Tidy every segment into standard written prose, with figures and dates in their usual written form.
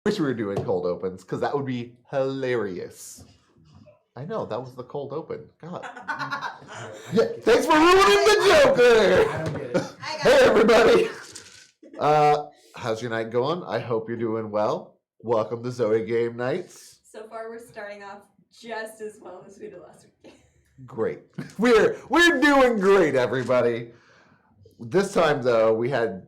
Wish we were doing cold opens because that would be hilarious. I know that was the cold open. God. Yeah, thanks for ruining the joke there. I don't get it. Hey everybody. How's your night going? I hope you're doing well. Welcome to ZOE Game Nights. So far, we're starting off just as well as we did last week. Great. We're doing great, everybody. This time though, we had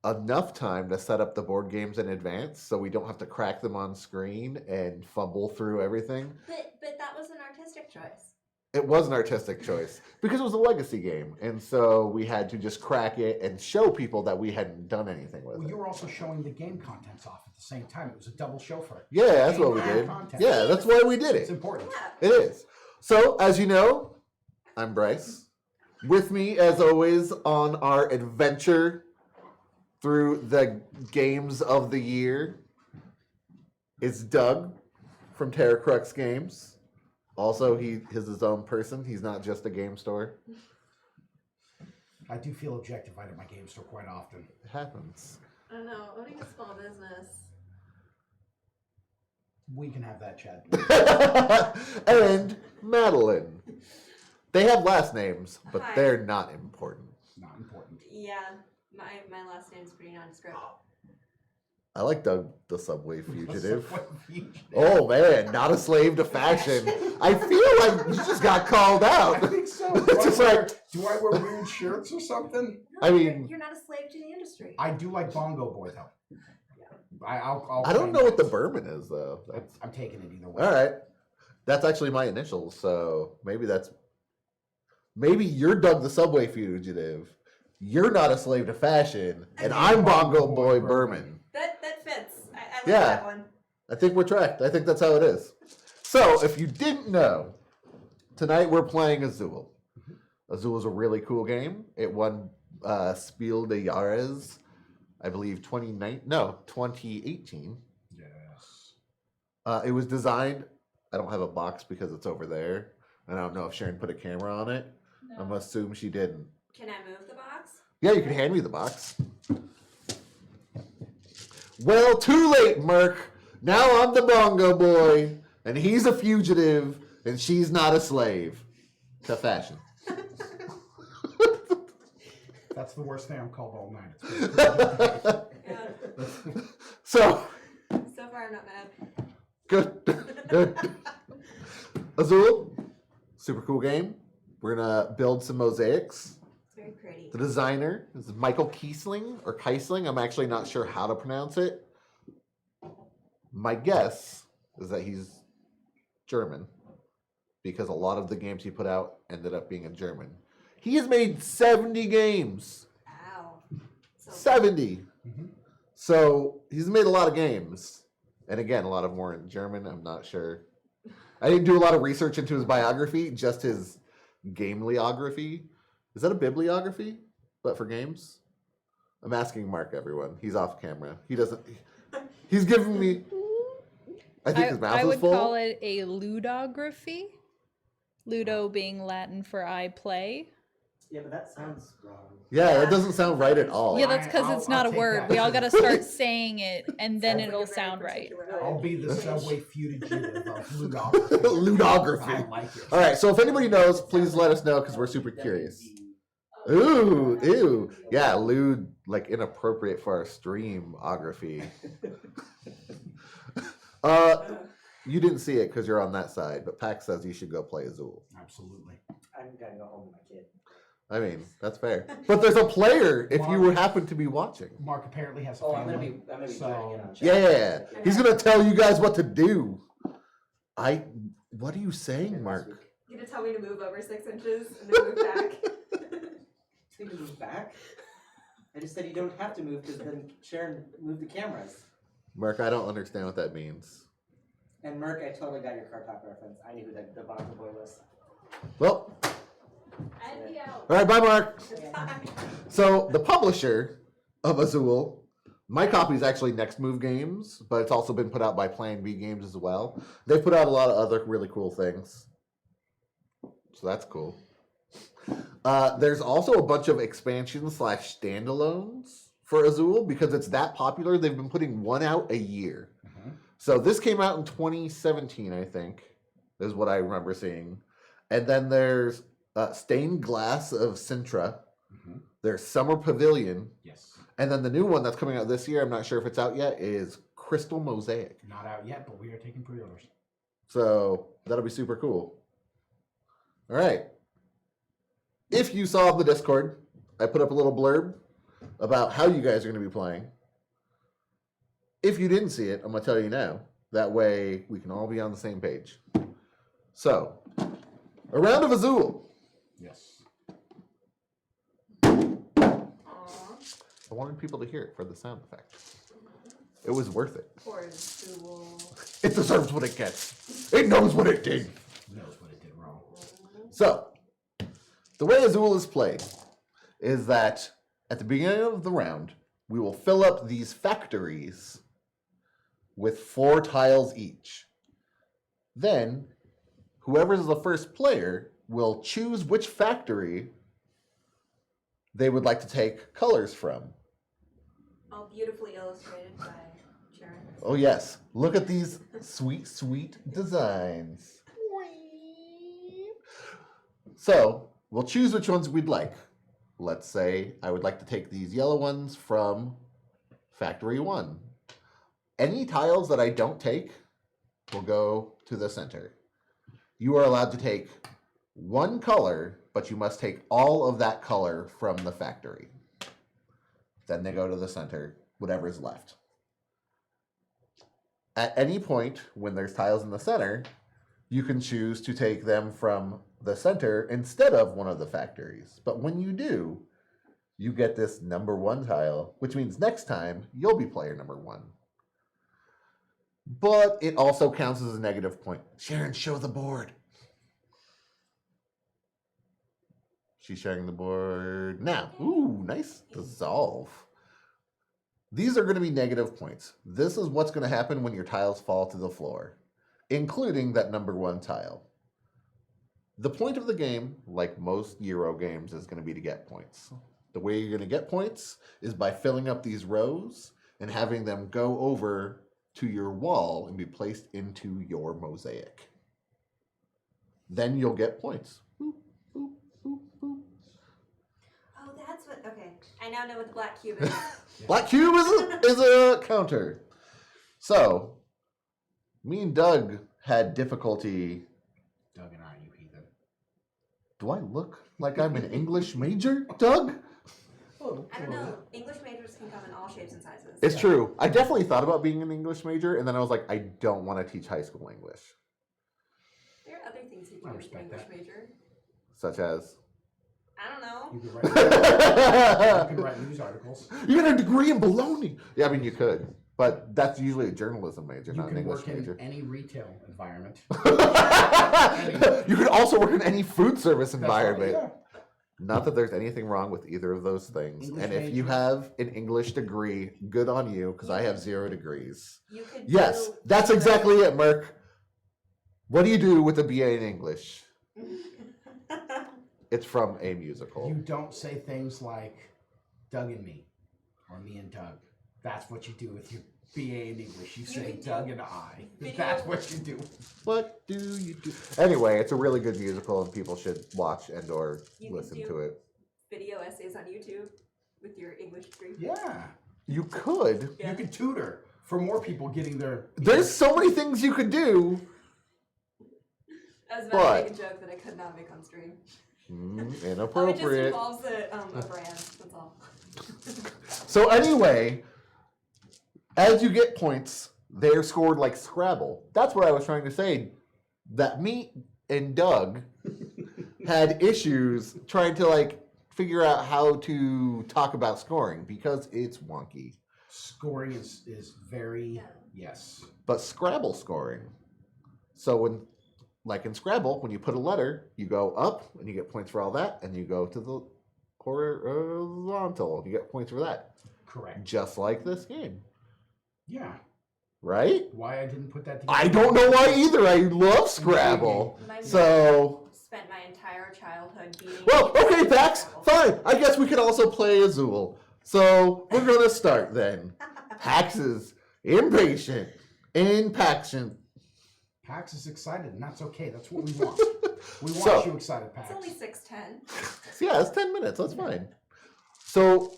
enough time to set up the board games in advance so we don't have to crack them on screen and fumble through everything. But that was an artistic choice. It was an artistic choice because it was a legacy game, and so we had to just crack it and show people that we hadn't done anything with it. You were also showing the game contents off at the same time. It was a double show for it. Yeah, that's what we did. Yeah, that's why we did It's it. important. It is. So, as you know, I'm Bryce. With me, as always, on our adventure through the games of the year is Doug from Terra Crux Games. Also, he is his own person. He's not just a game store. I do feel objectified at my game store quite often. It happens. I don't know. Owning a small business. We can have that, Chad. And Madeleine. They have last names, but Hi. they're not important. Not important. Yeah, my last name's pretty nondescript. I like Doug the Subway Fugitive. Fugitive. Oh man, not a slave to fashion. I feel like you just got called out. I think so. It's just like, Do I wear weird shirts or something? I mean, you're not a slave to the industry. I do like Bongo Boy though. I'll I don't claim know what the that. bourbon is though. That's, I'm taking it either way. all right. That's actually my initials, so maybe you're Doug the Subway Fugitive. You're not a slave to fashion, and I'm Bongo Boy Bourbon. That fits. I like Yeah. that one. I think we're tracked. I think that's how it is. So, if you didn't know, tonight we're playing Azul. Azul is a really cool game. It won Spiel des Jahres, I believe 2018. Yes. It was designed, I don't have a box because it's over there. I don't know if Sharon put a camera on it. No. I'm going to assume she didn't. Can I move the box? Yeah, you can hand me the box. Well, too late, Merc. Now I'm the Bongo Boy, and he's a fugitive, and she's not a slave to fashion. That's the worst thing I'm called all night. Yeah. So, So far, I'm not mad. good. Azul, super cool game. We're going to build some mosaics. It's very pretty. The designer is Michael Kiesling or Keisling. I'm actually not sure how to pronounce it. My guess is that he's German because a lot of the games he put out ended up being in German. He has made 70 games. Ow. So 70. Mm-hmm. So he's made a lot of games. And again, a lot of them were in German. I'm not sure. I didn't do a lot of research into his biography, just his gameography. Is that a bibliography, but for games? I'm asking Mark, everyone. He's off camera. He doesn't. He's giving me. I think his mouth I is would full. call it a ludography. Ludo being Latin for I play. Yeah, but that sounds wrong. Yeah, that doesn't sound right at all. Yeah, that's because I'll- it's not I'll a take word. that. We all got to start saying it, and then Sounds like it'll a very sound right. particular I'll be the language. subway fugitive of ludography. Ludography. I like it. All right, so if anybody knows, please let us know because we're super curious. Ooh, ew. Yeah, lewd, like inappropriate for our streamography. You didn't see it because you're on that side, but Pax says you should go play Azul. Absolutely. I'm gonna go home with my kid. I mean, that's fair. But there's a player if you would happen to be watching. Mark apparently has a Oh, I'm gonna family. be joining in So, on chat. Yeah, he's gonna tell you guys what to do. What are you saying, Yeah, Mark? last week. You're gonna tell me to move over 6 inches and then move back? You can move back. I just said you don't have to move because then Sharon moved the cameras. Mark, I don't understand what that means. And Merc, I totally got your car top reference. I knew who the Bongo Boy was. Well, I'd be out. all right, bye, Mark. Bye. So the publisher of Azul, my copy is actually Next Move Games, but it's also been put out by Plan B Games as well. They've put out a lot of other really cool things, so that's cool. There's also a bunch of expansions / standalones for Azul because it's that popular. They've been putting one out a year. Mhm. So this came out in 2017, I think, is what I remember seeing. And then there's Stained Glass of Sintra. Mhm. There's Summer Pavilion. Yes. And then the new one that's coming out this year, I'm not sure if it's out yet, is Crystal Mosaic. Not out yet, but we are taking pre-orders. So that'll be super cool. All right. If you saw on the Discord, I put up a little blurb about how you guys are going to be playing. If you didn't see it, I'm going to tell you now. That way we can all be on the same page. So, a round of Azul. Yes. Aw, I wanted people to hear it for the sound effect. It was worth it. poor Azul. It deserves what it gets. It knows what it did. Knows what it did wrong. So, the way Azul is played is that at the beginning of the round, we will fill up these factories with 4 tiles each. Then, whoever is the first player will choose which factory they would like to take colors from. All beautifully illustrated by Sharon. Oh yes, look at these sweet, sweet designs. So, we'll choose which ones we'd like. Let's say I would like to take these yellow ones from Factory 1. Any tiles that I don't take will go to the center. You are allowed to take one color, but you must take all of that color from the factory. Then they go to the center, whatever is left. At any point, when there's tiles in the center, you can choose to take them from the center instead of one of the factories. But when you do, you get this number 1 tile, which means next time you'll be player number 1. But it also counts as a negative point. Sharon, show the board. She's sharing the board now. Ooh, nice dissolve. These are going to be negative points. This is what's going to happen when your tiles fall to the floor, including that number 1 tile. The point of the game, like most Euro games, is going to be to get points. The way you're going to get points is by filling up these rows and having them go over to your wall and be placed into your mosaic. Then you'll get points. Boop, boop, boop, boop. Oh, that's what. Okay, I now know what the black cube is. Black cube is a counter. So, me and Doug had difficulty. Doug and I, you heathen. Do I look like I'm an English major, Doug? I don't know. English majors can come in all shapes and sizes. It's true. I definitely thought about being an English major, and then I was like, I don't want to teach high school English. There are other things you I can do with an respect English that. major. Such as. I don't know. You can write news articles. You got a degree in baloney. Yeah, I mean, you could. But that's usually a journalism major, You not an can English work in major. any retail environment. You could also work in any food service That's environment. right, Not that there's anything wrong with either of those things. English and if you major. have an English degree, good on you, because I have 0 degrees. You could. Yes, do that's exactly it, Merc. What do you do with a BA in English? It's from a musical. You don't say things like Doug and me or me and Doug. That's what you do with your BA in English. You say can do Doug and I. video- That's what you do. What do you do? Anyway, it's a really good musical, and people should watch and or You can listen do- to it. Video essays on YouTube with your English degree. Yeah. You could. Yeah. You can tutor for more people getting their. There's so many things you could do. I was about But- to make a joke that I could not make on stream. Oh, it just Inappropriate. involves a brand. That's all. So anyway, as you get points, they're scored like Scrabble. That's what I was trying to say. That me and Doug had issues trying to like figure out how to talk about scoring because it's wonky. Scoring is very. Yeah. Yes. But Scrabble scoring. So when, like in Scrabble, when you put a letter, you go up and you get points for all that, and you go to the horizontal, you get points for that. Correct. Just like this game, Yeah. right? Why I didn't put that together? I don't know why either. I love Scrabble. My So, mom spent my entire childhood beating. well, me okay, at Pax, Scrabble. fine. I guess we could also play Azul. So we're gonna start then. Pax is impatient In Paxton. Pax is excited, and that's okay. That's what we want. We want So- you excited, Pax. It's only 6:10. Yeah, it's 10 minutes. That's fine. So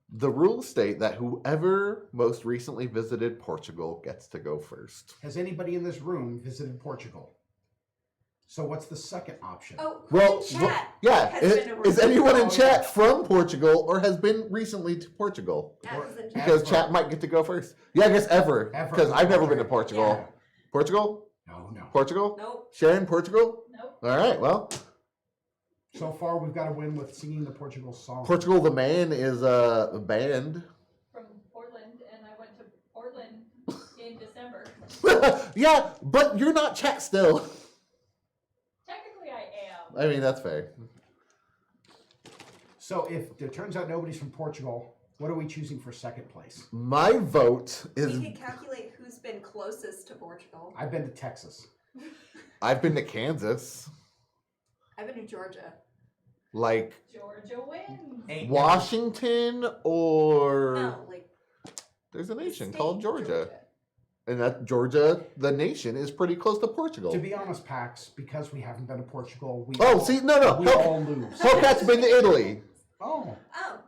the rules state that whoever most recently visited Portugal gets to go first. Has anybody in this room visited Portugal? So what's the second option? Oh, Well, who's in chat? yeah. has Is, been to is Portugal? anyone in Oh, chat yeah. from Portugal or has been recently to Portugal? That was in chat. Because Ever. chat might get to go first. Yeah, I guess ever. Ever. Because I've never been to Portugal. Yeah. Portugal? No. Portugal? Nope. Sharon, Portugal? Nope. All right, well, So far, we've got to win with singing the Portugal song. Portugal the Man is a band. From Portland, and I went to Portland in December. Yeah, but you're not chat still. Technically, I am. I mean, that's fair. So if it turns out nobody's from Portugal, what are we choosing for second place? My vote is We could calculate who's been closest to Portugal. I've been to Texas. I've been to Kansas. I've been to Georgia. Like Georgia wins. Ain't Washington or No, like there's a the nation state called Georgia. And that Georgia, the nation, is pretty close to Portugal. To be honest, Pax, because we haven't been to Portugal, we Oh, all, see, no. we all lose. Hellcat's been to Italy. Oh, Oh,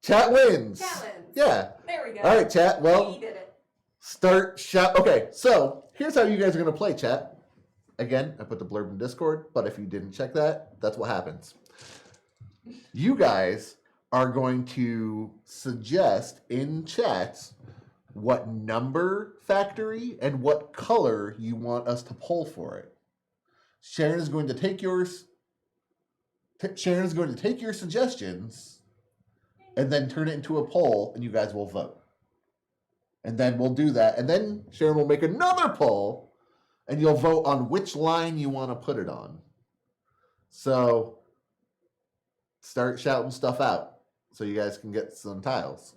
Chat wins. challenge. Yeah. There we go. All right, chat. Well, We did it. start shout. Okay, so here's how you guys are gonna play, chat. Again, I put the blurb in Discord, but if you didn't check that, that's what happens. You guys are going to suggest in chat what number factory and what color you want us to pull for it. Sharon is going to take yours. Sharon is going to take your suggestions and then turn it into a poll, and you guys will vote. And then we'll do that, and then Sharon will make another poll, and you'll vote on which line you want to put it on. So start shouting stuff out so you guys can get some tiles.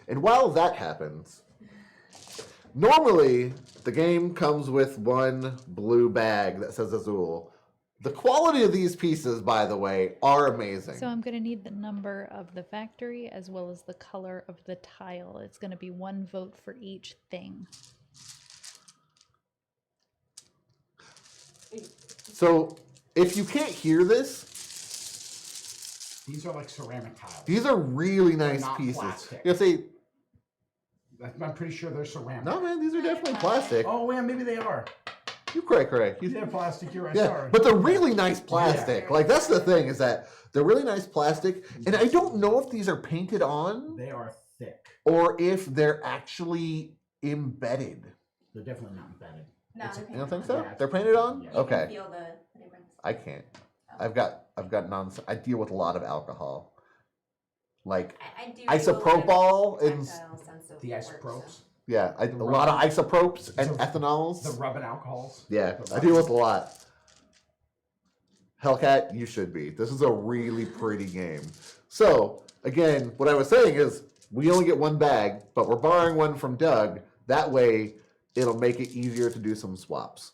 And while that happens, normally the game comes with one blue bag that says Azul. The quality of these pieces, by the way, are amazing. So I'm going to need the number of the factory as well as the color of the tile. It's going to be one vote for each thing. So if you can't hear this, these are like ceramic tiles. these are really nice not pieces. plastic. You say, I'm pretty sure they're ceramic. no, man, these are definitely plastic. Oh, yeah, maybe they are. You correct. They're plastic. You're right. Yeah, Sorry. but they're really nice plastic. Yeah. Like that's the thing is that they're really nice plastic, and I don't know if these are painted on They are thick. or if they're actually embedded. They're definitely not embedded. No, It's- they're You don't think painted so? Yeah. They're painted on? Yeah. on. You can Okay. feel the difference. I can't. I've got I deal with a lot of alcohol. Like I do isopropyl and The isopropes, yeah, a lot of isopropes and The- ethanols. the rubbing alcohols. Yeah, The I deal with a rubbing- lot. Hellcat, you should be. This is a really pretty game. So, again, what I was saying is we only get one bag, but we're borrowing one from Doug. That way, it'll make it easier to do some swaps.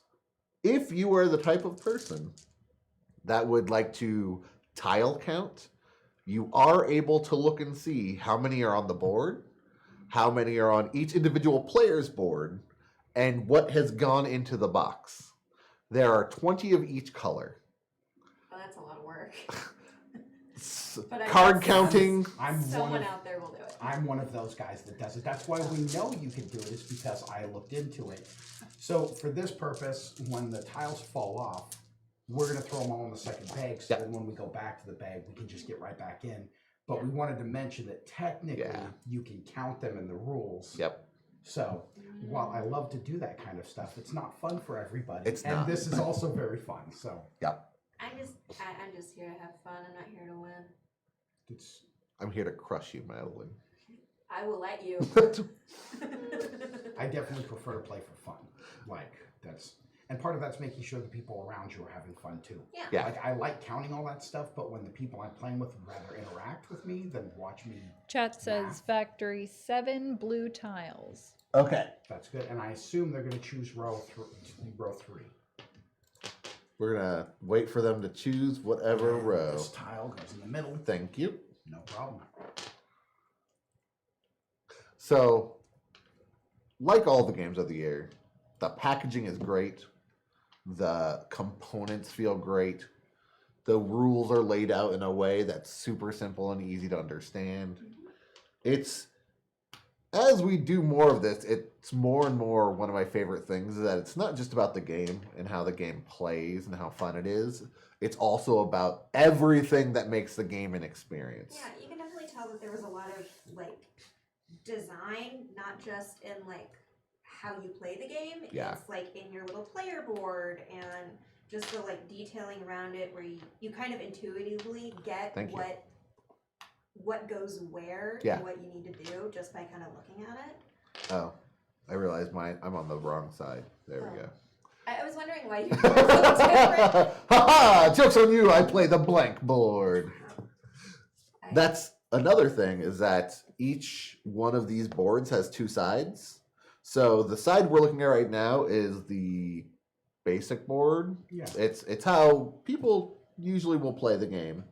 If you are the type of person that would like to tile count, you are able to look and see how many are on the board, how many are on each individual player's board, and what has gone into the box. There are 20 of each color. Oh, that's a lot of work. S- But I Card guess counting. I'm one Someone of out there will do it. I'm one of those guys that does it. That's why we know you can do it, is because I looked into it. So for this purpose, when the tiles fall off, we're gonna throw them all in the second bag. So Yep. then when we go back to the bag, we can just get right back in. But we wanted to mention that technically Yeah. you can count them in the rules. Yep. So while I love to do that kind of stuff, it's not fun for everybody. It's and not. this is also very fun. So I'm just here to have fun. I'm not here to win. it's I'm here to crush you, Madeleine. I will let you. I definitely prefer to play for fun. Like and part of that's making sure the people around you are having fun too. Yeah. Yeah. Like I like counting all that stuff, but when the people I'm playing with would rather interact with me than watch me, Chat says Math. factory 7 blue tiles. Okay. that's good. And I assume they're going to choose row 3. We're going to wait for them to choose whatever row. This tile goes in the middle. Thank you. No problem. So, like all the games of the year, the packaging is great. The components feel great. The rules are laid out in a way that's super simple and easy to understand. It's, as we do more of this, it's more and more one of my favorite things is that it's not just about the game and how the game plays and how fun it is. It's also about everything that makes the game an experience. Yeah, you can definitely tell that there was a lot of like design, not just in like how you play the game. Yeah. It's like in your little player board and just the like detailing around it where you kind of intuitively get Thank you. what goes where Yeah. and what you need to do just by kind of looking at it. Oh, I realized I'm on the wrong side. There we Oh. go. I was wondering why you were so different. Ha! Joke's on you, I play the blank board. I- That's another thing is that each one of these boards has two sides. So the side we're looking at right now is the basic board. Yeah. It's how people usually will play the game.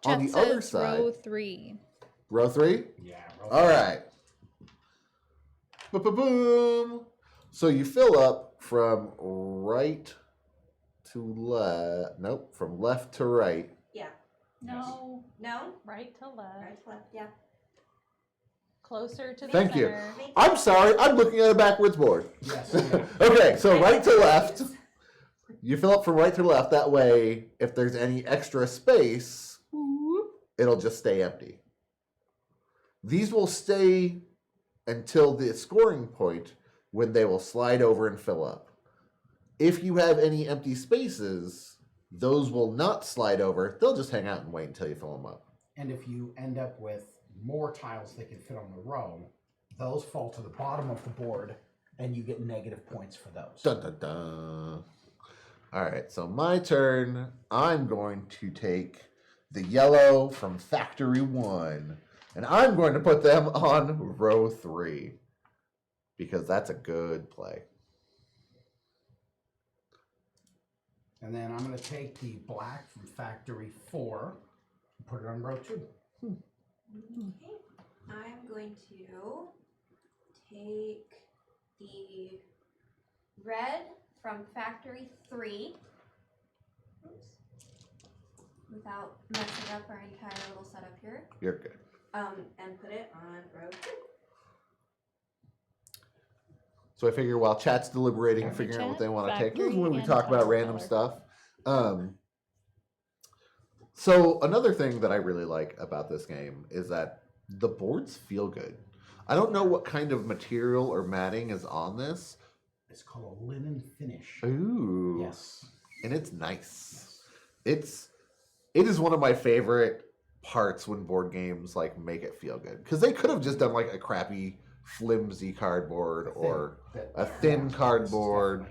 Chat On the says other side, row 3. row 3? Yeah. All right. Boom. So you fill up from right to left. Nope, from left to right. No, No? right to left. Right to left, yeah. Closer to the Thank you. center. I'm sorry, I'm looking at a backwards board. Yes. Yeah. Okay, so right to left. You fill up from right to left. That way, if there's any extra space, it'll just stay empty. These will stay until the scoring point when they will slide over and fill up. If you have any empty spaces, those will not slide over. They'll just hang out and wait until you fill them up. And if you end up with more tiles that can fit on the row, those fall to the bottom of the board, and you get negative points for those. Dun, dun, dun. All right, so my turn. I'm going to take the yellow from Factory 1, and I'm going to put them on row 3 because that's a good play. And then I'm going to take the black from Factory 4 and put it on row 2. Okay. I'm going to take the red from Factory 3. Oops. Without messing up our entire little setup here. You're good. And put it on row 2. So I figure while chat's deliberating and Every figuring out what chat, they want to take, this is factory, when we and talk about color. random stuff. So another thing that I really like about this game is that the boards feel good. I don't know what kind of material or matting is on this. It's called a linen finish. Ooh. Yes. And it's nice. It is one of my favorite parts when board games like make it feel good, because they could have just done like a crappy flimsy cardboard or a thin cardboard.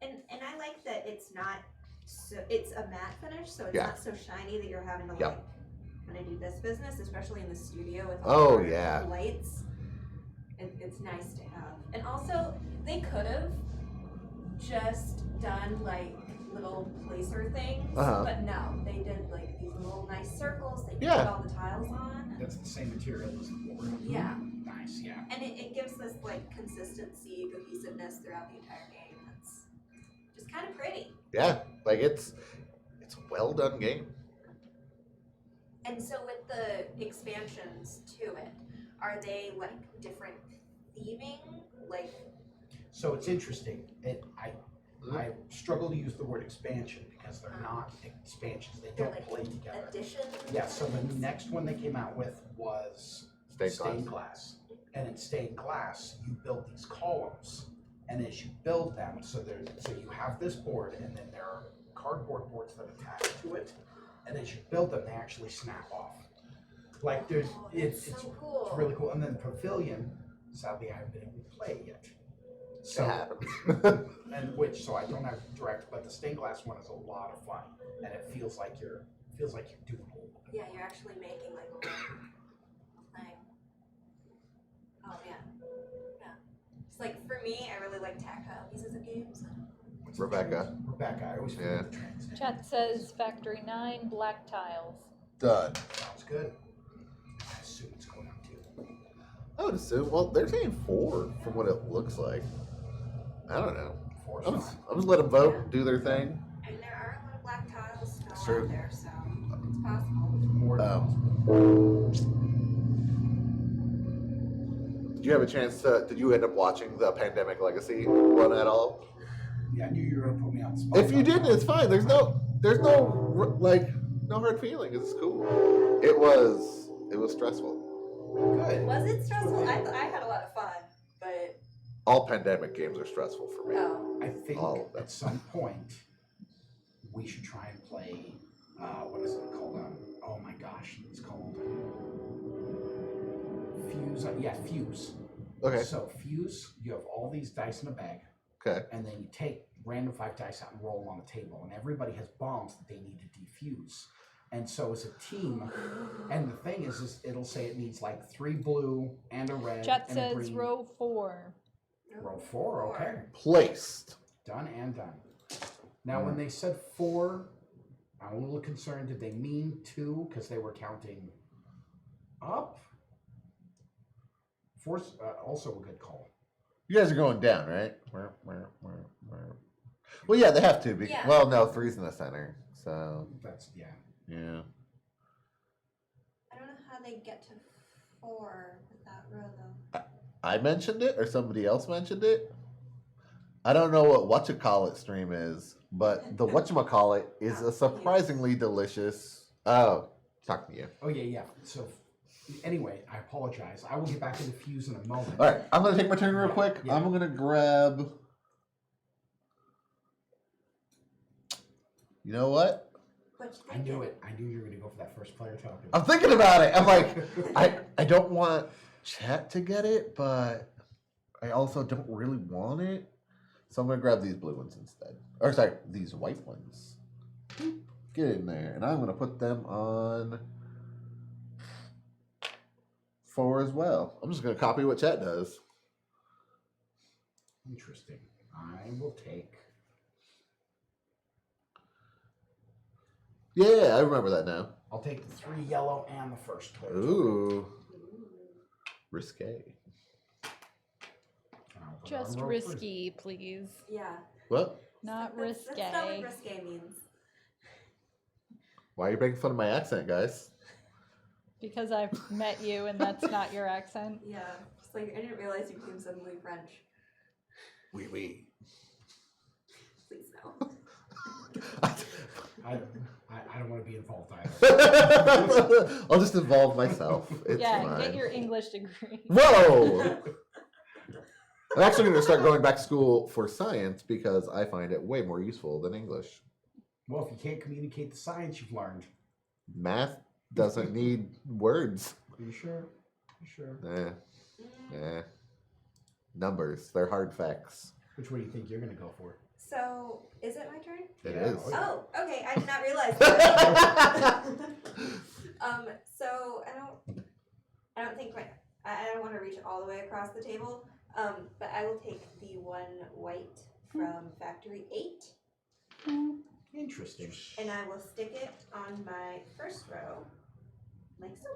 And I like that it's not so it's a matte finish, so it's Yeah. not so shiny that you're having to Yep. like kind of do this business, especially in the studio with Oh, all the yeah. lights. It's nice to have. And also they could have just done like little placer things, Uh-huh. but no, they did like these little nice circles that you Yeah. put all the tiles on. That's the same material as the board. Yeah. Nice, yeah. And it gives this like consistency, cohesiveness throughout the entire game. It's just kind of pretty. Yeah, like it's a well done game. And so with the expansions to it, are they like different theming? Like So it's interesting. I struggle to use the word expansion because they're not expansions. They they're don't like play together. additions? Yeah, so the next one they came out with was Stained glass. And in stained glass, you build these columns. And as you build them, so you have this board, and then there are cardboard boards that attach to it. And as you build them, they actually snap off. Like there's, Oh, it's that's so cool. it's really cool. And then the pavilion, sadly, I haven't been able to play it yet. So, so I don't have direct, but the stained glass one is a lot of fun, and it feels like you're doing it. Yeah, you're actually making like a thing. Oh yeah. Yeah. It's like for me, I really like tactile pieces of games. Rebecca. Rebecca, I always Yeah. forget the translation. Chat says Factory 9, black tiles. Done. Sounds good. I assume it's going on too. Oh, would assume. Well, they're saying 4 from what it looks like. I don't know. Four's I'm fine. just let them vote, do their thing. And there are a lot of black tiles still Sure. out there, so it's possible. More than Did you have a chance to? Did you end up watching the Pandemic Legacy one at all? Yeah, I knew you were gonna put me on the spot. If you didn't, it's fine. There's no like no hard feelings. It's cool. It was stressful. Good. Was it stressful? I had a lot of fun, but All pandemic games are stressful for me. oh, I think All of them. at some point we should try and play. What is it called? Oh my gosh, it's called Fuse. Yeah, Fuse. Okay. So Fuse, you have all these dice in a bag, Okay. and then you take random 5 dice out and roll them on the table, and everybody has bombs that they need to defuse. And so as a team, and the thing is it'll say it needs like 3 blue and a red Chat and a says green. row 4. Row 4, okay. Placed. Done and done. Now, when they said 4, I'm a little concerned. Did they mean 2? Because they were counting up. 4's also a good call. You guys are going down, right? Well, yeah, they have to be. Yeah. Well, no, 3's in the center, so That's yeah. I don't know how they get to 4 with that row though. I mentioned it, or somebody else mentioned it. I don't know what whatchamacallit stream is, but the whatchamacallit is a surprisingly delicious. Oh, talking to you. Oh, yeah. So, anyway, I apologize. I will get back into Fuse in a moment. All right, I'm gonna take my turn real quick. Yeah. I'm gonna grab. You know what? What I knew it. I knew you were going to go for that first player token. I'm thinking about it. I'm like, I don't want chat to get it, but I also don't really want it. So I'm gonna grab these blue ones instead. Or sorry, these white ones. Get in there, and I'm gonna put them on 4 as well. I'm just gonna copy what chat does. Interesting. I will take. Yeah, I remember that now. I'll take the 3 yellow and the first player token. Ooh, risque. And I'll put it Just on row 3. risky, please. Yeah. What? Not That's not what risque. risque means. Why are you making fun of my accent, guys? Because I've met you and that's not your accent. Yeah. Just like I didn't realize you became suddenly French. Oui, oui. Please no. I don't want to be involved either. I'll just involve myself. It's yeah, fine. get your English degree. Whoa! I'm actually going to start going back to school for science because I find it way more useful than English. Well, if you can't communicate the science you've learned. Math doesn't need words. Are you sure? You sure? Numbers, they're hard facts. Which one do you think you're going to go for? So, is it my turn? It Yeah. is. Oh, okay. I did not realize that. So I don't think I don't want to reach all the way across the table. But I will take the 1 white from factory 8. Interesting. And I will stick it on my first row, like so.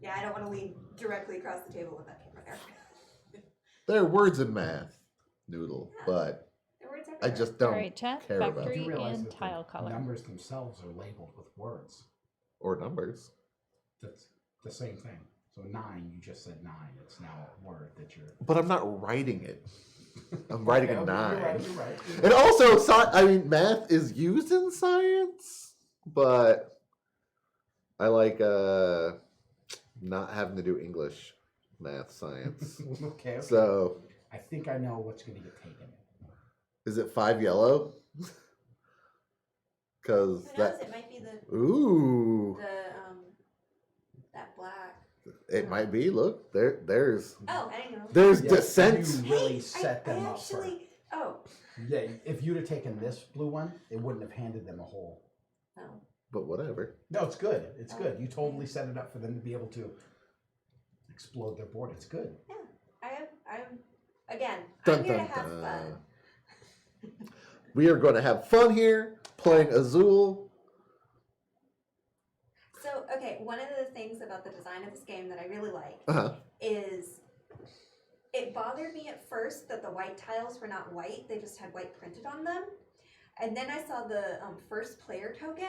Yeah, I don't want to lean directly across the table with that camera there. There are words in math, Noodle, but The words I everywhere. just don't Alright, chat, care about factory You realize and that tile the color. numbers themselves are labeled with words. or numbers. That's the same thing. So 9, you just said 9. It's now a word that you're. But I'm not writing it. I'm writing a 9. You're right. And also, math is used in science, but I like not having to do English, math, science. Okay. So, I think I know what's going to get taken. is it 5 yellow? Because Who knows? that. It might be the Ooh, that black. it might be. Look, there's Oh, I didn't know. there's Yeah, dissent. You really Hey, set them I up for. actually. Oh. Yeah, if you'd have taken this blue one, it wouldn't have handed them a hole. Oh. But whatever. No, it's good. It's good. You totally set it up for them to be able to explode their board. It's good. Again, Dun, I'm here dun, to have dun. fun. We are going to have fun here playing Azul. So, okay, one of the things about the design of this game that I really like Uh-huh. is it bothered me at first that the white tiles were not white, they just had white printed on them. And then I saw the first player token,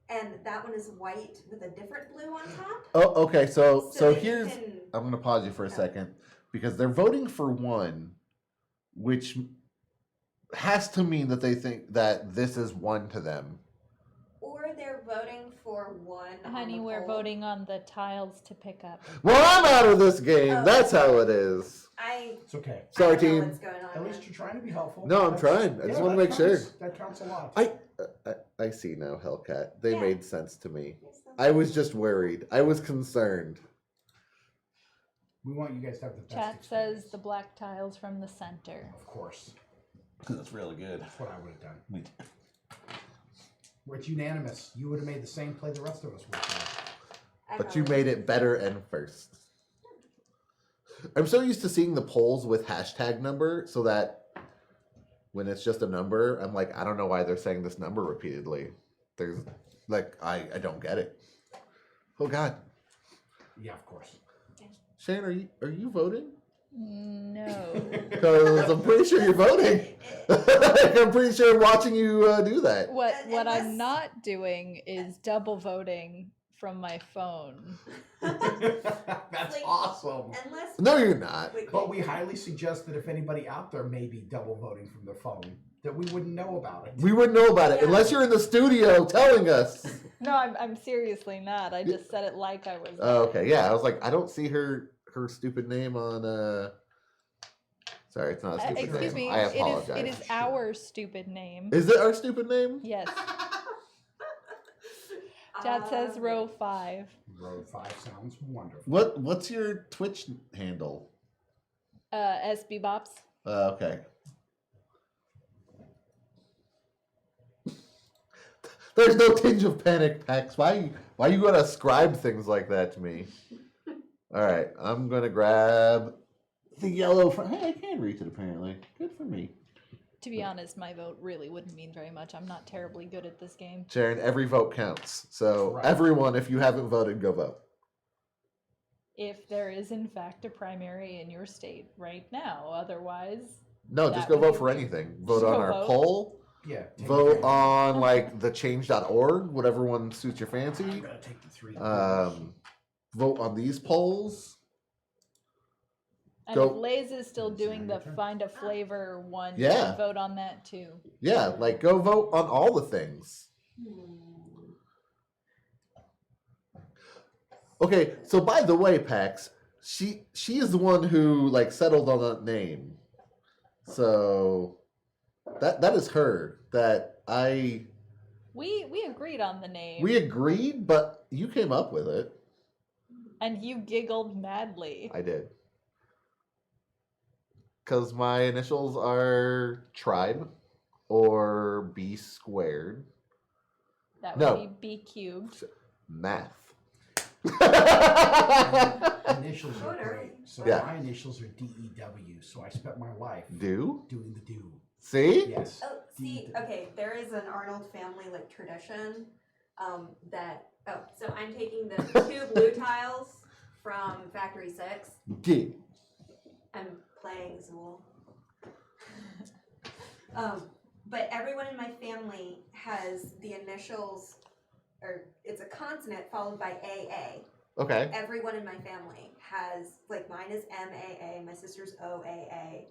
and that one is white with a different blue on top. Oh, okay. So that you here's can- I'm gonna pause you for a second because they're voting for one, which has to mean that they think that this is one to them. Or they're voting for one. on Honey, the we're poll. voting on the tiles to pick up. Well, I'm out of this game. Oh. That's how it is. It's okay. Sorry, I don't know team. what's going on. At least man. you're trying to be helpful. No, I'm That's- trying. I just wanna that make sure. counts. That counts a lot. I see now, Hellcat. They Yeah. made sense to me. Here's the- I was just worried. I was concerned. We want you guys to have the best Chat experience. says the black tiles from the center. Of course. That's really good. That's what I would have done. It's unanimous. You would have made the same play the rest of us would have. I But you probably- made it better and first. I'm so used to seeing the polls with hashtag number so that when it's just a number, I'm like, I don't know why they're saying this number repeatedly. There's like I don't get it. Oh God. Yeah, of course. Shane, are you voting? No. Because I'm pretty sure you're voting. I'm pretty sure watching you do that. What Unless- I'm not doing is double voting from my phone. That's Like- awesome. Unless. No, you're not. Wait, But we highly suggest that if anybody out there may be double voting from their phone, that we wouldn't know about it. We wouldn't know about it Yeah. unless you're in the studio telling us. No, I'm seriously not. I just said it like I was. Oh, okay, yeah. I was like, I don't see her stupid name on. Sorry, it's not a stupid Excuse name. me. I apologize. It is our stupid name. Is it our stupid name? Yes. Chat says row 5. Road 5 sounds wonderful. What's your Twitch handle? SB Bops. Okay. There's no tinge of panic, Pax. Why you gotta ascribe things like that to me? All right, I'm gonna grab the yellow. Hey, I can reach it apparently. Good for me. To be honest, my vote really wouldn't mean very much. I'm not terribly good at this game. Sharon, every vote counts. So Right. everyone, if you haven't voted, go vote. If there is in fact a primary in your state right now, otherwise, No, That just go would vote be for weird. anything. Vote Just on go our vote. poll. Yeah. take Vote three. on like the change.org, whatever one suits your fancy. I'm gonna take the 3. Vote on these polls. and Go- if Lays is still Is it doing the my turn? find a flavor one, Yeah. vote on that too. Yeah, like go vote on all the things. Okay, so by the way, Pax, she is the one who like settled on that name. So that is her. That We agreed on the name. we agreed, but you came up with it. And you giggled madly. I did. Cause my initials are tribe or B squared. That would No. be B cubed. Math. Initials are Voter. great. So Yeah. my initials are DEW. So I spent my life Do? doing the do. See? Yes. Oh, see, okay, there is an Arnold family like tradition so I'm taking the 2 blue tiles from Factory 6. D. I'm playing Azul. But everyone in my family has the initials, or it's a consonant followed by AA. Okay. Everyone in my family has, like, mine is MAA, my sister's OAA,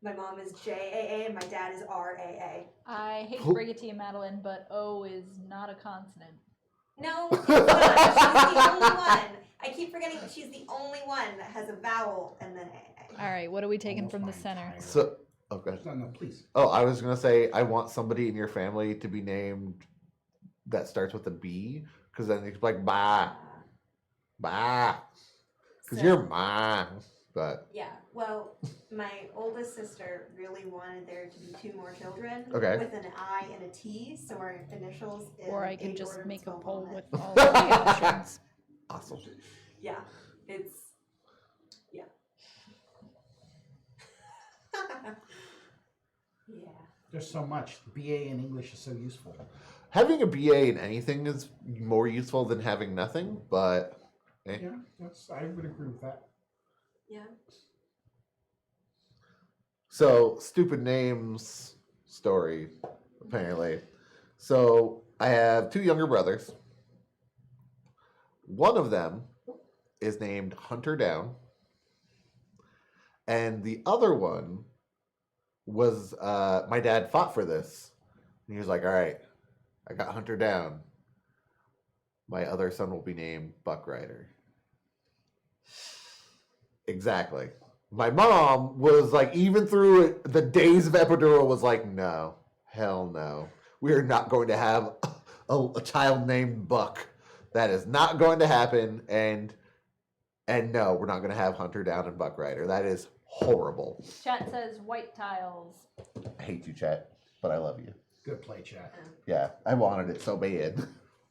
my mom is JAA, and my dad is RAA. I hate to break it to you, Madeleine, but O is not a consonant. No, it's not. She's the only one. I keep forgetting that she's the only one that has a vowel and then AA. All right, what are we taking Almost from the my center? entire- So okay. No, please. Oh, I was gonna say I want somebody in your family to be named that starts with a B, because then it's like bah, because So- you're mine. But Yeah, well, my oldest sister really wanted there to be 2 more children Okay. with an I and a T, so our initials in Or I can any just order make a spelled poll on with it. all the options. awesome. Yeah, it's yeah. Yeah. There's so much. BA in English is so useful. Having a BA in anything is more useful than having nothing, but Yeah, I would agree with that. Yeah. so stupid names story, apparently. So I have 2 younger brothers. One of them is named Hunter Down, and the other one was my dad fought for this. And he was like, "All right, I got Hunter Down. My other son will be named Buck Rider." Exactly. My mom was like, even through it, the days of epidural, was like, "No, hell no. We are not going to have a child named Buck. That is not going to happen." And no, we're not going to have Hunter Down and Buck Rider. That is horrible. Chat says white tiles. I hate you, chat, but I love you. Good play, chat. Yeah, I wanted it so bad.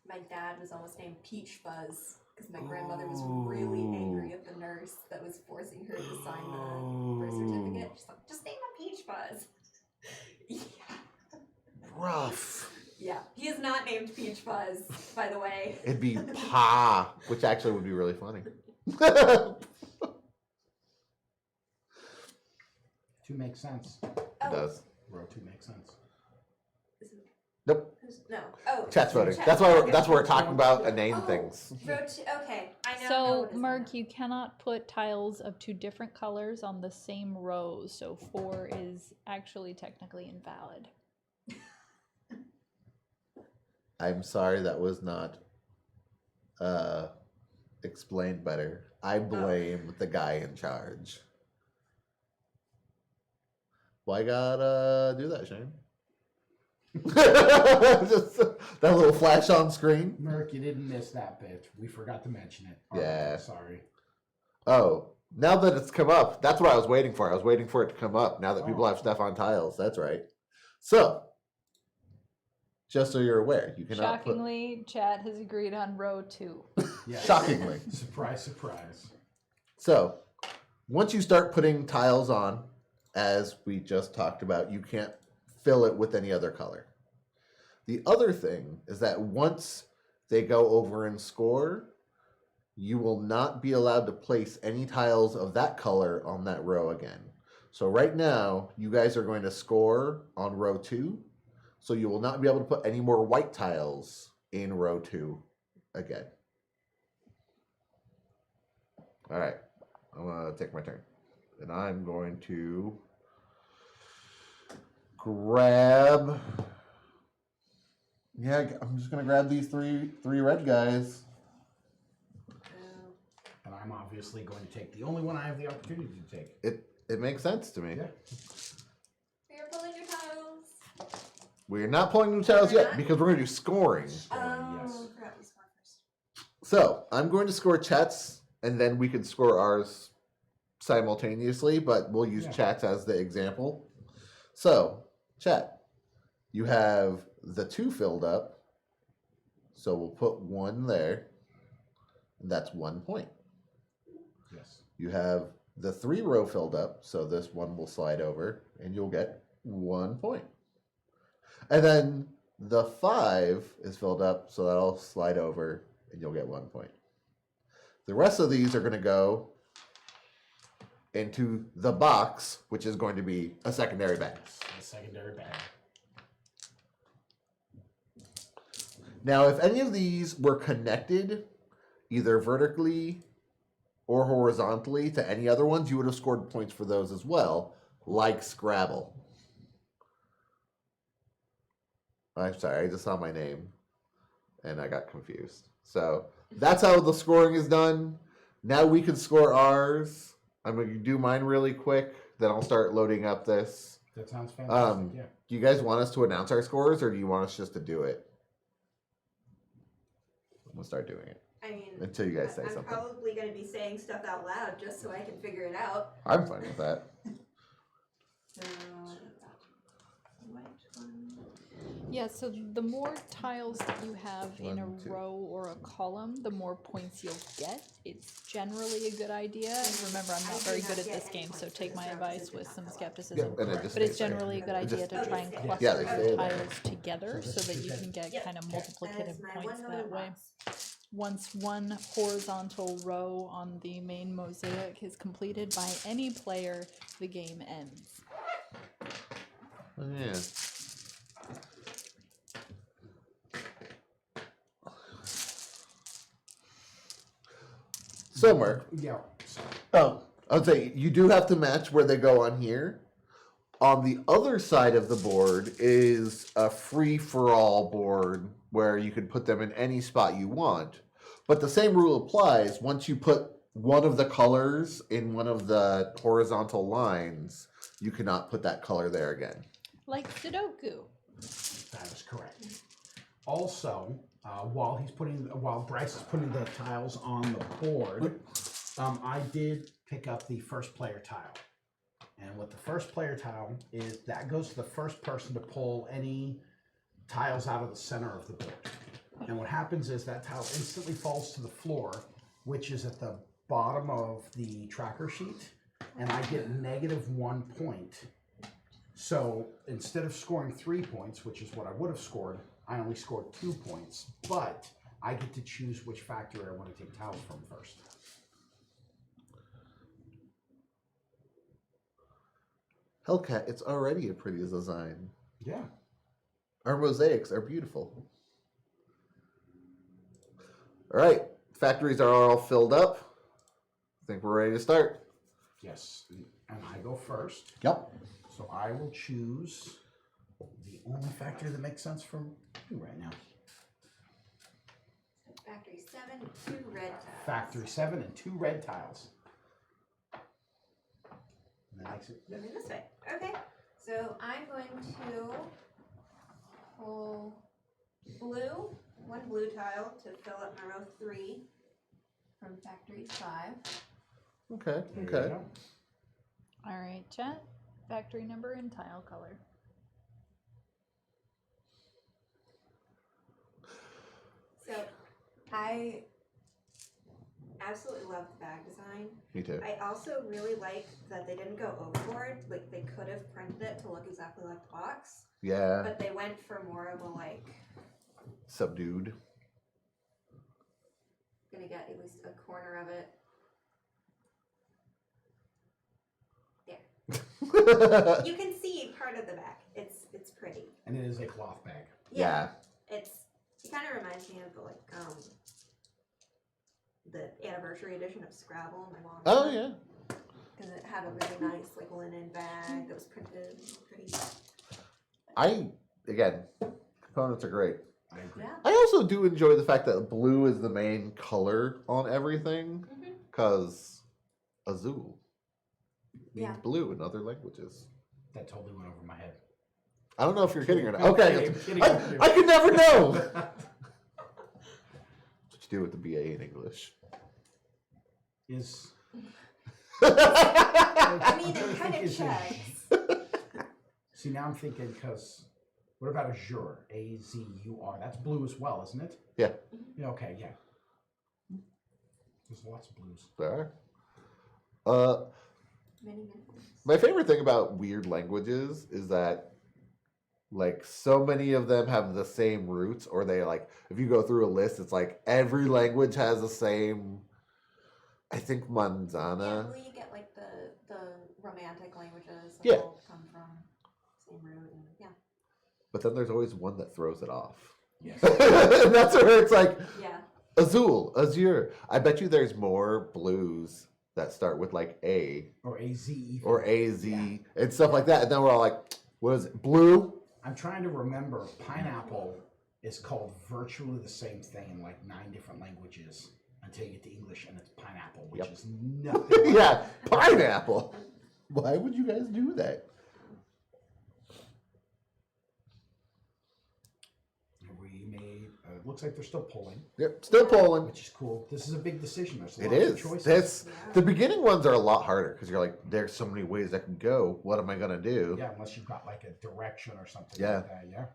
My dad was almost named Peach Fuzz because my grandmother was really angry at the nurse that was forcing her to sign the birth certificate. She's like, just name him Peach Fuzz. Yeah. Rough. Yeah. He is not named Peach Fuzz, by the way. It'd be Pa, which actually would be really funny. 2 makes sense. It does. Row 2 makes sense. Nope. No. Oh. Chat's voting. Chat- That's why okay. we're talking about inane things. Row 2. Okay. I know. So, what is Merc, now. you cannot put tiles of 2 different colors on the same rows, so 4 is actually technically invalid. I'm sorry that was not explained better. I blame the guy in charge. Well, I gotta do that, Shane. Just that little flash on screen. Merc, you didn't miss that bit. We forgot to mention it. Yeah. Sorry. Oh, now that it's come up, that's what I was waiting for. I was waiting for it to come up now that people have stuff on tiles. That's right. So, just so you're aware, you cannot Shockingly, chat has agreed on row 2. Yeah. Shockingly. Surprise, surprise. So, once you start putting tiles on, as we just talked about, you can't fill it with any other color. The other thing is that once they go over and score, you will not be allowed to place any tiles of that color on that row again. So right now, you guys are going to score on row 2, so you will not be able to put any more white tiles in row 2 again. All right, I'm gonna take my turn, and I'm going to grab. Yeah, I'm just gonna grab these three red guys. And I'm obviously going to take the only one I have the opportunity to take. It makes sense to me. Yeah. You're pulling your tiles. We're not pulling new tiles We're yet not? because we're gonna do scoring. Yes. I forgot we scored first. So I'm going to score Chet's, and then we can score ours simultaneously, but we'll use Chet's as the example. So, Chet, you have the 2 filled up, so we'll put 1 there, and that's 1 point. Yes. You have the 3 row filled up, so this 1 will slide over, and you'll get 1 point. And then the 5 is filled up, so that'll slide over, and you'll get 1 point. The rest of these are going to go into the box, which is going to be a secondary bag. The secondary bag. Now, if any of these were connected, either vertically or horizontally to any other ones, you would have scored points for those as well, like Scrabble. I'm sorry, I just saw my name and I got confused. So that's how the scoring is done. Now we can score ours. I'm going to do mine really quick, then I'll start loading up this. That sounds fantastic. Yeah. Do you guys want us to announce our scores, or do you want us just to do it? I'm going to start doing it. I mean, Until you guys say I'm something. probably going to be saying stuff out loud just so I can figure it out. I'm fine with that. So, which one? Yeah, so the more tiles that you have in a 1, 2. row or a column, the more points you'll get. It's generally a good idea. Remember, I'm I not do very not good at get this any game, so points for take this my round because advice it did with not some go up. skepticism. And it just But it's stays there. generally a good It just idea to try and stays there. cluster Yeah, they your stay there. tiles together So so this that is you it. can get Yep. kind of That multiplicative is my points one that vote way. box. Once one horizontal row on the main mosaic is completed by any player, the game ends. Oh, yeah. So, Mark, Yeah. So, I would say you do have to match where they go on here. On the other side of the board is a free-for-all board where you can put them in any spot you want. But the same rule applies once you put one of the colors in one of the horizontal lines, you cannot put that color there again. Like Sudoku. that is correct. Also, while Bryce is putting the tiles on the board, I did pick up the first player tile. And what the first player tile is, that goes to the first person to pull any tiles out of the center of the board. And what happens is that tile instantly falls to the floor, which is at the bottom of the tracker sheet, and I get -1 point. So instead of scoring 3 points, which is what I would have scored, I only scored 2 points, but I get to choose which factory I want to take tiles from first. Hellcat, it's already a pretty design. Yeah. Our mosaics are beautiful. All right, factories are all filled up. I think we're ready to start. Yes. And I go first. Yep. So I will choose the only factory that makes sense for me right now. Factory 7, 2 red tiles. Factory 7 and 2 red tiles. And that makes it. Moving this way. Okay. So I'm going to pull blue, 1 blue tile to fill up my row 3 from factory 5. Okay, There you okay. go. All right, chat. Factory number and tile color. So I absolutely love the bag design. Me too. I also really like that they didn't go overboard. Like they could have printed it to look exactly like the box, Yeah, but they went for more of a like, subdued. gonna get at least a corner of it. You can see part of the back. It's pretty. And it is a cloth bag. Yeah. It kind of reminds me of the anniversary edition of Scrabble. My mom. Oh yeah. Because it had a really nice like linen bag that was printed pretty. Again, components are great. I agree. Yeah. I also do enjoy the fact that blue is the main color on everything, Mhm. because Azul means Yeah. blue in other languages. That totally went over my head. I don't know if you're kidding or not. I'm Okay, kidding. I could never know. What you do with the BA in English? Is I mean, it kind of checks. see, now I'm thinking, because what about Azure? Azur. That's blue as well, isn't it? Yeah. Yeah. Okay. Yeah. There's lots of blues. There are. Many. My favorite thing about weird languages is that, like, so many of them have the same roots, or they, like, if you go through a list, it's like every language has the same. I think Manzana. Yeah, you get like the romantic languages that Yeah. all come from same root and yeah. But then there's always one that throws it off. Yes. And that's where it's like Yeah. Azul, Azure. I bet you there's more blues that start with like A Or AZ. even. or AZ Yeah. and stuff like that. And then we're all like, what is it? Blue? I'm trying to remember. Pineapple is called virtually the same thing in like 9 different languages until you get to English, and it's pineapple, which Yep. is nothing. like Yeah, pineapple. Why would you guys do that? We made. Looks like they're still polling, Yep, still polling. which is cool. This is a big decision. There's It lots of is. choices. That's Yeah. the beginning ones are a lot harder because you're like, there's so many ways that can go. What am I gonna do? Yeah, unless you've got like a direction or something Yeah. like that. Yeah.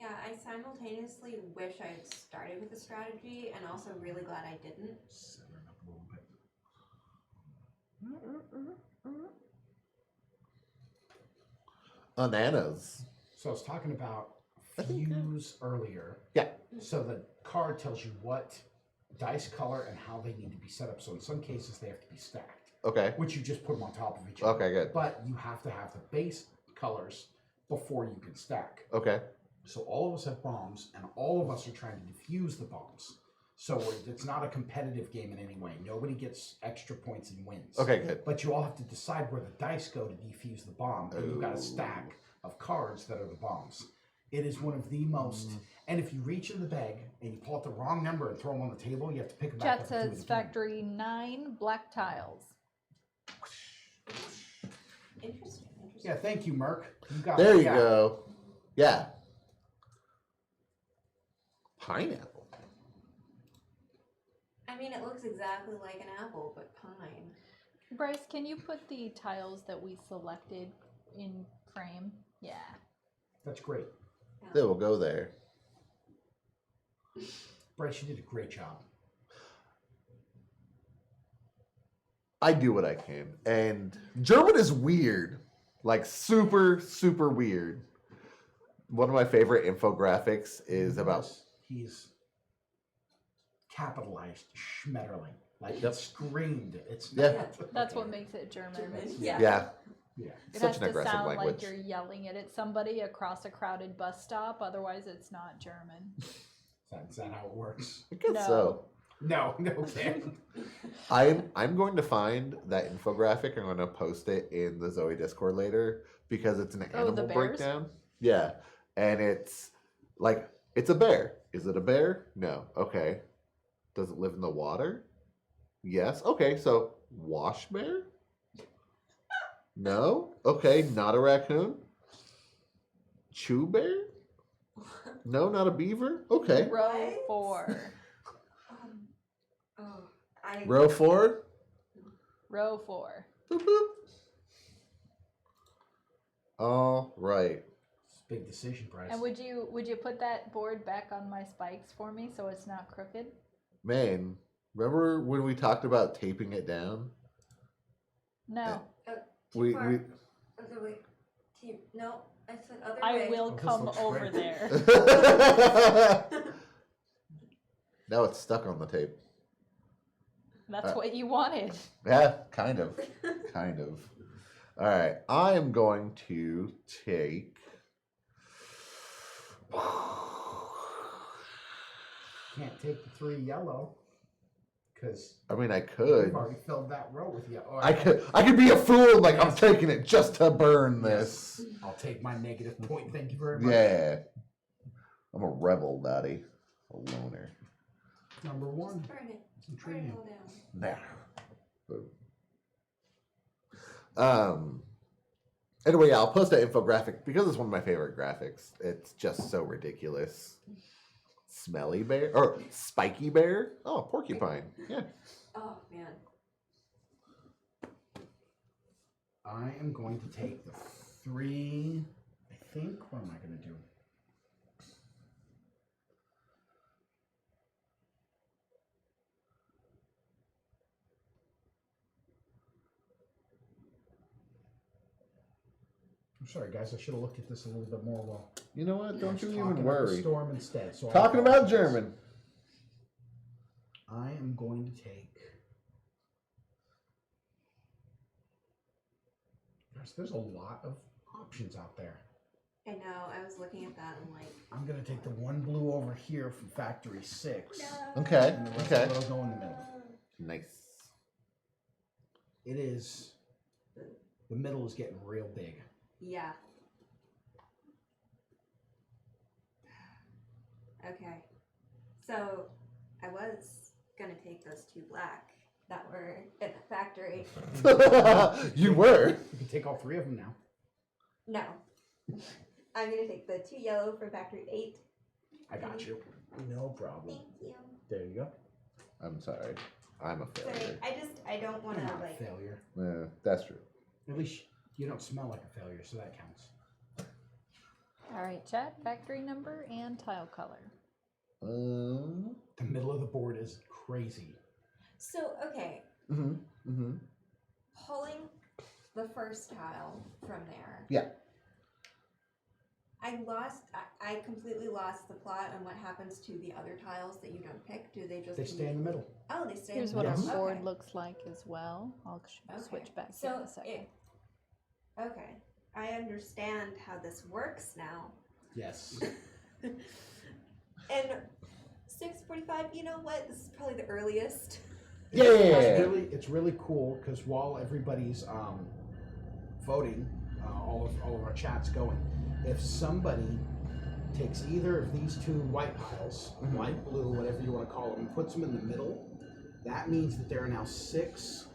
Yeah, I simultaneously wish I had started with a strategy and also really glad I didn't. Set it up a little bit. Bananas. So I was talking about fuse earlier. Yeah. So the card tells you what dice color and how they need to be set up. So in some cases they have to be stacked, Okay. which you just put them on top of each other. Okay, good. But you have to have the base colors before you can stack. Okay. So all of us have bombs, and all of us are trying to defuse the bombs. So it's not a competitive game in any way. Nobody gets extra points and wins. Okay, good. But you all have to decide where the dice go to defuse the bomb, and you've got a stack of cards that are the bombs. It is one of the most. And if you reach in the bag and you pull out the wrong number and throw them on the table, you have to pick them back Chat up. and do it says again. factory 9 black tiles. Interesting. Yeah, thank you, Merc. You got There it. you Yeah. go. Yeah. Pineapple. I mean, it looks exactly like an apple, but pine. Bryce, can you put the tiles that we selected in frame? Yeah. That's great. They will go there. Bryce, you did a great job. I do what I can. And German is weird. Like super, super weird. One of my favorite infographics is about He's capitalized Schmetterling. Like Yep. it's screamed. It's Yeah. not. That's what makes it German. Yeah. yeah. Yeah. It Such has an to aggressive sound language. like you're yelling it at somebody across a crowded bus stop, otherwise it's not German. Is that how it works? I guess No. so. No, okay. I'm going to find that infographic. I'm going to post it in the ZOE Discord later because it's an Oh, the animal bears? breakdown. Yeah, and it's like it's a bear. Is it a bear? No. Okay. Does it live in the water? Yes. Okay. So wash bear? No. Okay. Not a raccoon. Chew bear? No, not a beaver. Okay. Row 4. Oh, I. Row 4. Row 4. Boop, boop. All right. It's a big decision, Bryce. And would you put that board back on my spikes for me so it's not crooked? Man, remember when we talked about taping it down? No. We Other way. No, I said other I way. will this come looks over great. there. now it's stuck on the tape. That's what you wanted. Yeah, kind of. Kind of. All right, I am going to take. Can't take the 3 yellow because I mean, I you've could. already filled that row with yellow. I could be a fool. Like I'm taking it just to burn this. I'll take my negative point. Thank you very much. Yeah. I'm a rebel, daddy. A loner. Number 1. Just burn it. It's Burn it intriguing. all down. Nah. Boom. Anyway, yeah, I'll post an infographic because it's one of my favorite graphics. It's just so ridiculous. Smelly bear or spiky bear? Oh, porcupine. Yeah. Oh man. I am going to take the 3. I think. What am I going to do? I'm sorry, guys. I should have looked at this a little bit more while You know what? Don't you talking even about the worry. storm instead. So I Talking about apologize. German. I am going to take. Gosh, there's a lot of options out there. I know. I was looking at that and like. I'm gonna take the 1 blue over here from Factory 6, Okay. and the rest Okay. of it will go in the middle. Nice. It is. The middle is getting real big. Yeah. Okay. So I was gonna take those 2 black that were in the factory. You were. You can take all 3 of them now. No. I'm gonna take the 2 yellow from factory 8. I got you. No problem. Thank you. There you go. I'm sorry. I'm a Sorry, failure. I don't wanna You're not like. a failure. Yeah, that's true. At least you don't smell like a failure, so that counts. All right, chat, factory number and tile color. The middle of the board is crazy. So, okay, Mm-hmm. pulling the first tile from there. Yeah. I completely lost the plot on what happens to the other tiles that you don't pick. Do they just... They stay in the middle. Oh, they stay Here's in what the our middle. board Okay. looks like as well. I'll switch back here So in a second. Okay, I understand how this works now. Yes. And 6:45. You know what? This is probably the earliest. Yeah. It's really cool because while everybody's voting, all of our chats going, if somebody takes either of these two white tiles, white, blue, whatever you want to call them, and puts them in the middle, that means that there are now 6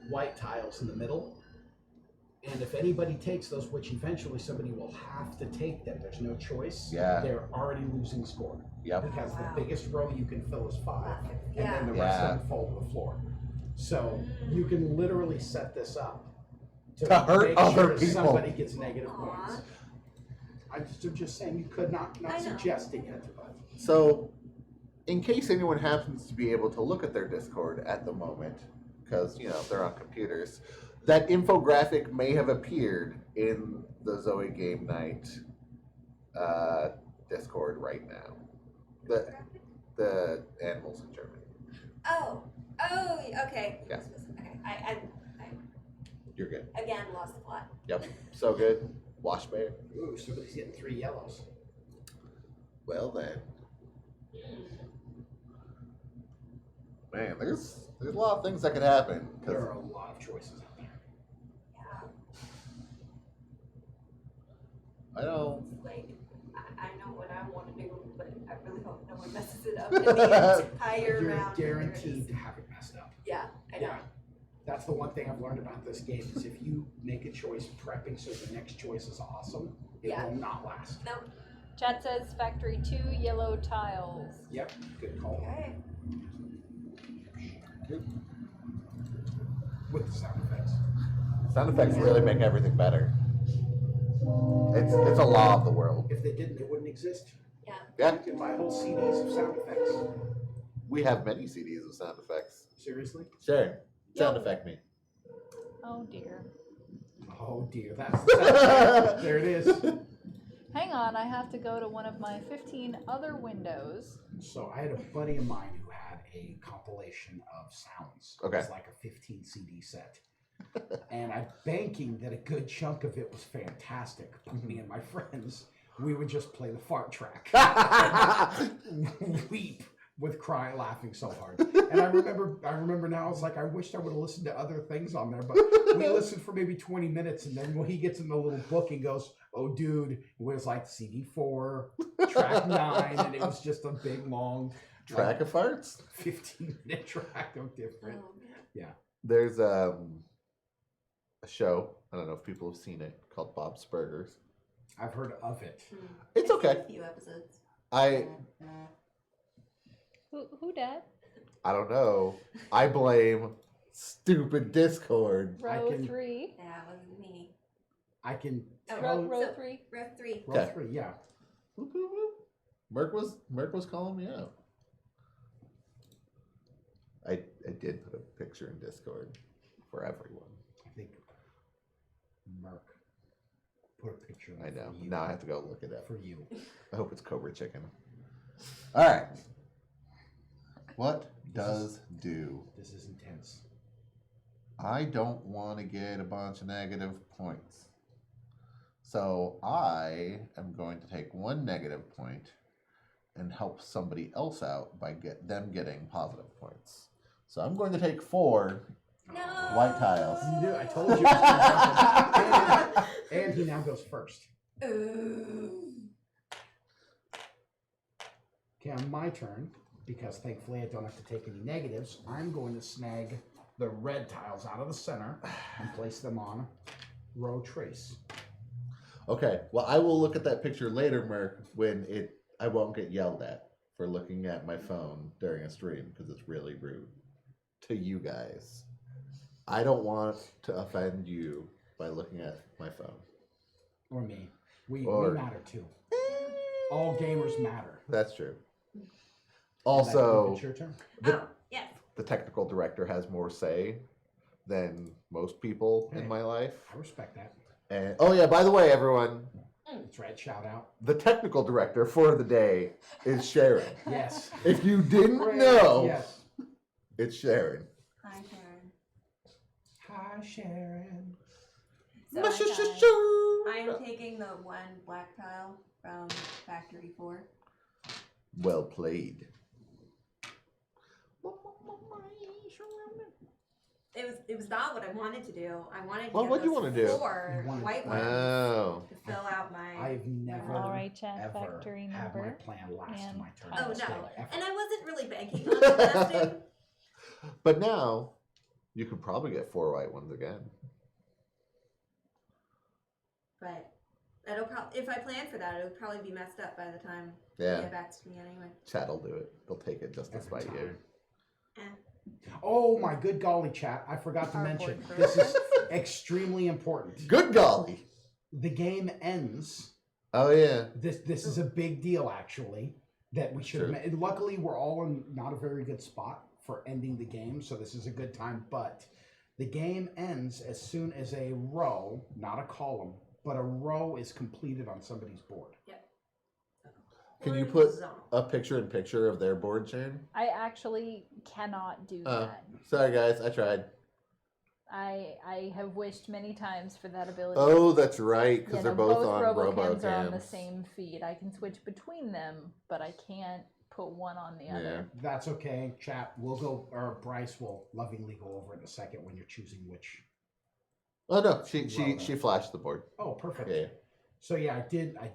white tiles in the middle. And if anybody takes those, which eventually somebody will have to take them, there's no choice. Yeah. They're already losing score. Yep. Because Wow. the biggest row you can fill is 5, and Yeah. then the rest of them fall to the floor. So you can literally set this up To hurt make other sure people. somebody gets negative Aw. points. I'm just saying, you could not I know. suggesting it, but So, in case anyone happens to be able to look at their Discord at the moment, because, you know, they're on computers, that infographic may have appeared in the ZOE Game Night Discord right now. The animals in German. Oh, okay. Yeah. Okay, I You're good. again lost the plot. Yep. So good. Wash bear. ooh, somebody's getting 3 yellows. Well then. Man, there's a lot of things that could happen. 'Cause There are a lot of choices out there. Yeah. I know. It's like I know what I want to do, but I really hope no one messes it up in the entire You're round. guaranteed to have it messed up. Yeah, I know. Yeah. That's the one thing I've learned about this game is if you make a choice prepping so the next choice is awesome, it Yeah. will not last. No. Chat says factory 2 yellow tiles. Yep, good call. Okay. With the sound effects. Sound effects really make everything better. It's a law of the world. If they didn't, it wouldn't exist. Yeah, You can buy whole CDs of sound effects. we have many CDs of sound effects. Seriously? Sure. Sound Yo. effect me. Oh dear. Oh dear, that's the sound effect. There it is. Hang on, I have to go to one of my 15 other windows. So I had a buddy of mine who had a compilation of sounds. Okay. It was like a 15 CD set. And I'm banking that a good chunk of it was fantastic. But me and my friends, we would just play the fart track. Weep with laughing so hard. And I remember now, it's like I wished I would have listened to other things on there, but we listened for maybe 20 minutes, and then when he gets in the little book and goes, "Oh dude," it was like CD4, track 9, and it was just a big long Track of farts? 15-minute track of different. Oh, There's a show, I don't know if people have seen it, called Bob's Burgers. I've heard of it. It's I've seen okay. A few episodes. I Who dat? don't know. I blame stupid Discord. Row can- 3. That wasn't me. I can Oh, tell. Row So- 3. Row 3. Row Okay. 3, yeah. Whoop, whoop, whoop. Merc was calling me out. I did put a picture in Discord for everyone. I think Merc put a picture in I there know. for you. Now I have to go look it up. For you. I hope it's Cobra Chicken. All right. What does do? This is intense. I don't want to get a bunch of negative points. So I am going to take 1 negative point and help somebody else out by them getting positive points. So I'm going to take 4 No. white tiles. You knew, I told you. It was gonna happen. And he now goes first. Ooh. Okay, on my turn, because thankfully I don't have to take any negatives, I'm going to snag the red tiles out of the center and place them on row trace. Okay, well, I will look at that picture later, Merc, when I won't get yelled at for looking at my phone during a stream because it's really rude to you guys. I don't want to offend you by looking at my phone. Or me. We Or- matter too. All gamers matter. That's true. And I think Also, it's your turn. The- Oh, yes. the technical director has more say than most people in Hey. my life. I respect that. And oh yeah, by the way, everyone, That's right. Shout out. the technical director for the day is Sharon. Yes. If you didn't know, Yes. it's Sharon. Hi, Sharon. Hi, Sharon. So I am taking the one black tile from Factory 4. Well played. It was not what I wanted to do. I wanted to Well, get what'd you those wanna do? 4 You wanted- white ones Oh. to fill out my. I've never, All right, chat ever factory had my number. plan last and my turn. Oh this no! game, ever. And I wasn't really banking on it lasting. But now, you could probably get 4 white ones again. But it'll probably, if I plan for that, it would probably be messed up by the time they Yeah, get back to me anyway. chat will do it. They'll take it just to Every spite you. time. Eh. Oh my good golly, chat! I forgot to Cardboard mention for this is reference. extremely important. Good golly. The game ends. Oh yeah. This is a big deal, actually. That we should. True. And luckily, we're all in not a very good spot for ending the game, so this is a good time. But the game ends as soon as a row, not a column, but a row is completed on somebody's board. Can Or you in put zone. a picture of their board, Sharon? I actually cannot do Oh. that. Sorry guys, I tried. I have wished many times for that ability. Oh, that's right, because Yeah, they're no, both on RoboCams are on the RoboCams. same feed. I can switch between them, but I can't put one on the Yeah. other. That's okay, chat. We'll go, or Bryce will lovingly go over in a second when you're choosing which. Oh no, she Well, flashed the board. Oh, perfect. Yeah. So yeah, I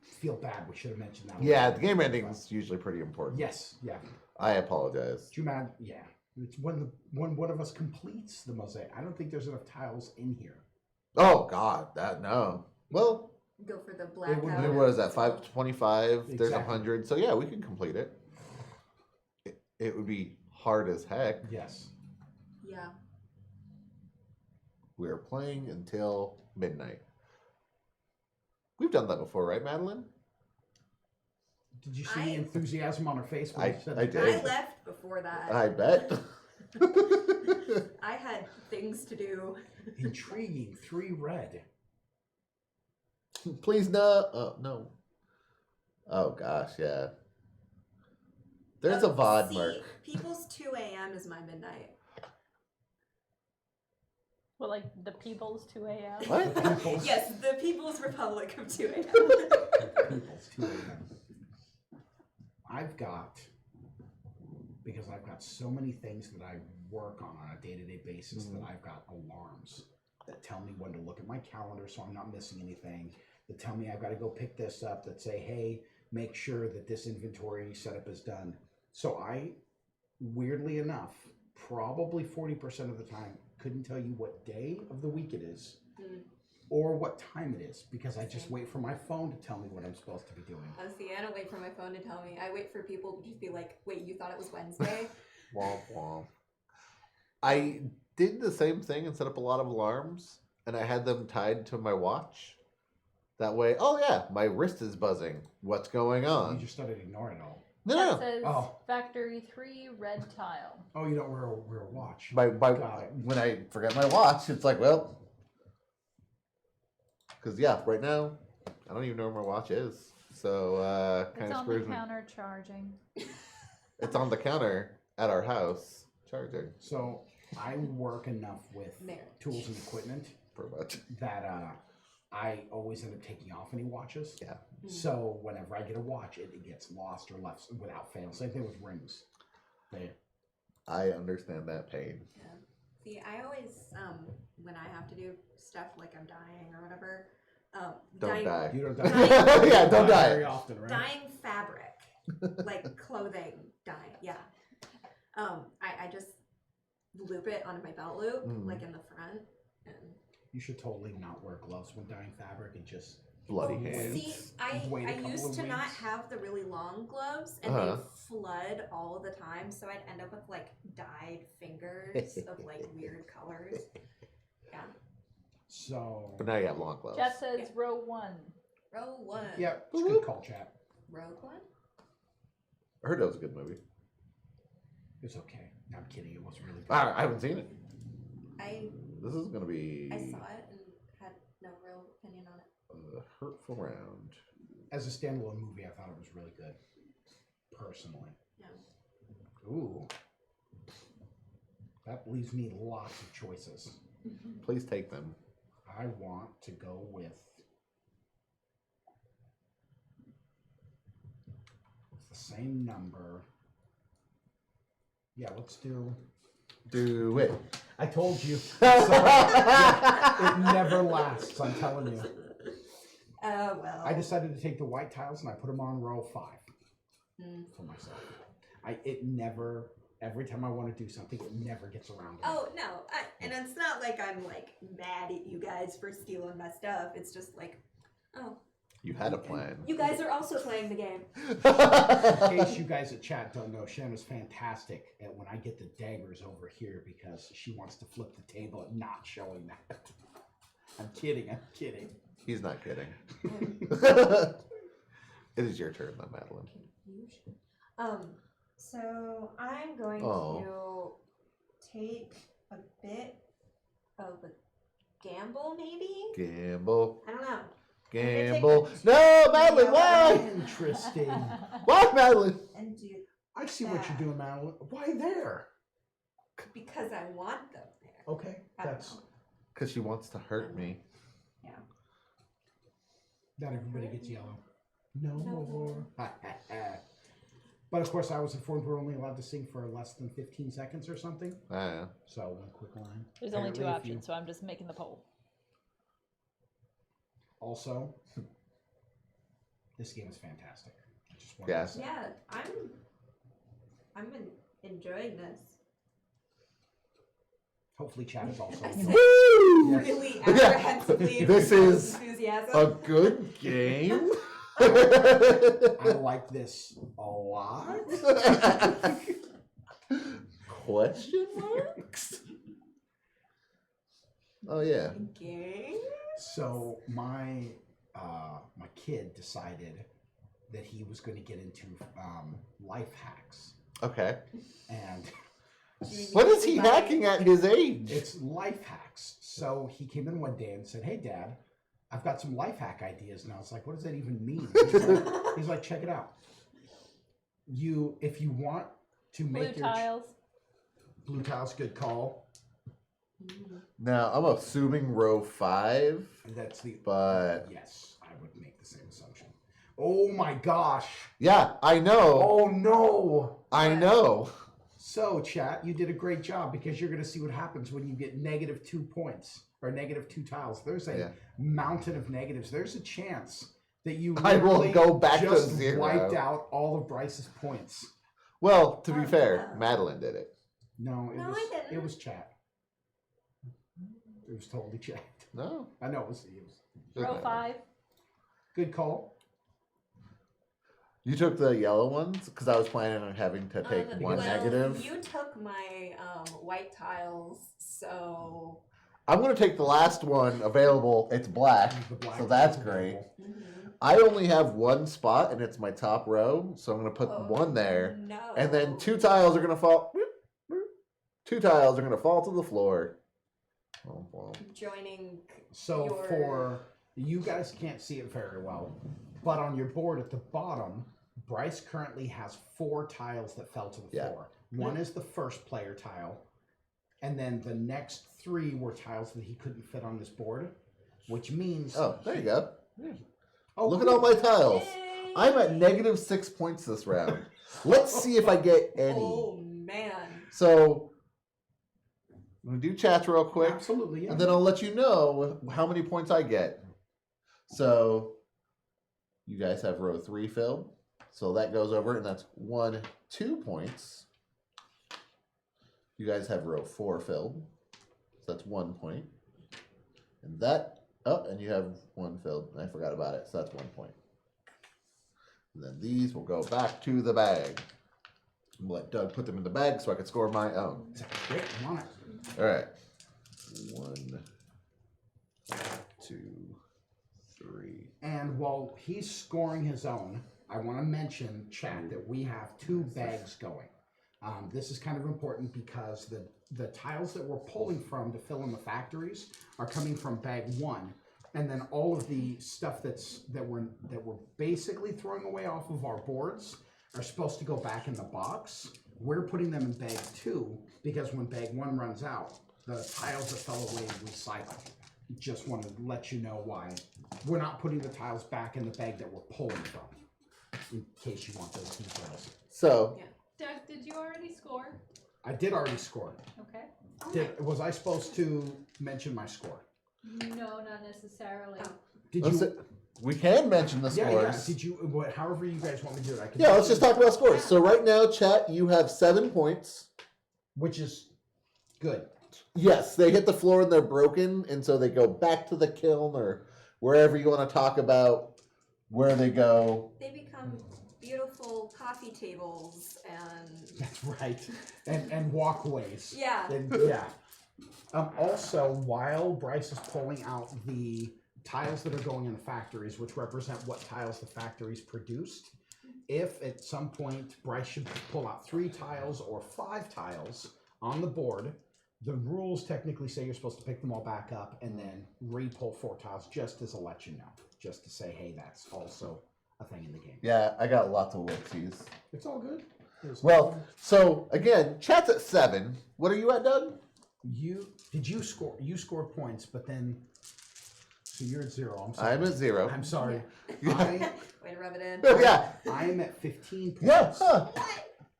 feel bad. We should have mentioned that. Yeah, the game ending is usually pretty important. Yes, yeah. I apologize. Do you mind? Yeah. It's when one of us completes the mosaic. I don't think there's enough tiles in here. Oh God, that no. Well, Go for the black would- out. then what is that? 525. There's Exactly. 100. So yeah, we can complete it. It would be hard as heck. Yes. Yeah. We are playing until midnight. We've done that before, right, Madeleine? Did you see the I- enthusiasm on her face when I- you said I that? did. I left before that. I bet. I had things to do. Intriguing. 3 red. Please no. Oh no. Oh gosh, yeah. There's a Oh, VOD see, mark. People's 2 a.m. is my midnight. Well, like the People's 2 a.m. What? People's- Yes, the People's Republic of 2 a.m. People's 2 a.m. I've got, because I've got so many things that I work on a day-to-day basis, that I've got alarms that tell me when to look at my calendar so I'm not missing anything, that tell me I've got to go pick this up, that say, hey, make sure that this inventory setup is done. So I, weirdly enough, probably 40% of the time, couldn't tell you what day of the week it is Mm. or what time it is, because I just Same. wait for my phone to tell me what I'm supposed to be doing. Oh, see, I don't wait for my phone to tell me. I wait for people to just be like, wait, you thought it was Wednesday? Womp womp. I did the same thing and set up a lot of alarms, and I had them tied to my watch. That way, oh yeah, my wrist is buzzing. What's going You on? just started ignoring it all. No, That no, no. says Oh. Factory 3 red tile. Oh, you don't wear a watch. By Got it. when I forget my watch, it's like, well, because yeah, right now I don't even know where my watch is. So kind It's of on the screws me. counter charging. It's on the counter at our house charging, So I work enough with Marriage. tools and equipment pretty much. that I always end up taking off any watches. Yeah. Mm. So whenever I get a watch, it gets lost or left without fail. Same thing with rings. They, I understand that pain. See, I always, when I have to do stuff like I'm dying or whatever, Don't dyeing, die. you don't die. Yeah, don't die. very often, right? dyeing fabric, like clothing dye, yeah. I just loop it onto my belt loop, Mhm. like in the front, and You should totally not wear gloves when dyeing fabric and just Bloody Oh, hands. see, I Wait a couple used of to not weeks. have the really long gloves, and Uh-huh. they flood all the time, so I'd end up with like dyed fingers of like weird colors. Yeah. so. But now you have long gloves. Chat says row 1. Row 1. Yeah, it's a good call, chat. Rogue One? I heard that was a good movie. It's okay. No, I'm kidding. It was really good. I haven't seen it. I This is gonna be saw it and had no real opinion on it. a hurtful round. As a standalone movie, I thought it was really good. Personally. Yeah. Ooh. That leaves me lots of choices. Please take them. I want to go with. It's the same number. Yeah, let's do. Do it. I told you. It never lasts, I'm telling you. Well. I decided to take the white tiles and I put them on row 5 for myself. It never, every time I want to do something, it never gets around to me. Oh, no. And it's not like I'm, like, mad at you guys for stealing my stuff. It's just like, oh. You had a plan. You guys are also playing the game. In case you guys at chat don't know, Shanna's fantastic at when I get the daggers over here because she wants to flip the table and not showing that. I'm kidding. He's not kidding. It is your turn, though, Madeline. So I'm going to take a bit of a gamble, maybe? Gamble. I don't know. Gamble. No, Madeline, why? Interesting. Why, Madeline? And do I see what you're doing, Madeline. Why there? because I want them there. Okay, I don't that's know. Because she wants to hurt me. Yeah. not everybody gets yellow. No No more. But of course, I was informed we're only allowed to sing for less than 15 seconds or something. Ah, So one quick line. There's only two Apparently, if options, so I'm just making the poll. Also, this game is fantastic. I just wanted Yeah. to say. Yeah, I'm enjoying this. Hopefully, chat is also. I said Woo! really apprehensively. This is enthusiasm. a good game. I like this a lot. Question marks? Oh yeah. Okay. So my my kid decided that he was going to get into life hacks, Okay. and What is he hacking at his age? it's life hacks. So he came in one day and said, "Hey, Dad, I've got some life hack ideas." And I was like, "What does that even mean?" He's like, "Check it out. If you want to make Blue your tiles. blue tiles, good call. Now I'm assuming row 5, That's the but yes, I would make the same assumption. Oh my gosh! yeah, I know. Oh no! I know. So, chat, you did a great job because you're going to see what happens when you get -2 points or -2 tiles. There's a mountain of negatives. There's a chance that you I will literally go back to just 0. wiped out all of Bryce's points. Well, to be Oh, fair, no. Madeline did it. No, it No, was I didn't. it was chat. It was totally chat. No. I know it was Row 5. good call. You took the yellow ones because I was planning on having to take one well, negative. You took my white tiles, so I'm going to take the last one available. It's black, The black so that's is great. available. I only have one spot, and it's my top row, so I'm going to put Oh, one there. No. And then 2 tiles are going to fall. 2 tiles are going to fall to the floor. Oh, well. joining. So your- for you guys can't see it very well, but on your board at the bottom, Bryce currently has 4 tiles that fell to the Yeah. floor. One is the first player tile, and then the next 3 were tiles that he couldn't fit on his board, which means Oh, there you go. Oh, Look at cool. all my tiles. Yay! I'm at -6 points this round. Let's see if I get any. Oh man. So, I'm going to do chats real quick. Absolutely, yeah. And then I'll let you know how many points I get. So, you guys have row 3 filled. So that goes over, and that's 1, 2 points. You guys have row 4 filled. So that's 1 point. And that, and you have 1 filled. I forgot about it. So that's 1 point. And then these will go back to the bag. I'm gonna let Doug put them in the bag so I can score my own. Great, I'm on it. All right. 1, 2, 3, And while he's scoring his own, I want to mention, chat, that we have 2 bags going. This is kind of important because the tiles that we're pulling from to fill in the factories are coming from bag 1, and then all of the stuff that we're basically throwing away off of our boards are supposed to go back in the box. We're putting them in bag 2 because when bag 1 runs out, the tiles that fell away recycle. Just want to let you know why we're not putting the tiles back in the bag that we're pulling from, in case you want those details. So, Doug, did you already score? I did already score. Okay. Was I supposed to mention my score? No, not necessarily. Did let's you? we can mention the Yeah, scores. Did you? However you guys want me to do it. I can. Yeah, let's just talk about scores. So right now, chat, you have 7 points. Which is good. Yes, they hit the floor and they're broken, and so they go back to the kiln or wherever you want to talk about where they go. They become beautiful coffee tables and That's right. And walkways. yeah. And, yeah. Also, while Bryce is pulling out the tiles that are going in the factories, which represent what tiles the factories produced, if at some point Bryce should pull out 3 tiles or 5 tiles on the board, the rules technically say you're supposed to pick them all back up and then re-pull 4 tiles just as a let you know. Just to say, hey, that's also a thing in the game. Yeah, I got lots of whoopsies. It's all good. Well, so again, chat's at 7. What are you at, Doug? You score? You scored points, but then so you're at 0. I'm sorry. I'm at 0. I'm sorry. Way to rub it in. Yeah. I'm at 15 points. Yeah. Huh.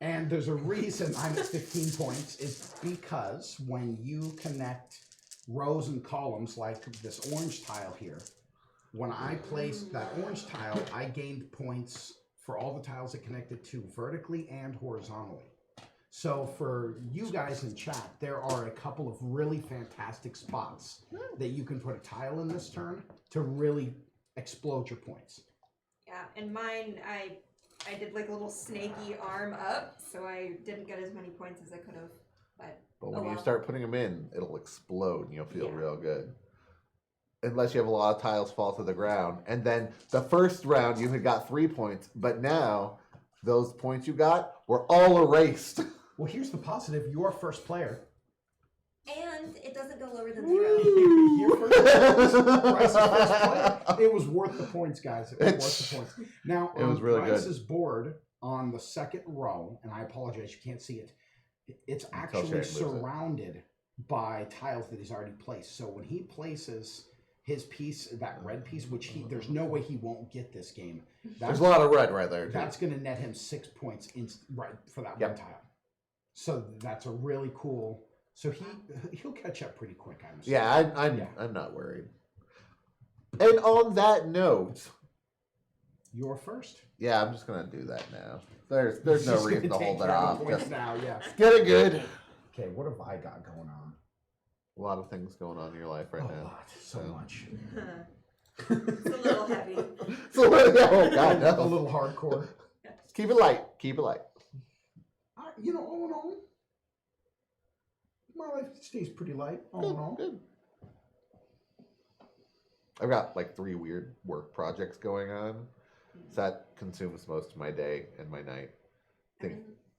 And there's a reason I'm at 15 points. It's because when you connect rows and columns like this orange tile here, when I placed that orange tile, I gained points for all the tiles it connected to vertically and horizontally. So for you guys in chat, there are a couple of really fantastic spots that you can put a tile in this turn to really explode your points. Yeah, and mine, I did like a little snaky arm up, so I didn't get as many points as I could have. But when Oh, you well. start putting them in, it'll explode and you'll feel Yeah. real good. Unless you have a lot of tiles fall to the ground. And then the first round, you had got 3 points, but now those points you got were all erased. Well, here's the positive. You're first player. And it doesn't go lower than 0. You're Bryce's first player. It was worth the points, guys. It was worth the points. Now, It was really good. Bryce's board on the second row, and I apologize, you can't see it. It's actually Sharon moves it. surrounded by tiles that he's already placed. So when he places his piece, that red piece, which there's no way he won't get this game. There's a lot of red right there, too. That's going to net him 6 points right for that Yep. one tile. So that's a really cool. So he'll catch up pretty quick. I'm assuming. Yeah, I'm not worried. And on that note, You're first. yeah, I'm just gonna do that now. There's no He's just reason to gonna hold take that care of off. the points Just now, yeah. get it good. Okay, what have I got going on? A lot of things going on in your life right A now. lot, so much. It's a little heavy. So oh god, A no. little hardcore. Keep it light. Keep it light. All in all, my life stays pretty light. All in all, Good. I've got like 3 weird work projects going on. So that consumes most of my day and my night. I'm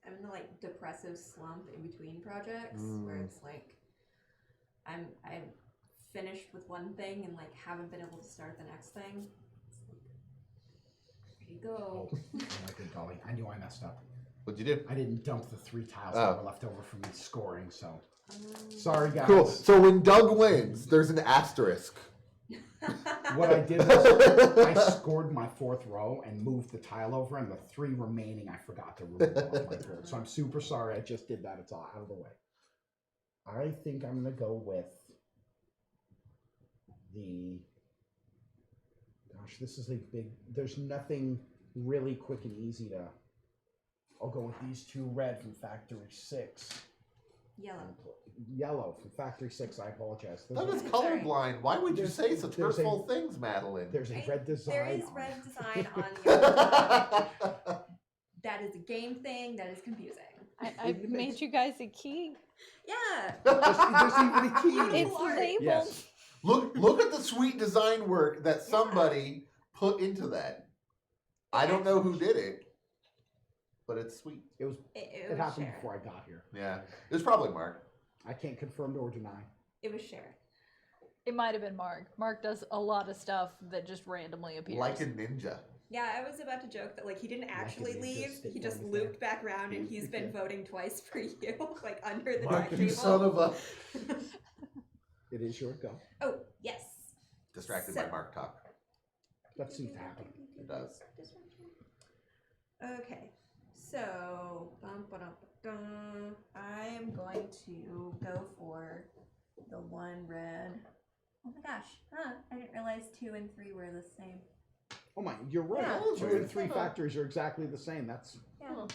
in the like depressive slump in between projects where it's like I'm finished with one thing and like haven't been able to start the next thing. It's like, here you go. oh my good golly, I knew I messed up. What'd you do? I didn't dump the 3 tiles Oh. that were left over from me scoring. So sorry, guys. Cool. So when Doug wins, there's an asterisk. What I did was I scored my 4th row and moved the tile over, and the 3 remaining I forgot to remove off my board. So I'm super sorry. I just did that. It's all out of the way. I think I'm gonna go with the. Gosh, this is a big. There's nothing really quick and easy to. I'll go with these 2 red from Factory 6. Yellow. Yellow from Factory 6. I apologize. That There's is a- colorblind. Why would you There's- say such there's a- hurtful things, Madeleine? There's a red design. There is on red it. design on yellow. That is a game thing. That is confusing. I made you guys a key. Yeah. There's even a key. It's labeled. Yes. Look at the sweet design work that somebody put into that. I don't know who did it, but it's sweet. It was. It It was happened Cher. before I got here. Yeah, it was probably Mark. I can't confirm or deny. It was Cher. It might have been Mark. Mark does a lot of stuff that just randomly appears. Like a ninja. Yeah, I was about to joke that like he didn't actually Ninja leave. State He just Farm is there. looped back around and he's been voting twice for you, like under the Mark, dark you table. son of a... It is your go. Oh, yes. Distracted So- by Mark talk. That seems to happen. It does. Okay, so I am going to go for the one red. Oh my gosh! I didn't realize 2 and 3 were the same. Oh my, you're right. Yeah. 2 and 3 factories are exactly the same. That's. Yeah.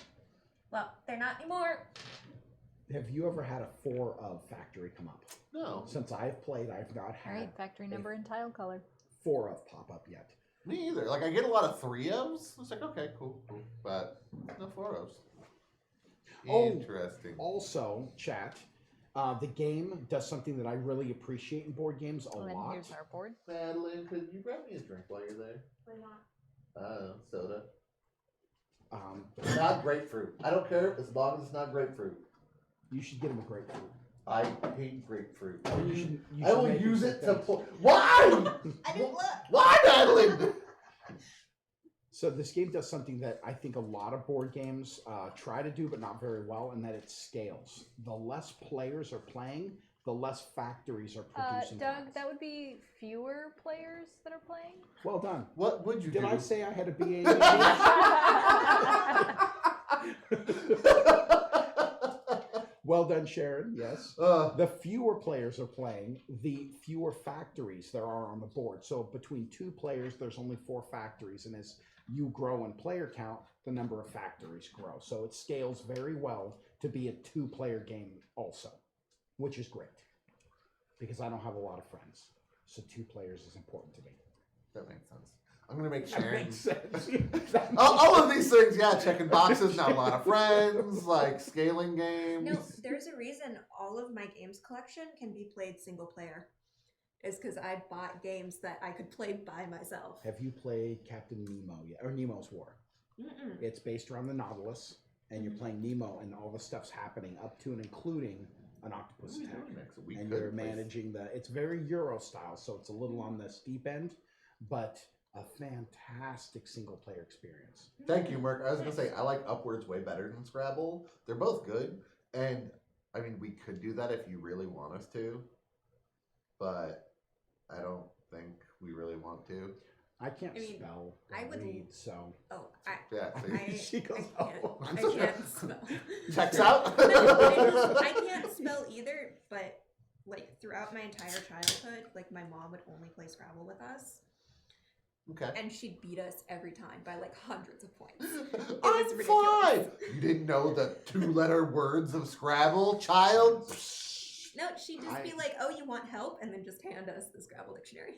Well, they're not anymore. Have you ever had a 4 of factory come up? No. Since I've played, I've not All had right, factory number and tile color. 4 of pop up yet. Me either. Like, I get a lot of 3-ofs. It's like, okay, cool. But no 4-ofs. Oh. Interesting. Also, chat, the game does something that I really appreciate in board games a And lot. here's our board. Madeleine, could you grab me a drink while you're there? Why not? Soda. Um, Not grapefruit. I don't care as long as it's not grapefruit. you should get him a grapefruit. I hate grapefruit. Or you should I will make use some it to things. pull. Why? I didn't look. Why, Madeleine? So this game does something that I think a lot of board games try to do, but not very well, and that it scales. The less players are playing, the less factories are producing. Doug, cards. that would be fewer players that are playing. Well done. What would you Did do? I say I had a BA? Well done, Sharon. Yes. The fewer players are playing, the fewer factories there are on the board. So between 2 players, there's only 4 factories, and as you grow in player count, the number of factories grow. So it scales very well to be a 2-player game also, which is great because I don't have a lot of friends. So 2 players is important to me. That makes sense. I'm gonna make That Sharon. makes sense. All of these things, yeah, checking boxes, not a lot of friends, like scaling games. No, there's a reason all of my games collection can be played single player. Is because I bought games that I could play by myself. Have you played Captain Nemo yet? Or Nemo's War? Mm-mm. It's based around the Nautilus, and you're playing Nemo, and all the stuff's happening up to and including an octopus What are we attack. doing next? We And could you're play- managing the. It's very Euro style, so it's a little on the steep end, but a fantastic single player experience. Thank you, Mark. I was gonna say I like Upwards way better than Scrabble. They're both good, and I mean we could do that if you really want us to, but I don't think we really want to. I can't I mean, spell I or would- read, so Oh, Yeah, see? she goes, I can't. "Oh." I can't spell. Checks out. No, I can't spell either, but like throughout my entire childhood, like my mom would only play Scrabble with us, Okay. and she'd beat us every time by like hundreds of points. I'm was ridiculous. fine. You didn't know the 2-letter words of Scrabble, child? No, she'd just be like, "Oh, you want help?" and then just hand us the Scrabble dictionary.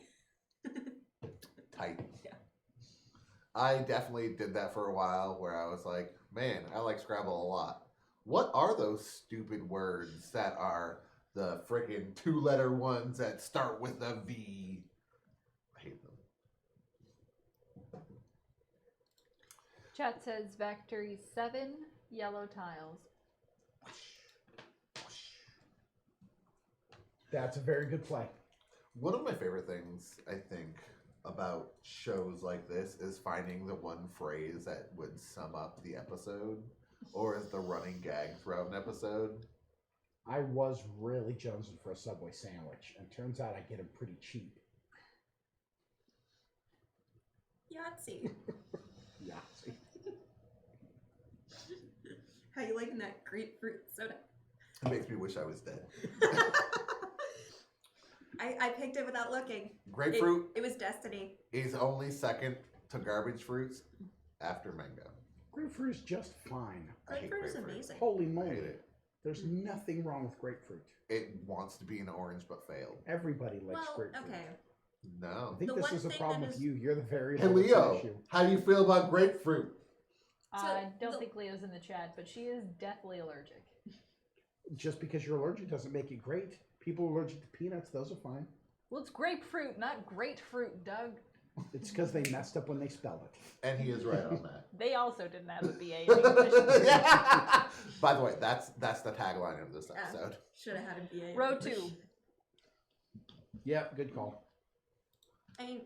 Tight. Yeah. I definitely did that for a while where I was like, man, I like Scrabble a lot. What are those stupid words that are the freaking 2-letter ones that start with a V? I hate them. Chat says factory 7 yellow tiles. That's a very good play. One of my favorite things, I think, about shows like this is finding the one phrase that would sum up the episode or is the running gag throughout an episode. I was really jonesing for a Subway sandwich, and turns out I get them pretty cheap. Yahtzee. Yeah. How you liking that grapefruit soda? It makes me wish I was dead. I picked it without looking. Grapefruit It was destiny. is only second to garbage fruits after mango. Grapefruit is just fine. I hate Grapefruit is grapefruit. amazing. Holy I moly. hate it. There's nothing wrong with grapefruit. It wants to be an orange but failed. Everybody likes Well, grapefruit. okay. No. I think The this one is a thing problem that with is- you. You're the variable. Hey that's an Leo, issue. how do you feel about grapefruit? So I don't the- think Leo's in the chat, but she is deathly allergic. Just because you're allergic doesn't make it great. People allergic to peanuts, those are fine. Well, it's grapefruit, not grapefruit, Doug. It's because they messed up when they spelled it. And he is right on that. They also didn't have a BA in English. Yeah. By the way, that's the tagline of this episode. Should have had a BA. in Row English. 2. Yep, good call. I mean,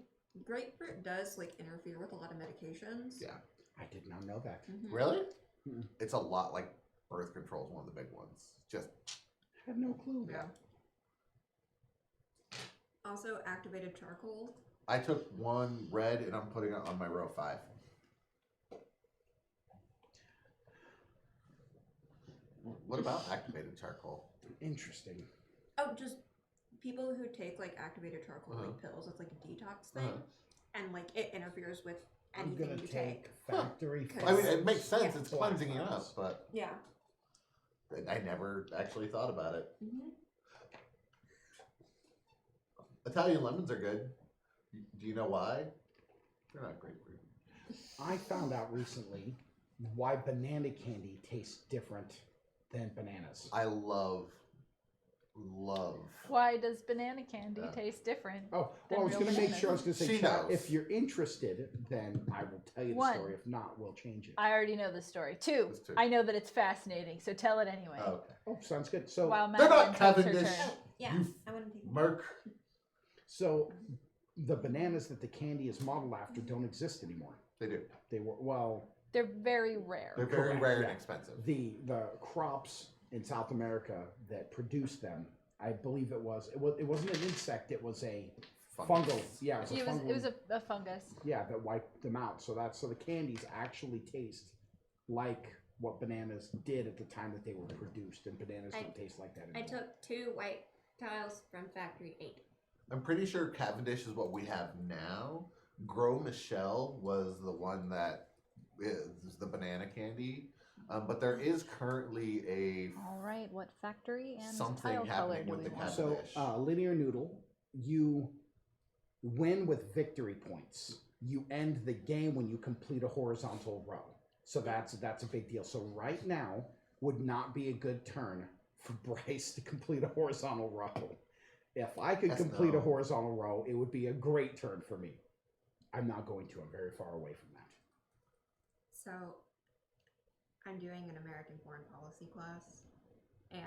grapefruit does like interfere with a lot of medications. Yeah. I did not know that. Mhm. Really? Mm. It's a lot like birth control is one of the big ones. Just I had no clue. yeah. Also, activated charcoal. I took one red and I'm putting it on my row 5. What about activated charcoal? Interesting. Oh, just people who take like activated charcoal like pills. It's like a detox thing, and like it interferes with I'm anything gonna you take take. factory. Huh. I mean, it makes sense. Yeah. It's cleansing you up, but Yeah. I never actually thought about it. Mm-hmm. Italian lemons are good. Do you know why? They're not grapefruit. I found out recently why banana candy tastes different than bananas. I love. Why does banana candy Yeah. taste different? Oh, Than well, I was real going to make bananas. sure. I was going to say, She chat, knows. if you're interested, then I will tell you the One. story. If not, we'll change it. I already know the story. 2, That's 2. I know that it's fascinating, so tell it anyway. Oh, okay. Oh, sounds good. So, While They're not Madeleine takes her Cavendish. turn. Oh, yeah. You I want to take. Merc. so the bananas that the candy is modeled after don't exist anymore. They do. They were well, They're very rare. They're very Correct, rare yeah. and expensive. the crops in South America that produced them. I believe it wasn't an insect. It was a fungal. Yeah, it was a fungal. It was a fungus. Yeah, that wiped them out. So the candies actually taste like what bananas did at the time that they were produced, and bananas don't taste like that I anymore. took 2 white tiles from Factory 8. I'm pretty sure Cavendish is what we have now. Gros Michel was the one that is the banana candy. But there is currently a All right, what factory and something tile color happening do with we the want? Cavendish. So linear noodle, you win with victory points. You end the game when you complete a horizontal row. So that's a big deal. So right now would not be a good turn for Bryce to complete a horizontal row. If I could Yes, complete no. a horizontal row, it would be a great turn for me. I'm not going to. I'm very far away from that. So, I'm doing an American foreign policy class, and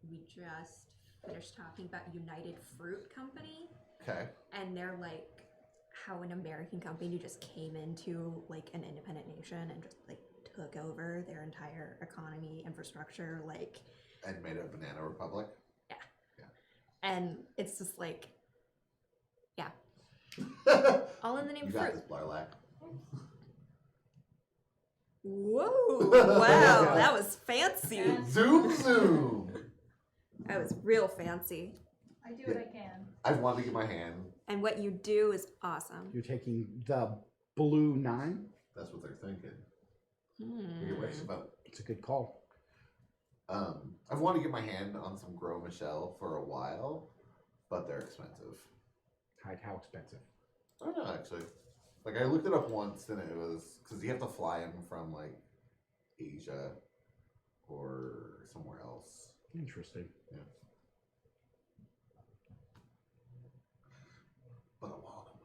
we just finished talking about United Fruit Company, Okay. and they're like how an American company just came into like an independent nation and just like took over their entire economy, infrastructure, like, And made a banana republic. and it's just like, yeah, You all in the name of got fruit. this, Blarlac. Whoa! Wow, that was fancy. Zoom, zoom. That was real fancy. I do what I can. I've wanted to get my hand. And what you do is awesome. You're taking the blue 9. That's what they're thinking. Hmm. Get ready to vote. It's a good call. I've wanted to get my hand on some Gros Michel for a while, but they're expensive. How expensive? I don't know, actually. Like, I looked it up once, and it was because you have to fly them from like Asia or somewhere else. Interesting. Yeah. But I want them.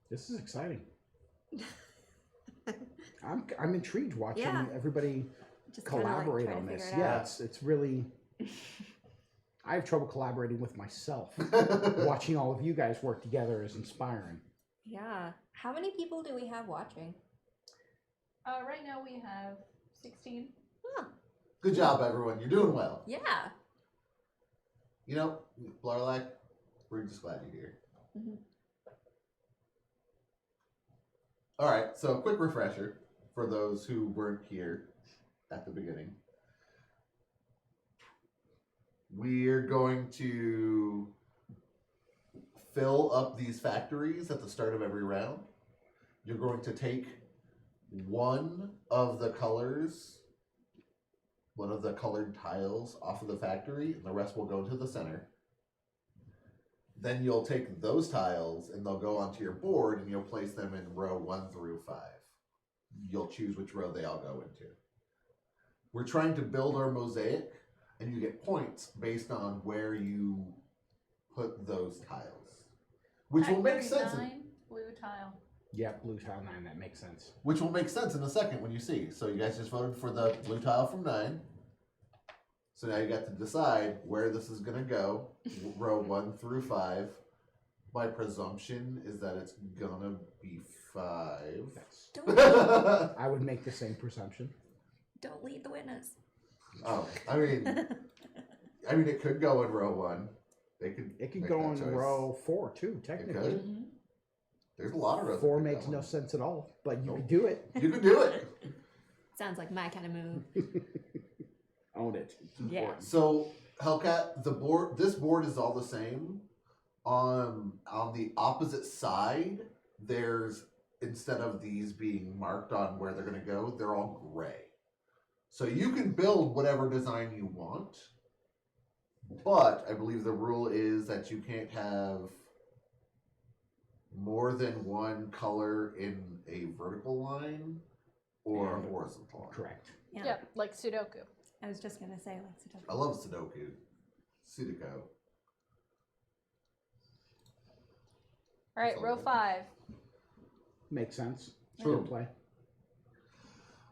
This is exciting. I'm intrigued watching Yeah. everybody Just kinda, like, collaborate try to on this. figure it Yeah, out. it's really. I have trouble collaborating with myself. Watching all of you guys work together is inspiring. Yeah. How many people do we have watching? Right now we have 16. Good job, everyone. You're doing well. Yeah. You know, Blarlac, we're just glad you're here. Mhm. All right, so quick refresher for those who weren't here at the beginning. We're going to fill up these factories at the start of every round. You're going to take one of the colors, one of the colored tiles off of the factory, and the rest will go to the center. Then you'll take those tiles and they'll go onto your board and you'll place them in row 1 through 5. You'll choose which row they all go into. We're trying to build our mosaic, and you get points based on where you put those tiles, which will make sense. 9, blue tile. Yeah, blue tile 9. That makes sense. Which will make sense in a second when you see. So you guys just voted for the blue tile from 9. So now you got to decide where this is gonna go. Row 1 through 5. My presumption is that it's gonna be 5. That's, Don't I would make the same presumption. don't lead the witness. Oh, I mean, it could go in row 1. They could. It could make go that in choice. row 4 too, technically. could. Mhm. There's a lot of rows. 4 that could makes go no in. sense at all, but you Nope. could do it. You could do it. Sounds like my kind of move. Own it. It's Yeah. important. So Hellcat, this board is all the same. On the opposite side, there's, instead of these being marked on where they're gonna go, they're all gray. So you can build whatever design you want, but I believe the rule is that you can't have more than one color in a vertical line or a And- horizontal line. Correct. Yeah. Yep, like Sudoku. I was just gonna say like Sudoku. I love Sudoku. Sudoku. All right, That's row all good. 5. Makes sense. True. Good play.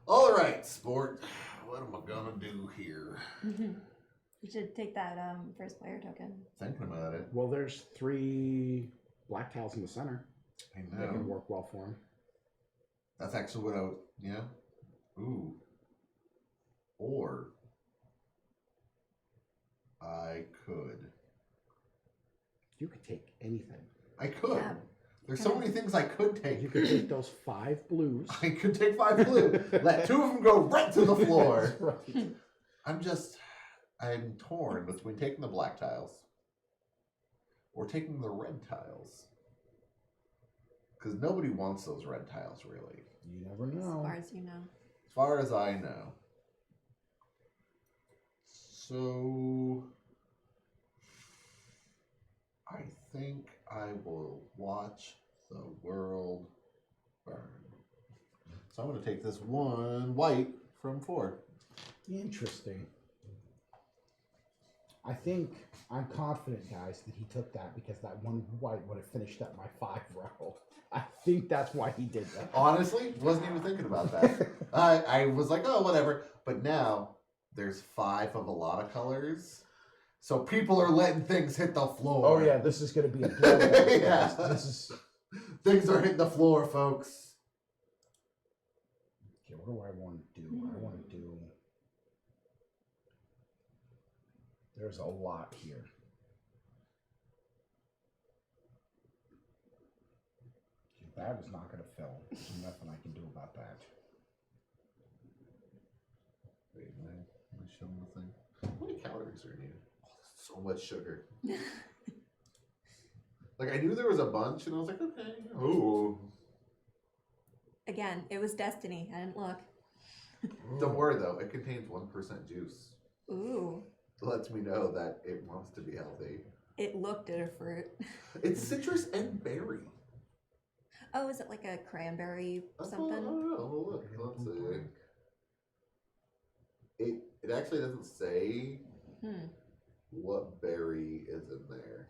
All right, sport. What am I gonna do here? You should take that first player token. Thinking about it. Well, there's 3 black tiles in the center. I That can know. work well for him. That's actually what I. Yeah. Ooh. Or I could. You could take anything. I could. Yeah. There's so many things I could take. You could take those 5 blues. I could take 5 blue. Let 2 of them go right to the floor. Right. I'm torn between taking the black tiles or taking the red tiles. Because nobody wants those red tiles, really. You never As know. far as you know. As far as I know. So I think I will watch the world burn. So I'm going to take this 1 white from 4. Interesting. I think I'm confident, guys, that he took that because that 1 white would have finished up my 5 row. I think that's why he did that. Honestly, wasn't even thinking about that. I was like, oh, whatever. But now there's 5 of a lot of colors. So people are letting things hit the floor. Oh yeah, this is going to be a blowout. Yeah. This is. Things are hitting the floor, folks. Okay, what do I want to do? I want to do. There's a lot here. Okay, that is not going to fill. There's nothing I can do about that. Wait, am I showing the thing? How many calories are needed? Oh, so much sugar. Like, I knew there was a bunch, and I was like, okay. Oh. Again, it was destiny. I didn't look. Don't worry, though. It contains 1% juice. Ooh. It lets me know that it wants to be healthy. It looked at a fruit. It's citrus and berry. Oh, is it like a cranberry That's something? I don't know. Look, let's see. It actually doesn't say what berry is in there.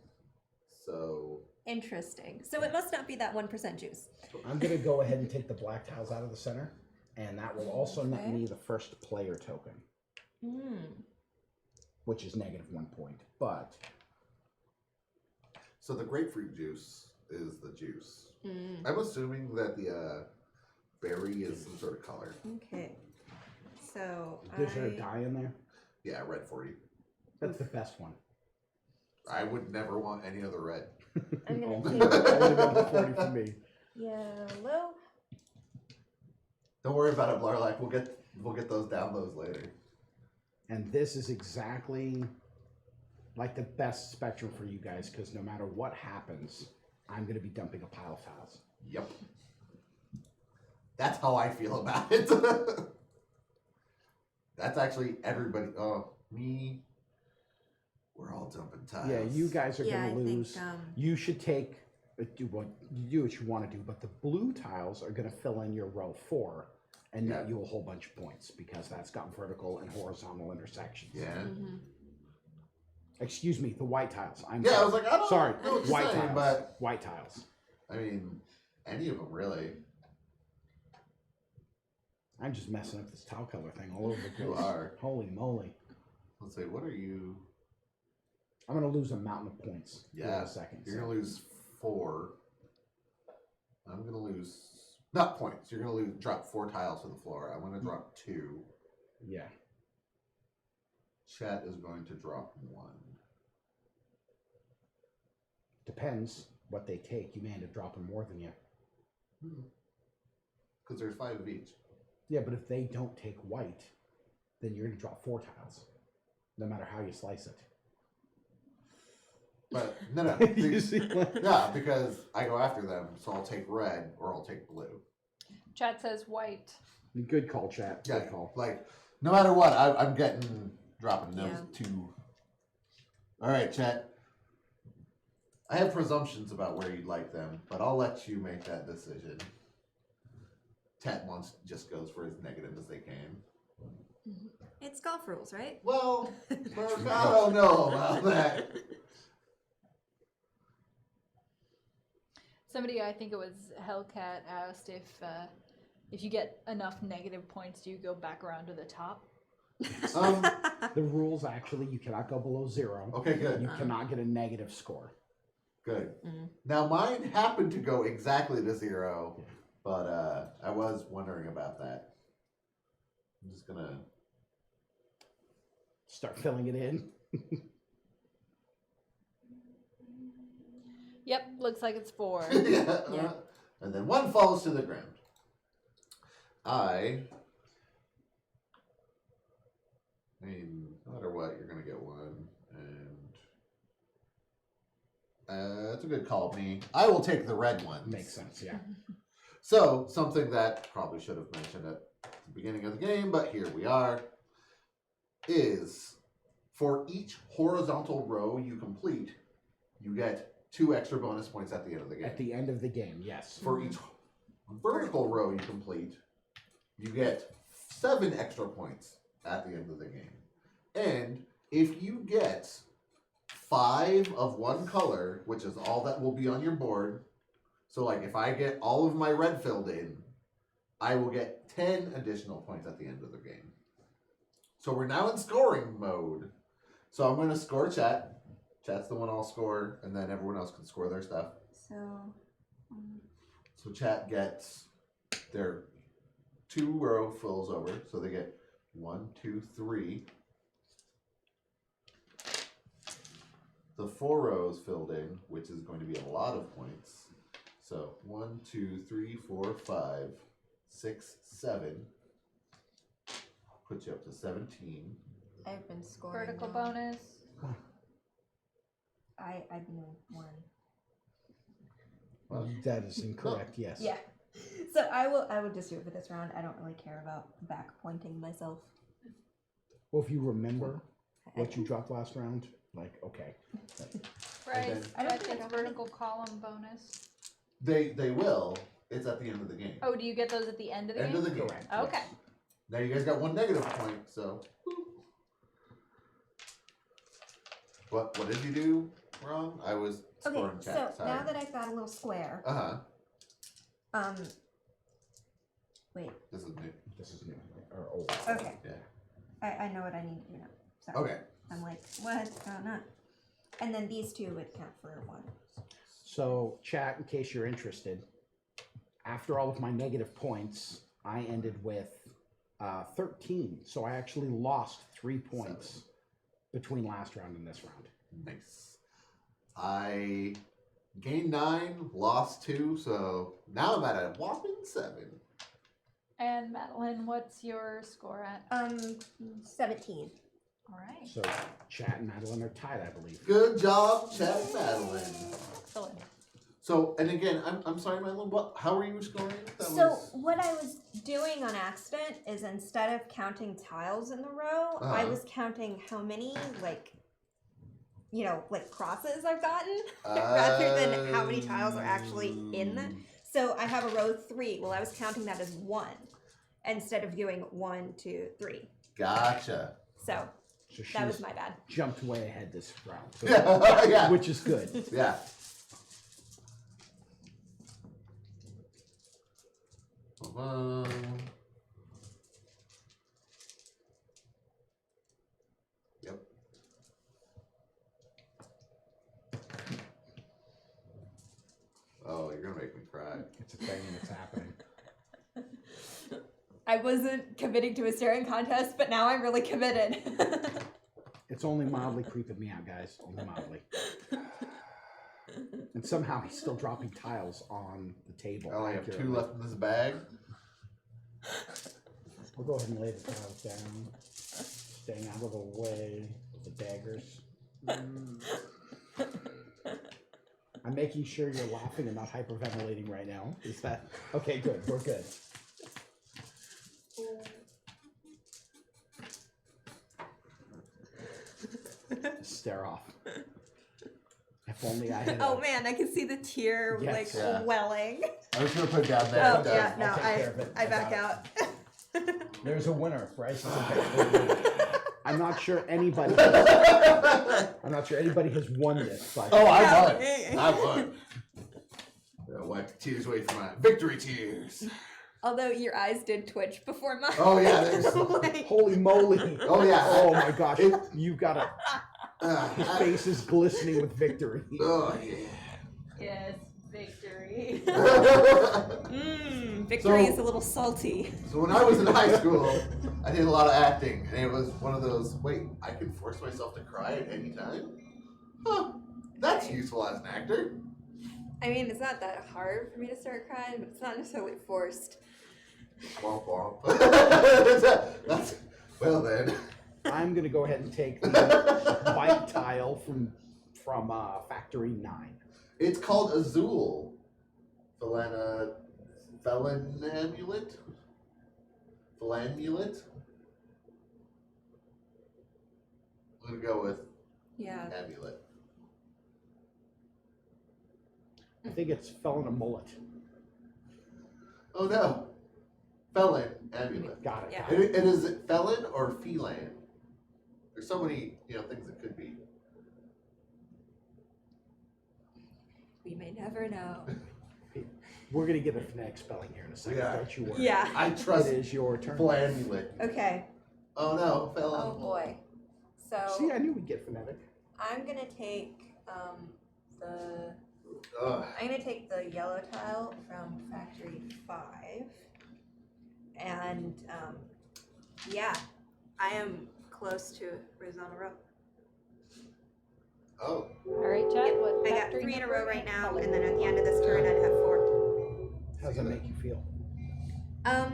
So Interesting. So it must not be that 1% juice. I'm going to go ahead and take the black tiles out of the center, and that will also net Okay. me the first player token, which is -1 point. But so the grapefruit juice is the juice. I'm assuming that the berry is some sort of color. Okay. So is there a dye in there? Yeah, red 40. That's the best one. I would never want any other red. I'm gonna Only take number 40 for me. yellow. Don't worry about it, Blarlac. We'll get those downloads later. And this is exactly like the best spectrum for you guys, because no matter what happens, I'm going to be dumping a pile of tiles. Yep. That's how I feel about it. That's actually everybody. Oh, me. We're all dumping tiles. Yeah, you guys are Yeah, I going to lose. think You should take, do what you want to do, but the blue tiles are going to fill in your row 4 and net you a whole bunch of points because that's got vertical and horizontal intersections. Yeah. Excuse me, the white tiles. I'm Yeah, I sorry. was like, I don't Sorry, know what you're white saying, tiles. but White tiles. I mean, any of them really. I'm just messing up this tile color thing all over the place. You are. Holy moly. Let's see, what are you? I'm gonna lose a mountain of points. here in Yeah, a second. you're gonna lose 4. I'm gonna lose not points. You're gonna drop 4 tiles to the floor. I'm gonna drop 2. Yeah. Chat is going to drop 1. Depends what they take. You may end up dropping more than you. Because there's 5 of each. Yeah, but if they don't take white, then you're gonna drop 4 tiles. No matter how you slice it. But no. You see what- Yeah, because I go after them, so I'll take red or I'll take blue. Chat says white. Good call, chat. Yeah, Good call. like no matter what, I'm dropping those Yeah. 2. All right, chat. I have presumptions about where you'd like them, but I'll let you make that decision. Tat just goes for as negative as they can. It's golf rules, right? Well, Murph, I don't know about that. Somebody, I think it was Hellcat, asked if you get enough negative points, do you go back around to the top? The rules actually, you cannot go below 0. Okay, good. You cannot get a negative score. Good. Mm. Now mine happened to go exactly to 0, but I was wondering about that. I'm just gonna Start filling it in. Yep, looks like it's 4. yeah. Yeah. And then 1 falls to the ground. I mean, no matter what, you're gonna get 1, and it's a good call, me. I will take the red one. Makes sense, yeah. So, something that probably should have mentioned at the beginning of the game, but here we are, is for each horizontal row you complete, you get 2 extra bonus points at the end of the game. At the end of the game, yes. For each vertical row you complete, you get 7 extra points at the end of the game. And if you get 5 of one color, which is all that will be on your board, so like if I get all of my red filled in, I will get 10 additional points at the end of the game. So we're now in scoring mode. So I'm going to score chat. Chat's the one I'll score, and then everyone else can score their stuff. So, So chat gets their 2 row fills over, so they get 1, 2, 3. The 4 rows filled in, which is going to be a lot of points. So 1, 2, 3, 4, 5, 6, 7. Put you up to 17. I've been scoring. Vertical now. bonus. I've been 1. Well, That is incorrect, yes. Yeah. So I will just do it for this round. I don't really care about back pointing myself. Well, if you remember what you dropped last round, like, okay. Bryce, then- I don't chat think I gets got vertical column bonus. they will. It's at the end of the game. Oh, do you get those at the end of the End game? of the game. Correct. Okay. yes. Now you guys got 1 negative point, so. What did you do wrong? I was Okay, scoring so chat. Sorry. now that I've got a little square, Uh-huh. wait, This is new. This is new. Or old. okay. Yeah. I know what I need to do now. Sorry. Okay. I'm like, what's going on? And then these 2 would count for 1. So, chat, in case you're interested, after all of my negative points, I ended with 13. So I actually lost 3 points between last round and this round. Nice. I gained 9, lost 2, so now I'm at a whopping 7. And Madeleine, what's your score at? 17. All right. So, chat and Madeleine are tied, I believe. Good job, Chad and Madeleine. Excellent. So, and again, I'm sorry, Madeleine. How were you scoring? That So was... what I was doing on accident is instead of counting tiles in the row, I Uh-huh. was counting how many like crosses I've gotten rather than how many tiles are actually in the. So I have a row 3. Well, I was counting that as 1 instead of doing 1, 2, 3. Gotcha. So So she's That was my bad. jumped way ahead this round. So- Yeah. Which is good. Yeah. Yep. Oh, you're gonna make me cry. It's a thing and it's happening. I wasn't committing to a staring contest, but now I'm really committed. It's only mildly creeping me out, guys. Only mildly. And somehow he's still dropping tiles on the table. I only have 2 accurately. left in this bag. We'll go ahead and lay the tiles down, staying out of the way of the daggers. I'm making sure you're laughing and not hyperventilating right now. Is that okay? Good. We're good. Stare off. If only I had. Oh man, I can see the tear Yes. like Yeah. welling. I was gonna put it down there. Oh but, yeah, no, I'll take care of it. I I back got out. There's a winner. Bryce is I'm not sure anybody. I'm not sure anybody has won this, but Oh, I No, won. eh. I won. Wipe the tears away from my victory tears. Although your eyes did twitch before mine. Oh, yeah, there's- Like, holy moly! Oh yeah. Oh my gosh! It- You got a. His I- face is glistening with victory. oh yeah. yes, victory. So Victory is a little salty. when I was in high school, I did a lot of acting, and it was one of those. Wait, I can force myself to cry at any time. Huh? That's useful as an actor. I mean, it's not that hard for me to start crying, but it's not necessarily forced. Womp womp. That's well then. I'm gonna go ahead and take the white tile from Factory 9. It's called Azul. Felanamulet? Felamulet? I'm gonna go with Yeah. amulet. I think it's felon a mullet. Oh no. Felon amulet. Got it. Yeah. It is it felon or feline? There's so many, things it could be. We may never know. We're gonna get a phonetic spelling here in a second. Yeah. Don't you worry. Yeah. I It trust is your turn. flamulet. Okay. Oh no, felon. Oh boy. So See, I knew we'd get phonetic. I'm gonna take the Ugh. I'm gonna take the yellow tile from Factory 5, and yeah, I am close to Rosanna Row. Oh. All right, Chad. What I got factory 3 in a number row right and now, color? and then at the end of this turn, I'd have 4. How does that make you feel? I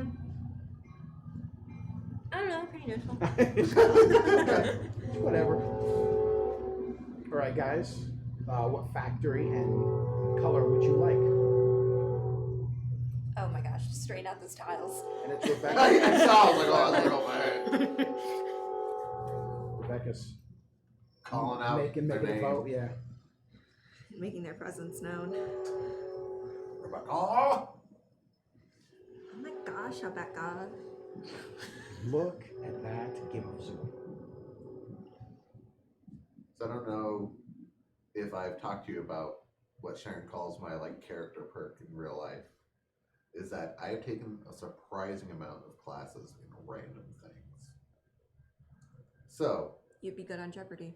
don't know, pretty neutral. Whatever. All right, guys. What factory and color would you like? Oh my gosh, straighten out those tiles. And it's I Rebecca. saw. I was like, oh, that's like, oh man. Rebecca's Calling out making their a name. vote. Yeah. Making their presence known. Rebecca. Oh my gosh, Rebecca. Look at that game of Zoom. So I don't know if I've talked to you about what Sharon calls my character perk in real life. Is that I have taken a surprising amount of classes in random things. So You'd be good on Jeopardy.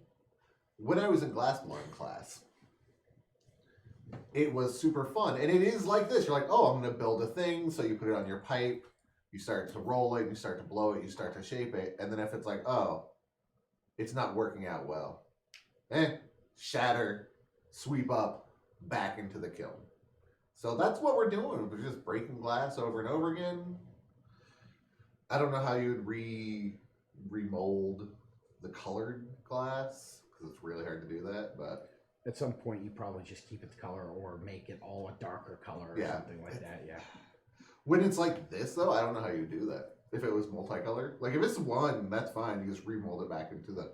when I was in glassblowing class, it was super fun. And it is like this. You're like, oh, I'm going to build a thing. So you put it on your pipe. You start to roll it. You start to blow it. You start to shape it. And then if it's like, oh, it's not working out well. Shatter, sweep up, back into the kiln. So that's what we're doing. We're just breaking glass over and over again. I don't know how you would remold the colored glass, because it's really hard to do that, but At some point, you probably just keep it the color or make it all a darker color or Yeah. something like that. Yeah. when it's like this, though, I don't know how you do that. If it was multicolored. If it's one, that's fine. You just remold it back into the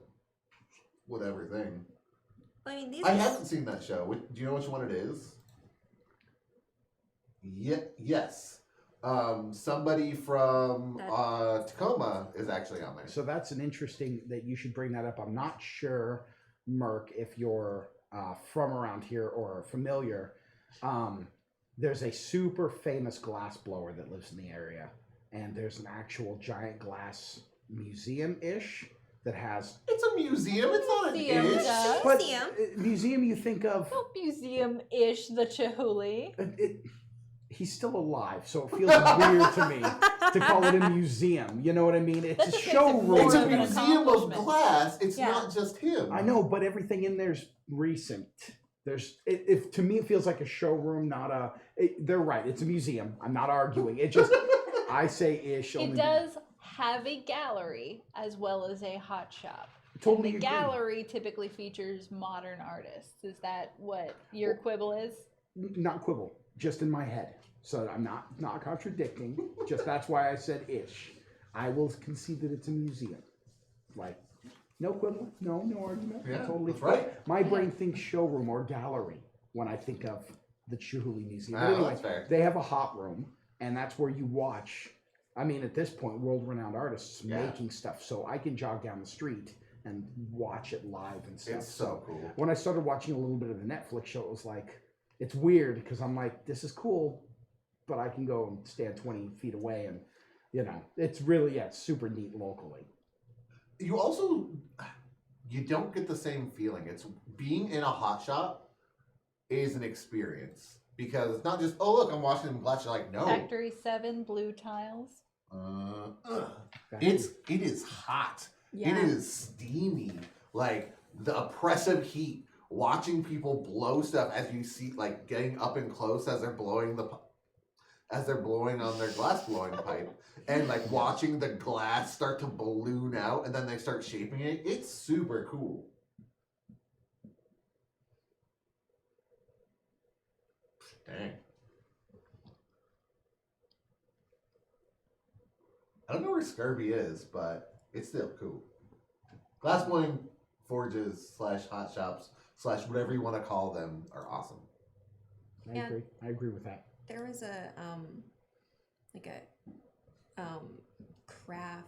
whatever thing. I mean, these I are haven't seen that show. Do you know which one it is? Yes. Somebody from That- Tacoma is actually on there. So that's an interesting that you should bring that up. I'm not sure, Merc, if you're from around here or familiar. There's a super famous glass blower that lives in the area, and there's an actual giant glass museum-ish that has. It's a museum. It's not an Museum ish. does. But Museum. museum, you think of. Well, museum-ish, the Chihuly. He's still alive, so it feels weird to me to call it a museum. You know what I mean? It's That a just makes it showroom. more It's a of an museum of accomplishment. glass. It's Yeah. not just him. I know, but everything in there's recent. There's if to me it feels like a showroom, not a. They're right. It's a museum. I'm not arguing. It just I say ish. It only does have a gallery as well as a hot shop. Totally The agree. gallery typically features modern artists. Is that what your quibble is? Not quibble, just in my head. So I'm not contradicting. Just that's why I said ish. I will concede that it's a museum. Like, no quibble, no argument. Yeah, Totally that's right. My brain thinks showroom or gallery when I think of the Chihuly Museum. Ah, But anyway, that's fair. they have a hot room, and that's where you watch. I mean, at this point, world-renowned artists Yeah. making stuff, so I can jog down the street and watch it live and stuff. It's so cool. When I started watching a little bit of the Netflix show, it was like, it's weird because I'm like, this is cool, but I can go and stand 20 feet away, and it's really it's super neat locally. You also you don't get the same feeling. It's being in a hot shop is an experience because it's not just look, I'm watching them glass. You're like, no, Factory 7 blue tiles. it is hot. Yeah. It is steamy. Like the oppressive heat. Watching people blow stuff as you see, like getting up and close as they're blowing on their glass blowing pipe, and like watching the glass start to balloon out, and then they start shaping it. It's super cool. Dang. I don't know where Scurvy is, but it's still cool. Glass blowing forges / hot shops / whatever you want to call them are awesome. Yeah. I agree with that. There was a craft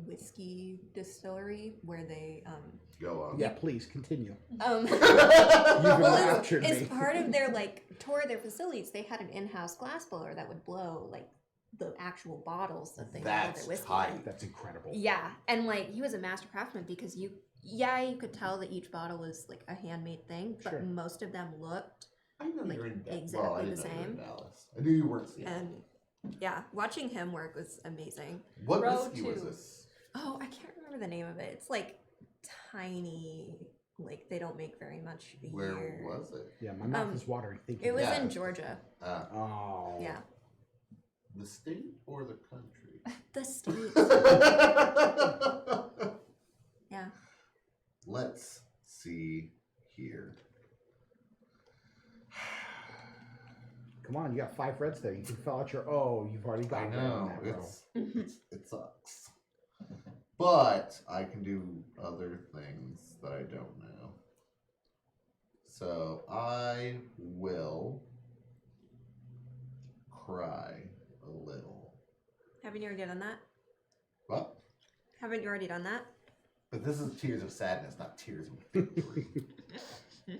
whiskey distillery where they Go on. Yeah, please continue. Well, enraptured as me. part of their tour of their facilities, they had an in-house glass blower that would blow the actual bottles that they had That's their whiskey tight. in. That's incredible. Yeah, and he was a master craftsman because you could tell that each bottle was a handmade thing, but Sure. most of them looked I know Like, you're in Dallas. exactly Well, I the didn't know you were in same. Dallas. I knew you weren't seeing. and yeah, watching him work was amazing. What Row whiskey was 2. this? Oh, I can't remember the name of it. It's tiny, they don't make very much a Where year. was it? Yeah, my mouth is watering thinking. It was Yeah. in Georgia. Oh. Yeah, The state or the country? the state. Yeah. Let's see here. Come on, you got 5 reds there. You can fill out your. Oh, you've already got I red in know that row. it sucks, but I can do other things that I don't know. So I will cry a little. Haven't you already done that? What? Haven't you already done that? But this is tears of sadness, not tears of victory.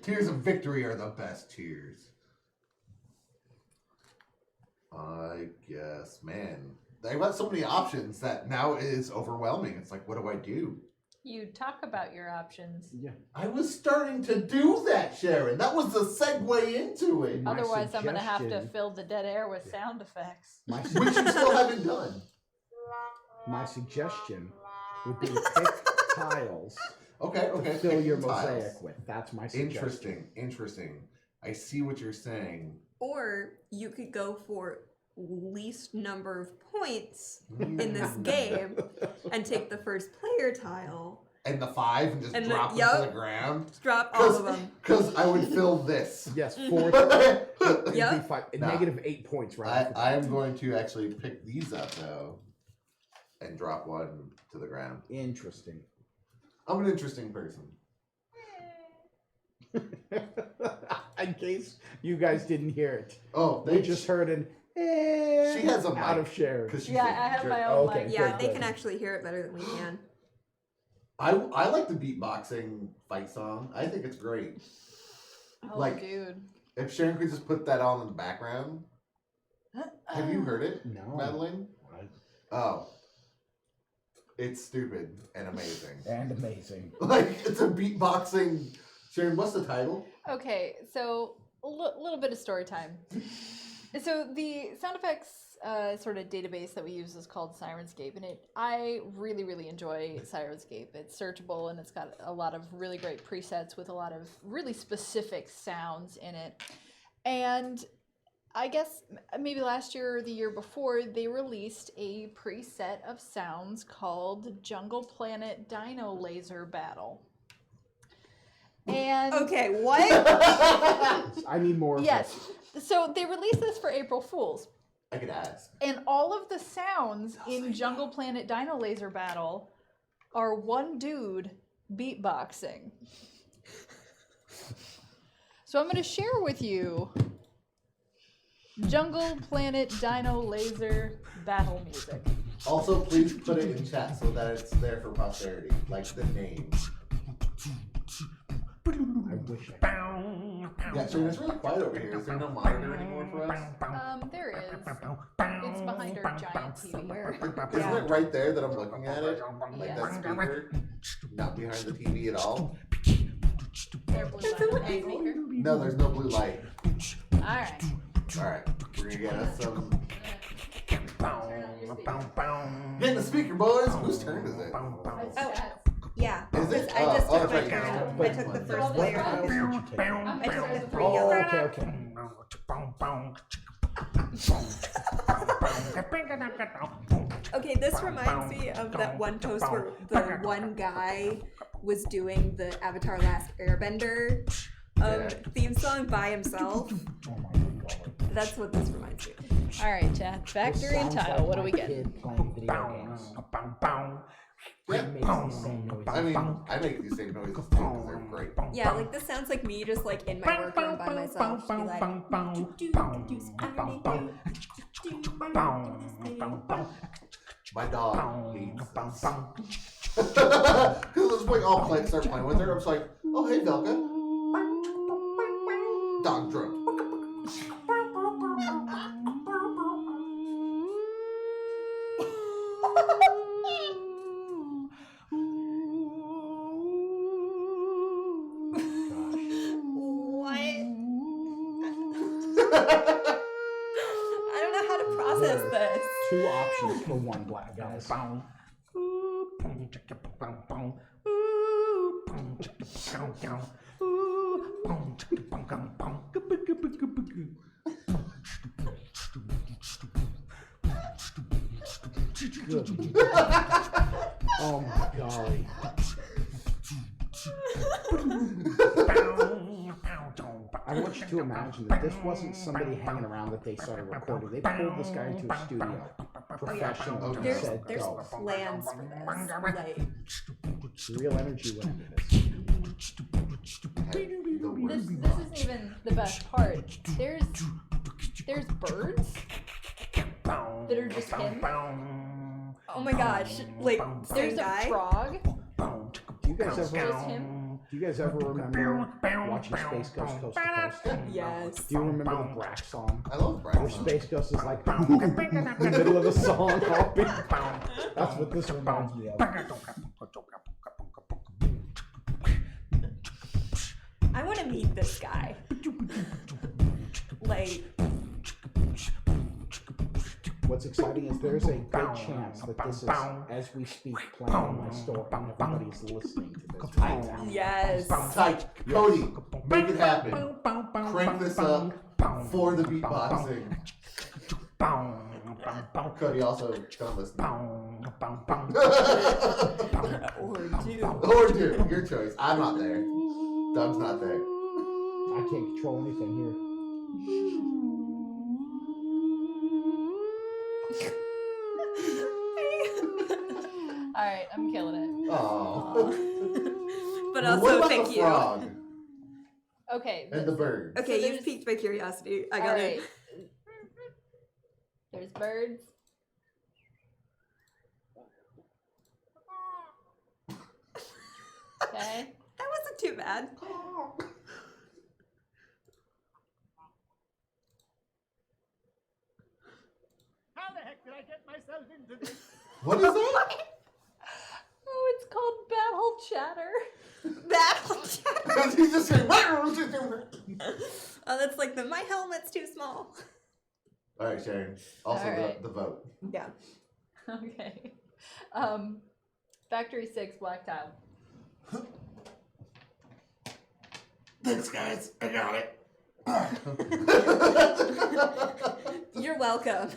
Tears of victory are the best tears. I guess, man. They've got so many options that now it is overwhelming. It's like, what do I do? You talk about your options. Yeah. I was starting to do that, Sharon. That was the segue into it. My Otherwise, I'm going to have to suggestion- fill the dead air with sound effects. My, Which you still haven't done. my suggestion would be to pick tiles Okay, to okay. fill pick your the tiles. mosaic with. That's my suggestion. Interesting. I see what you're saying. Or you could go for least number of points in this game and take the first player tile. And the 5 and just And drop them yup. to the ground. Drop all of them. Because I would fill this. Yes, 4. Yep. Negative Nah. -8 points, right? I'm going to actually pick these up though, and drop one to the ground. Interesting. I'm an interesting person. In case you guys didn't hear it, Oh, we just heard an She has a mic. out of share. Because Yeah, I have my own Okay. mic. Yeah, good, they good. can actually hear it better than we can. I like the beatboxing fight song. I think it's great. Oh, Like- dude. If Sharon could just put that on in the background. Have you heard it, No. Madeleine? Oh. It's stupid and amazing. And amazing. Like, it's a beatboxing. Sharon, what's the title? Okay, so a little bit of story time. So the sound effects sort of database that we use is called Sirenscape, and I really enjoy Sirenscape. It's searchable and it's got a lot of really great presets with a lot of really specific sounds in it. And I guess maybe last year or the year before, they released a preset of sounds called Jungle Planet Dino Laser Battle. And Okay, what? I need more. yes, so they released this for April Fools. I could ask. And all of the sounds in Jungle Planet Dino Laser Battle are one dude beatboxing. So I'm going to share with you Jungle Planet Dino Laser Battle music. Also, please put it in chat so that it's there for posterity. Like the name. I wish I Yeah, Sharon, it's really quiet over here. Is there no monitor anymore for us? There is. It's behind our giant TV. Isn't it right there that I'm looking at it? Like Yes. that speaker? Not behind the TV at all? There, blue light angle. No, there's no blue light. Alright. Alright, we're gonna get us some. Turn on your speaker. Get in the speaker, boys! Whose turn is it? Oh, yeah. Is it? I just Oh, took my that's right. turn. But- I took the but- first player. I took the 3 Oh, yellow. okay. Okay, this reminds me of that one post where the one guy was doing the Avatar Last Airbender Yeah. theme song by himself. That's what this reminds me of. Alright, chat. Factory and Sounds tile. like What do my we get? kid playing video games. Yeah. He makes the same noises. I mean, I make these same noises too because they're great. Yeah, like this sounds like me just like in my workroom by myself. Just be like, My dog hates this. Because at this point, all players start playing with her. I'm just like, oh, hey, Velka. Dog drunk. what? I don't know how to process this. 2 options for one black, guys. Good. Oh my golly. I want you to imagine that this wasn't somebody hanging around that they started recording. They pulled this guy into a studio. Professional. and There's said, there's go. plans for this. Like, Real energy went into this. The worst. This isn't even the best part. There's birds that are just him. oh my gosh, like There's same a guy. frog. Do you guys ever Just him. Do you guys ever remember watching Space Ghost Coast to Coast? Yes. Do you remember the Brack song? I love Where Brian. Space Ghost is like in the middle of the song, all beat. That's what this reminds me of. I want to meet this guy. Like, What's exciting is there's a good chance that this is, as we speak, playing in my store, and everybody's listening to this right now. yes. Tight. Cody, make it happen. Crank this up for the beatboxing. Cody, also come listen. Or do. Your choice. I'm not there. Doug's not there. I can't control anything here. Alright, I'm killing it. Oh. But What also, about thank the you. frog Okay. and the bird? Okay, So you've piqued my curiosity. I got Alright. it. There's birds. Okay. That wasn't too bad. How the heck did I get myself into this? What is that? Oh, it's called battle chatter. Battle chatter. He's just saying. Oh, that's like my helmet's too small. All right, Sharon. Also, All right. the vote. Yeah. Okay. Factory 6, black tile. Thanks, guys. I got it. You're welcome.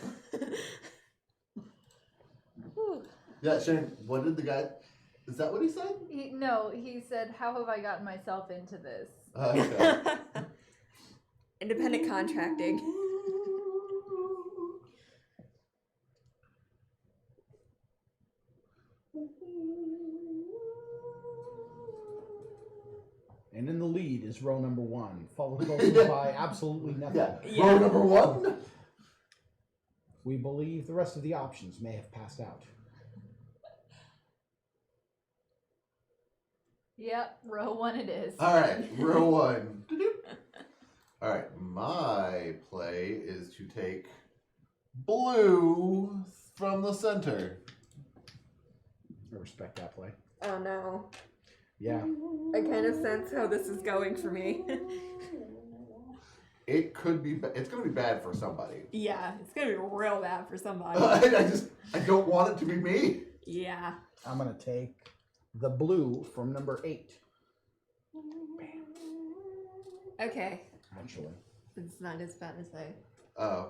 Whew. Yeah, Sharon. What did the guy? Is that what he said? No, he said, "How have I gotten myself into this?" Okay. Independent contracting. And in the lead is row number 1, followed closely by absolutely nothing. Yeah. Row number 1. We believe the rest of the options may have passed out. Yep, row 1 it is. All right, row 1. All right, my play is to take blue from the center. I respect that play. Oh no. Yeah. I kind of sense how this is going for me. It could be. It's going to be bad for somebody. Yeah, it's gonna be real bad for somebody. I don't want it to be me. Yeah. I'm going to take the blue from number 8. Okay. Actually. It's not as bad as Oh.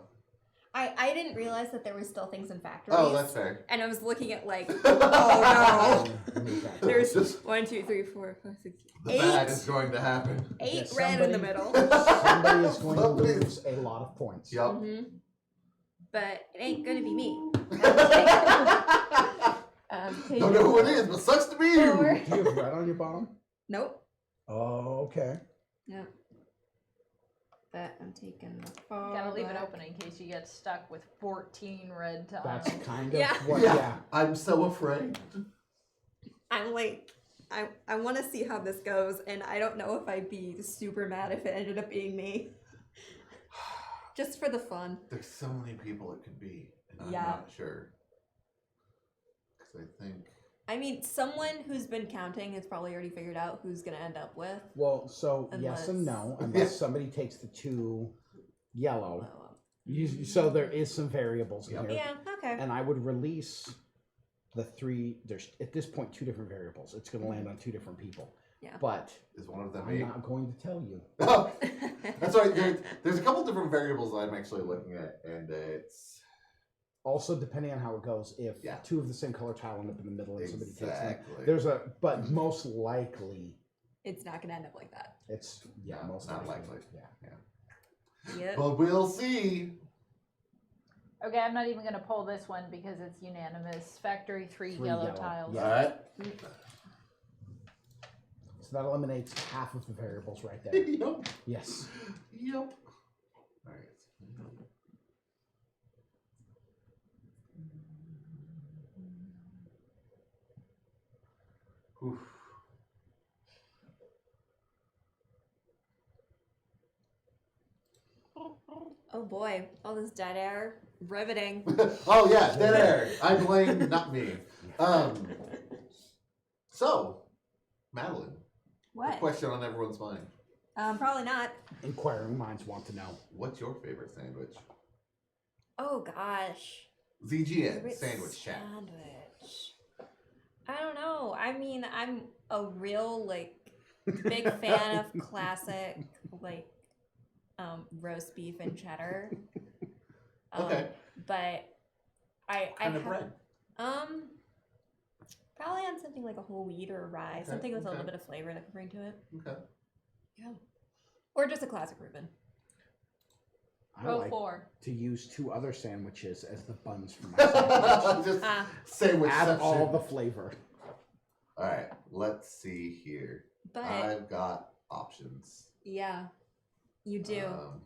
I didn't realize that there were still things in factories. Oh, that's fair. And I was looking at like, oh no. There's Just- 1, 2, 3, 4, 5, 6, The 8. bad is going to happen. 8 Yes, red in the somebody- middle. Somebody is going to Somebody's- lose a lot of points. Yup. Mhm. But it ain't gonna be me. Don't know who it is, but sucks to be you. Four. Do you have red on your bottom? Nope. Oh, okay. Nope. But I'm taking the Gotta leave it back. open in case you get stuck with 14 red tiles. That's kind of Yeah. what, Yeah. yeah. I'm so afraid. I'm like, I want to see how this goes, and I don't know if I'd be super mad if it ended up being me. Just for the fun. There's so many people it could be, and I'm Yeah. not sure. Because I think. I mean, someone who's been counting has probably already figured out who's gonna end up with. Well, so yes and no, unless somebody takes the 2 yellow. So there is some variables in Yep. here. Yeah. Okay. And I would release the 3. There's at this point 2 different variables. It's going to land on 2 different people. Yeah. But Is one of them I'm me? not going to tell you. Oh, that's right. There's a couple different variables I'm actually looking at, and it's Also, depending on how it goes, if Yeah. 2 of the same color tile end up in the middle and somebody takes them, exactly. there's but most likely It's not gonna end up like that. it's No, most not likely. likely. Yeah. Yep. But we'll see. Okay, I'm not even gonna pull this one because it's unanimous. Factory 3 3 yellow yellow, tiles. yeah. All right. So that eliminates half of the variables right there. Yep. Yes. Yep. All right. Oof. Oh boy, all this dead air, riveting. Oh yeah, dead air. I blame not me. So, Madeleine, a What? question on everyone's mind. Probably not. Inquiring minds want to know. What's your favorite sandwich? Oh gosh. ZGN Favorite sandwich chat. Sandwich. I don't know. I mean, I'm a real big fan of classic roast beef and cheddar. Okay. But I Kind of have, bread. probably on something like a whole wheat or a rye, Okay, something with a okay. little bit of flavor that can bring to it. Okay. Yeah. Or just a classic Reuben. I Row like 4. to use 2 other sandwiches as the buns for my sandwich. Just Ah. sandwich Add section. all the flavor. All right, let's see here. But I've got options. yeah, you do.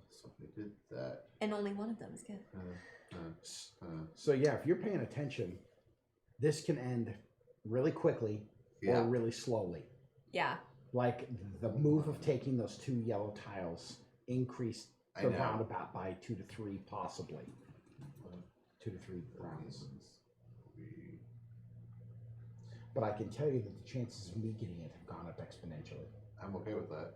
So I did that. And only one of them is good. So yeah, if you're paying attention, this can end really quickly Yeah. or really slowly. Yeah. Like the move of taking those 2 yellow tiles increased I the know. roundabout by 2 to 3, possibly 2 to 3 rounds. But I can tell you that the chances of me getting it have gone up exponentially. I'm okay with that.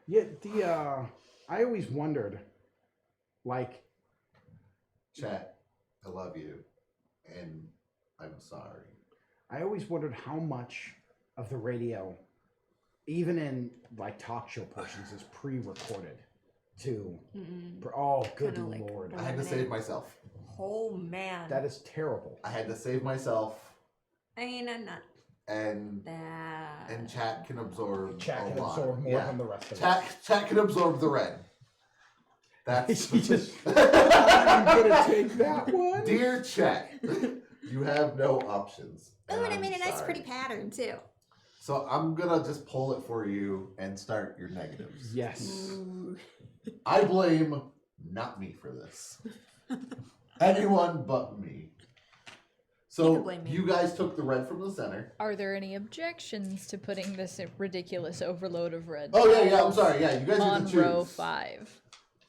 Yeah, I always wondered, like, Chat, I love you, and I'm sorry. I always wondered how much of the radio, even in like talk show portions, is pre-recorded to. Oh, good Kinda like lord! I had to save myself. Oh man. That is terrible. I had to save myself, I mean, I'm not and that. chat can absorb Chat a can lot. absorb more Yeah. than the rest of us. Chat can absorb the red. That's He just. I'm gonna take that one. Dear chat, you have no options. Oh, and I I'm made a nice, sorry. pretty pattern too. So I'm gonna just pull it for you and start your negatives. Yes. I blame not me for this. Anyone but me. You So can blame me. you guys took the red from the center. Are there any objections to putting this ridiculous overload of red Oh yeah, I'm tiles sorry. Yeah, you guys on get to choose. row 5?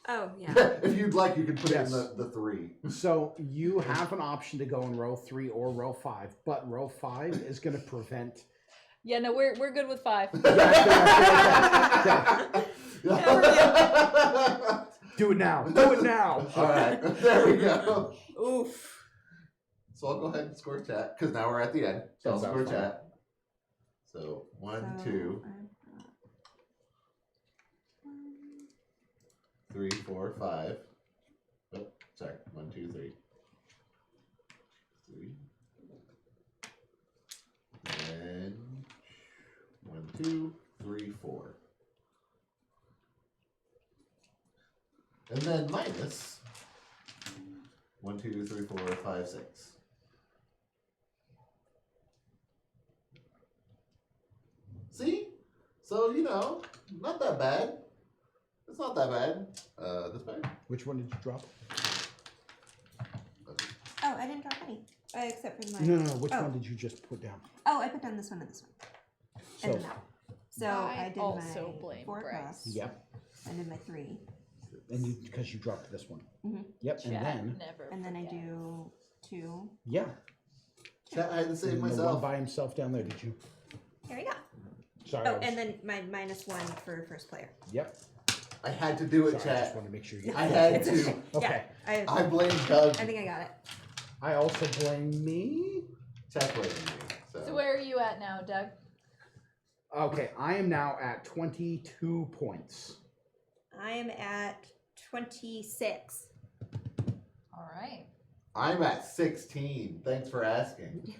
Oh yeah. If you'd like, you can put Yes. it in the 3. So you have an option to go in row 3 or row 5, but row 5 is going to prevent. Yeah, no, we're good with 5. Do it now. Do it now. All right, there we go. Oof. So I'll go ahead and score chat because now we're at the end. So I'll That score sounds fine. chat. So 1, 2, 3, 4, 5. Oh, sorry. 1, 2, 3. 3. And 1, 2, 3, 4. And then minus 1, 2, 3, 4, 5, 6. See? So, not that bad. It's not that bad. This bad? Which one did you drop? Oh, I didn't drop any. Except for mine. No. Which Oh. one did you just put down? Oh, I put down this one and this one. And So, then that one. So I did also my blame 4 Bryce. across. yep. I did my 3. And because you dropped this one. Mhm. Yep. Chat And then, never And then I forgets. do 2. yeah. Chat, I had to save And the one myself. by himself down there, did you? Here we go. Sorry. Oh, and then my -1 for first player. Yep. I had to do it, Sorry, I chat. just wanted to make sure you. I had It's to. okay. Okay. Yeah, I blame Doug. I think I got it. I also blame me. Chat blaming me. So where are you at now, Doug? Okay, I am now at 22 points. I am at 26. All right. I'm at 16. Thanks for asking.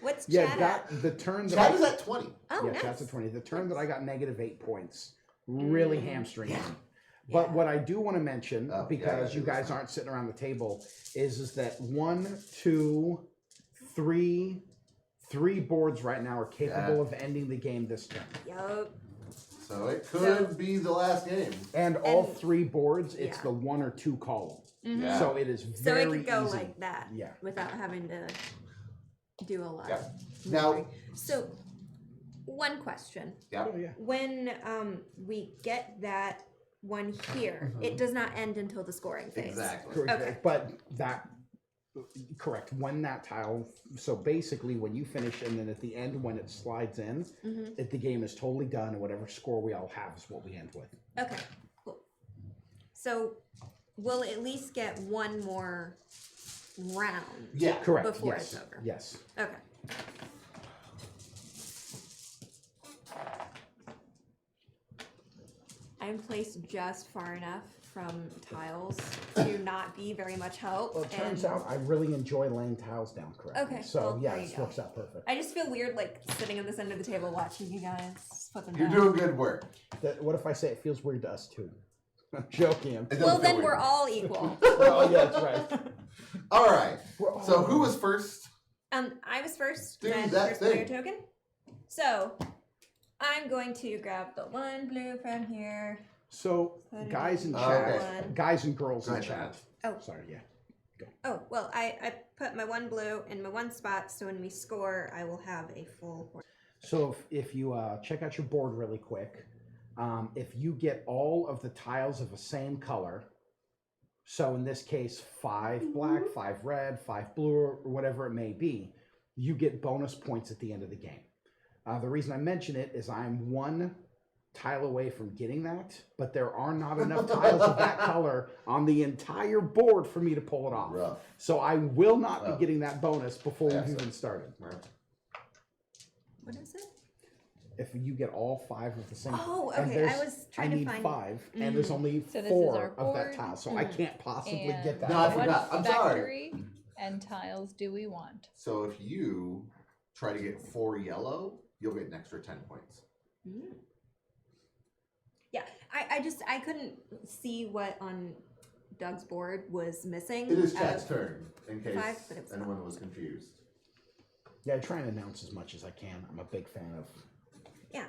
What's Yeah, chat that at? the turn that Chat I, is at 20. Oh, yeah, nice. that's a 20. The turn that I got -8 points really hamstringed me. But Yeah. what I do want to mention, Oh, yeah, because yeah, you that's guys fine. aren't sitting around the table, is that 1, 2, 3, 3 boards right now are capable Yeah. of ending the game this turn. Yup. So it could be the last game. And all And- 3 boards, it's yeah. the 1 or 2 column. Yeah. So it is So very it could go easy. like that Yeah. without having to do a lot. Yeah. of Now- maneuvering. So, one question: Oh, yeah. when we get that one here, it does not end until the scoring phase. Exactly. Correct. Okay. But correct. When that tile, so basically when you finish and then at the end when it slides in, Mhm. the game is totally done and whatever score we all have is what we end with. Okay. Cool. So, we'll at least get one more round. Yeah. Correct. Before yes. it's over. Yes. Okay. I'm placed just far enough from tiles to not be very much help. Well, it turns and out I really enjoy laying tiles down correctly. Okay, So well, yeah, there you this go. works out perfect. I just feel weird, like sitting on this end of the table watching you guys put them You're down. doing good work. What if I say it feels weird to us too? I'm joking. It doesn't Well, feel then weird. we're all equal. Oh yeah, that's right. All right. We're all- So who was first? I was first. Do then that first player thing. token. So, I'm going to grab the one blue from here. So, Put it guys in in chat, Okay. one. guys and girls Go in ahead, chat. Oh. Sorry, yeah. Oh, well, I put my one blue in my one spot, so when we score, I will have a full board. So if you check out your board really quick, if you get all of the tiles of the same color, so in this case 5 black, 5 red, 5 blue, or whatever it may be, you get bonus points at the end of the game. The reason I mention it is I'm 1 tile away from getting that, but there are not enough tiles of that color on the entire board for me to pull it off. Rough. So I will not be Oh. getting that bonus before Yeah, we've so- even started. Right. What is it? If you get all 5 of the same, Oh, and okay. there's- I was I trying to need find. 5, and there's only So this is 4 our of that board. tile, so I can't possibly And get that. No, I what forgot. I'm sorry. factory and tiles do we want? So if you try to get 4 yellow, you'll get an extra 10 points. Mm. Yeah, I couldn't see what on Doug's board was missing. It is out Chat's of- turn, in case 5, but it was anyone was confused. Yeah, I try and announce as much as I can. I'm a big fan of. Yeah,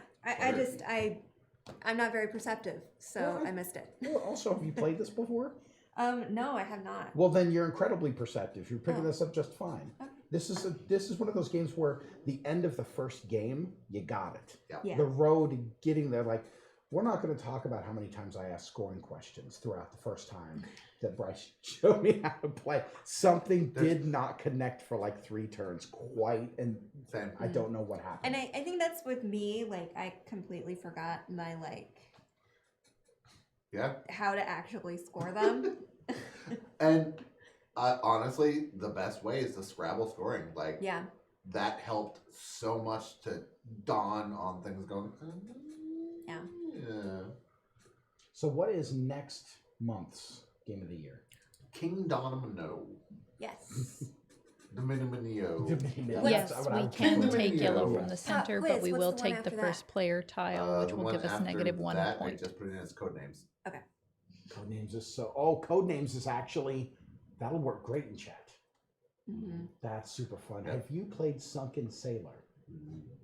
I'm not very perceptive, so Well, I missed it. Well, also, have you played this before? No, I have not. Well, then you're incredibly perceptive. You're picking Oh. this up just fine. Okay. This is one of those games where the end of the first game, you got it. Yeah. The road getting there, like, we're not going to talk about how many times I asked scoring questions throughout the first time that Bryce showed me how to play. Something did not connect for like 3 turns quite, and Same. I don't know what happened. And I think that's with me, like, I completely forgot my, like, Yeah. how to actually score them. And honestly, the best way is the Scrabble scoring. Like, Yeah. that helped so much to dawn on things going. Yeah. Yeah. So, what is next month's game of the year? King Domino. Yes. Dominio. Yes, That's what I we was can thinking. take yellow Domino. from the center, quiz, but we what's will the one take the after first that? player tile, which The will one give us after negative 1 that, point. I just put it in as code names. Codenames is so. Oh, Codenames is actually that'll work great in chat. Mm-hmm. That's super fun. Yeah. Have you played Sunken Sailor?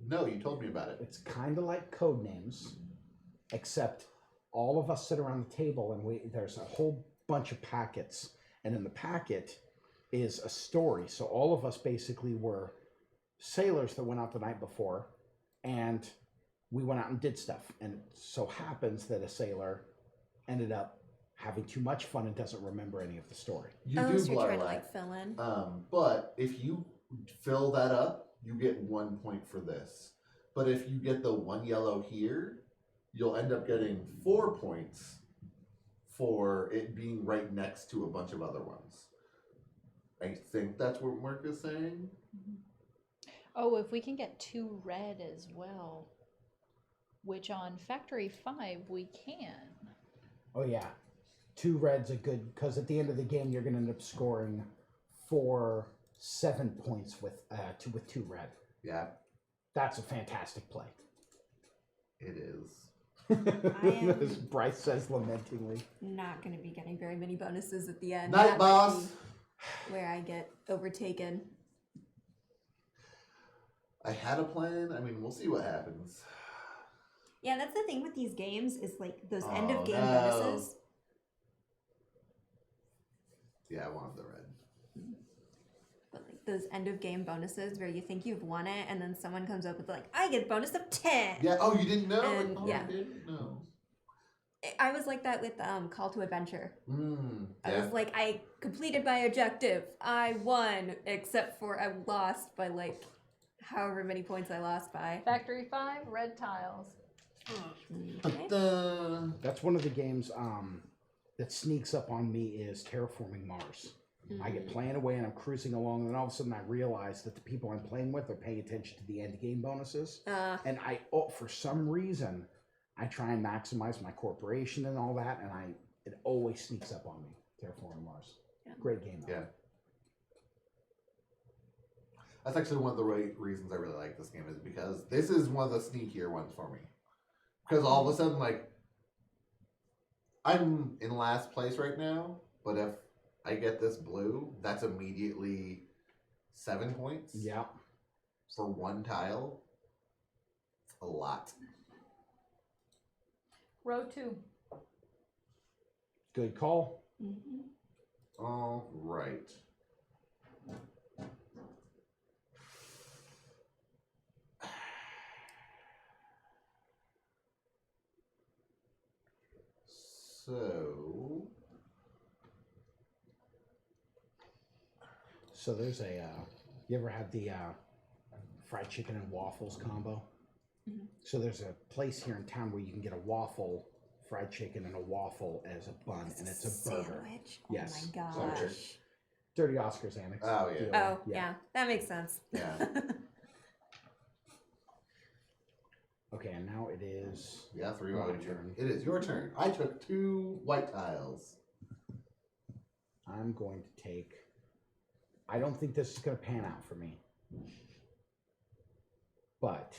No, you told me about it. It's kind of like Codenames, except all of us sit around the table and there's a whole bunch of packets, and in the packet is a story. So all of us basically were sailors that went out the night before, and we went out and did stuff. And it so happens that a sailor ended up having too much fun and doesn't remember any of the story. You Oh, do so you're trying to, Blarley. like, fill in? But if you fill that up, you get 1 point for this. But if you get the 1 yellow here, you'll end up getting 4 points for it being right next to a bunch of other ones. I think that's what Mark is saying. Oh, if we can get 2 red as well, which on Factory 5 we can. Oh yeah, 2 reds are good because at the end of the game you're going to end up scoring 7 points with 2 red. Yeah, That's a fantastic play. it is. am- As Bryce says lamentingly. Not going to be getting very many bonuses at the end. Night, That might boss. be where I get overtaken. I had a plan. I mean, we'll see what happens. Yeah, that's the thing with these games is, like, those end of game no. bonuses. Yeah, I wanted the red. But, like, those end of game bonuses where you think you've won it and then someone comes up with, like, I get a bonus of 10. Yeah. Oh, you didn't know? And, Oh, yeah. you didn't know. I was like that with Call to Adventure. I Yeah. was like, I completed my objective. I won, except for I lost by, like, however many points I lost by. Factory 5, red tiles. Okay. That's one of the games that sneaks up on me is Terraforming Mars. I get playing away and I'm cruising along, and then all of a sudden I realize that the people I'm playing with are paying attention to the end game bonuses. And for some reason, I try and maximize my corporation and all that, and it always sneaks up on me. Terraforming Mars, Yeah. great game. though. Yeah. That's actually one of the reasons I really like this game is because this is one of the sneakier ones for me. Because all of a sudden, like, I'm in last place right now, but if I get this blue, that's immediately 7 points? Yeah. For one tile? A lot. Row 2. Good call. Mm-hmm. All right. So there's a, you ever had the fried chicken and waffles combo? Mhm. So there's a place here in town where you can get a waffle, fried chicken, and a waffle as a bun, and it's a burger. Sandwich? Yes. Oh my Sorry. gosh. Dirty Oscars annex. Oh, yeah. deal. Oh, yeah. That makes sense. Yeah. Okay, and now it is. Yeah, 3 My white. turn. It is your turn. I took 2 white tiles. I'm going to take. I don't think this is going to pan out for me. But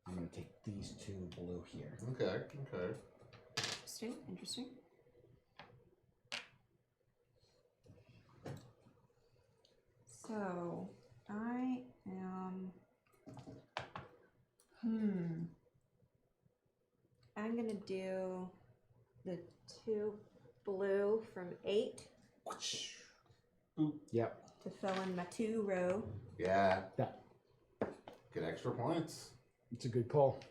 I'm going to take these 2 blue here. Okay. Interesting. Interesting. So I am. I'm gonna do the 2 blue from 8 Yep. to fill in my 2 row. Yeah. That. Get extra points. It's a good call.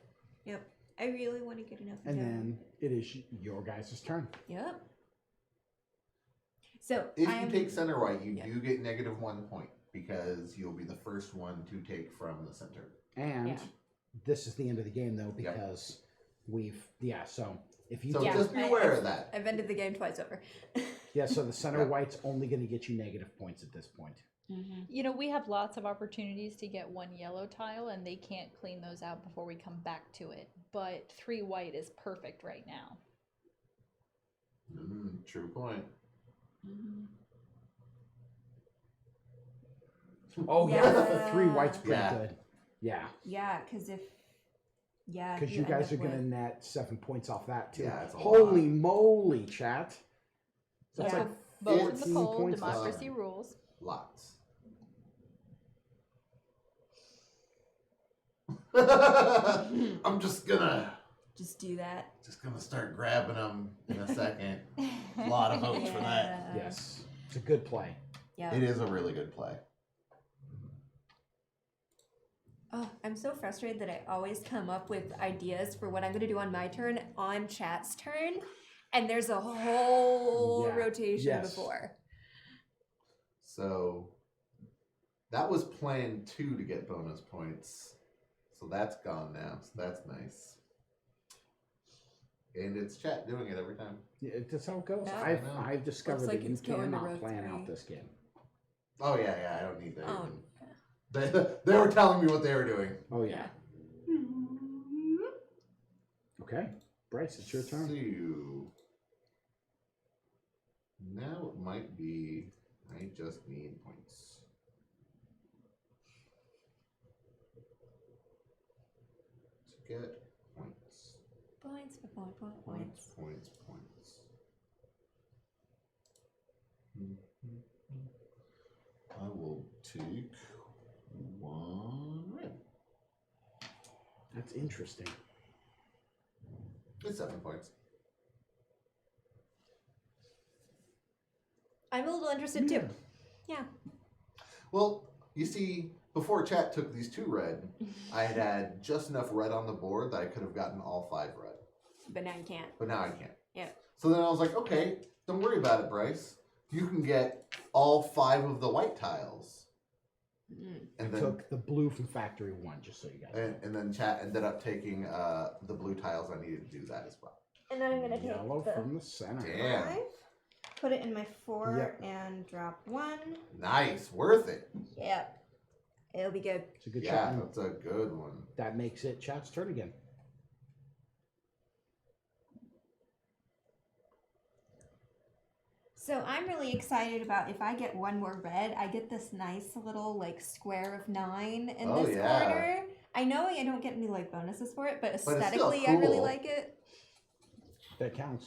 Yep. I really want to get enough. And down. then it is your guys' turn. Yep. So If I'm, you take center white, you Yeah. do get -1 point because you'll be the first one to take from the center. And Yeah. this is the end of the game, though, Yep. because so if you So Yeah. just be aware of that. I've ended the game twice over. so the center Yep. white's only going to get you negative points at this point. Mm-hmm. You know, we have lots of opportunities to get 1 yellow tile, and they can't clean those out before we come back to it. But 3 white is perfect right now. True point. Oh Yeah. 3 white's pretty Yeah. good. Yeah, Yeah, because if because you guys are going to net 7 points off that too. Yeah, it's a Holy lot. moly, chat! That's Yeah. like Vote in 14 the poll, points. democracy rules. Lots. I'm just gonna just do that. start grabbing them in a second. A lot of votes for that. Yes, it's a good play. Yeah. It is a really good play. Oh, I'm so frustrated that I always come up with ideas for what I'm going to do on my turn on chat's turn, and there's a whole Yeah. rotation Yes. before. So that was plan 2 to get bonus points. So that's gone now. So that's nice. And it's chat doing it every time. Yeah, that's how it goes. Yeah. I know. I've discovered Looks like that you it's going to row cannot plan 3. out this game. Oh yeah, I don't need that. Oh, They were telling me what they were doing. Oh yeah. Okay, Bryce, it's your turn. So, now it might be. I just need points. To get points. points. Points. I will take 1 red. That's interesting. It's 7 points. I'm a little interested too. Yeah. Well, you see, before chat took these 2 red, I had just enough red on the board that I could have gotten all 5 red. But now you can't. But now I can't. Yeah. So then I was like, okay, don't worry about it, Bryce. You can get all 5 of the white tiles. And then Took the blue from factory 1, just so you guys know. and then chat ended up taking the blue tiles. I needed to do that as well. And then I'm going to take Yellow the from the center. Damn. 5, put it in my 4, Yep. and drop 1. Nice. Worth it. Yep. It'll be good. It's a good Yeah, shot. that's a good one. That makes it chat's turn again. So I'm really excited about if I get 1 more red, I get this nice little like square of 9 in Oh, this yeah. corner. I know I don't get any like bonuses for it, but still aesthetically I really cool. like it. That counts.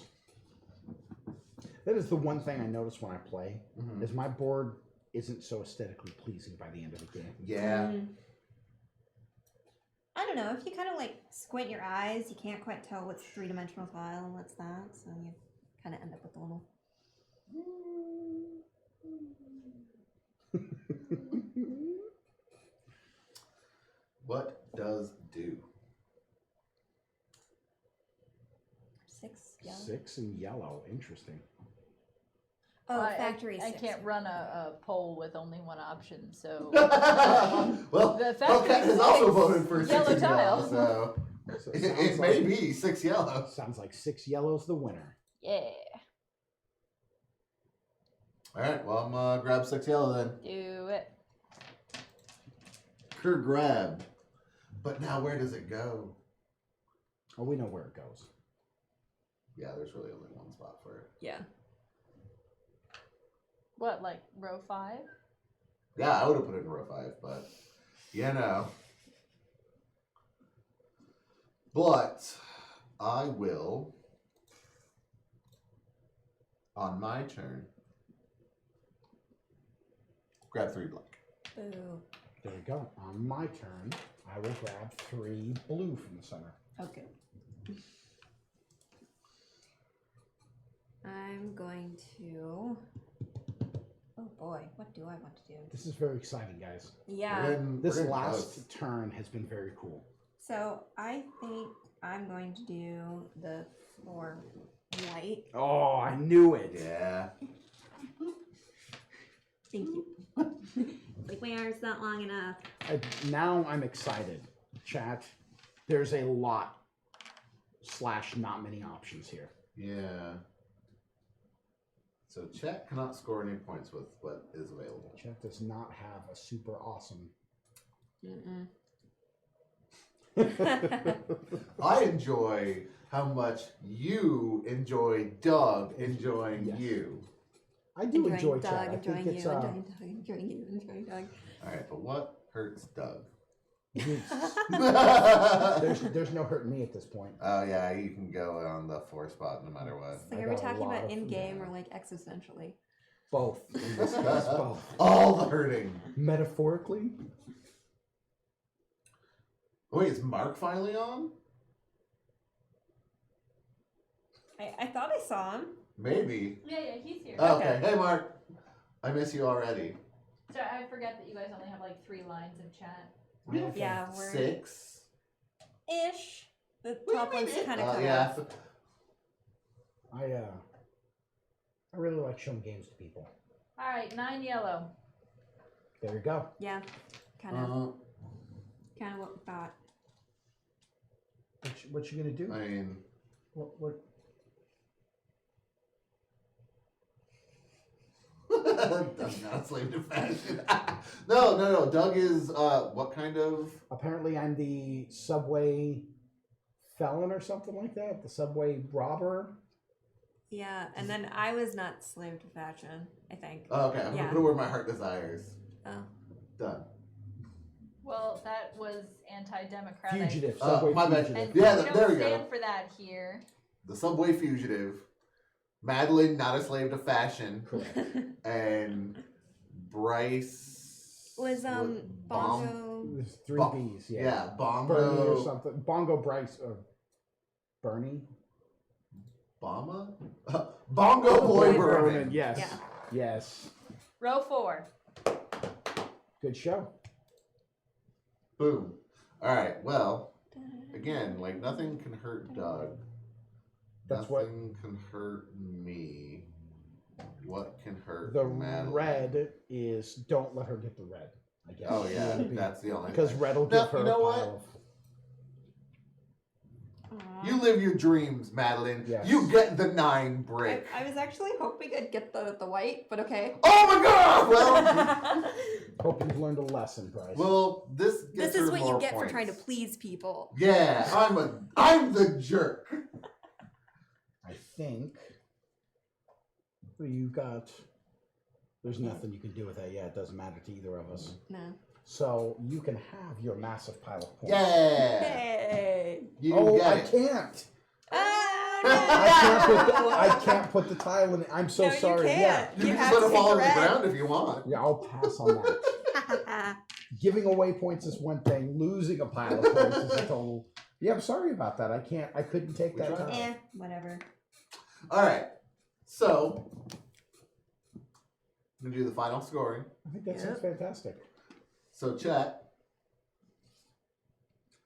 That is the one thing I notice when I play, Mhm. is my board isn't so aesthetically pleasing by the end of the game. Yeah. I don't know. If you kind of like squint your eyes, you can't quite tell what's three-dimensional tile and what's that. So you kind of end up with a little. What does do? 6 yellow. 6 and yellow. Interesting. Oh, I- factory I 6. can't run a poll with only one option, so. Well, The Hellcat factory has also six voted for 6 yellow and yellow, tile. so So it may be 6 yellow. Sounds like 6 yellow's the winner. Yeah, All right, well, I'm gonna grab 6 yellow then. do it. Cur grab. But now where does it go? Oh, we know where it goes. Yeah, there's really only one spot for it. Yeah. What, like row 5? Yeah, I would have put it in row 5, but you know. But I will, on my turn, grab 3 black. Boo. There we go. On my turn, I will grab 3 blue from the center. Okay. I'm going to. Oh boy, what do I want to do? This is very exciting, guys. Yeah. This We're in last close. turn has been very cool. So I think I'm going to do the 4 white. Oh, I knew it. Yeah. Thank you. Like my arm's not long enough. Now I'm excited. Chat, there's a lot / not many options here. Yeah. So chat cannot score any points with what is available. Chat does not have a super awesome. Mm-mm. I enjoy how much you enjoy Doug enjoying Yes. you. I do enjoy Doug, chat. I enjoying think it's you, enjoying Doug, enjoying you, enjoying Doug. All right, but what hurts Doug? there's no hurting me at this point. Oh yeah, you can go on the 4 spot no matter what. It's like, I are we got a talking lot about of- in game yeah. or like existentially? Both. In this case, both. All the hurting. Metaphorically, Wait, is Mark finally on? I thought I saw him. Maybe. Yeah, he's here. Oh, okay. Okay. Hey Mark, I miss you already. So I forget that you guys only have like 3 lines of chat. Okay. Yeah, we're 6. ish. The What top do you one's mean? kind of cut yeah. off. I really like showing games to people. Alright, 9 yellow. There you go. Yeah, kind of what we thought. What you gonna do? I mean, What? Doug's not a slave to fashion. No. Doug is what kind of? Apparently, I'm the subway felon or something like that. The subway robber. Yeah, and then I was not slave to fashion, I think. Oh, okay, I'm Yeah. gonna put it where my heart desires. Oh. Done. Well, that was anti-democratic. Fugitive. Subway my bad. fugitive. And Yeah, we don't there we go. stand for that here. The subway fugitive. Madeleine, not a slave to fashion, Correct. and Bryce Was Bongo. It was 3 Bon- B's. Yeah. Yeah, Bernie or Bongo. something. Bongo Bryce or Bernie. Bama? Bongo Boy Boy Berman. Yes. Yeah. Yes. Row 4. Good show. Boom. All right. Well, again, like nothing can hurt Doug. That's what Nothing can hurt me. What can hurt the Madeline? red is. Don't let her get the red. I guess. Oh yeah, It'll be- that's the only because thing. red will No, give her you know a what? pile of. Aw. You live your dreams, Madeline. Yes. You get the 9 brick. I was actually hoping I'd get the white, but okay. Oh my god! Well, Hope you've learned a lesson, Bryce. This gets is her what you more get for points. trying to please people. Yeah, I'm the jerk. I think you got. There's nothing you can do with that. Yeah, it doesn't matter to either of us. No. So you can have your massive pile of points. Yeah. Hey. You Oh, get I it. can't. Ah! I can't put the tile in it. I'm so No, you sorry. Yeah. can't. You can have just let to it fall on take the the red. ground if you want. Yeah, I'll pass on that. Giving away points is one thing. Losing a pile of points is a total. Yeah, I'm sorry about that. I couldn't take We that tried. tile. Whatever. All right. So, I'm going to do the final scoring. I think that sounds fantastic. So, chat.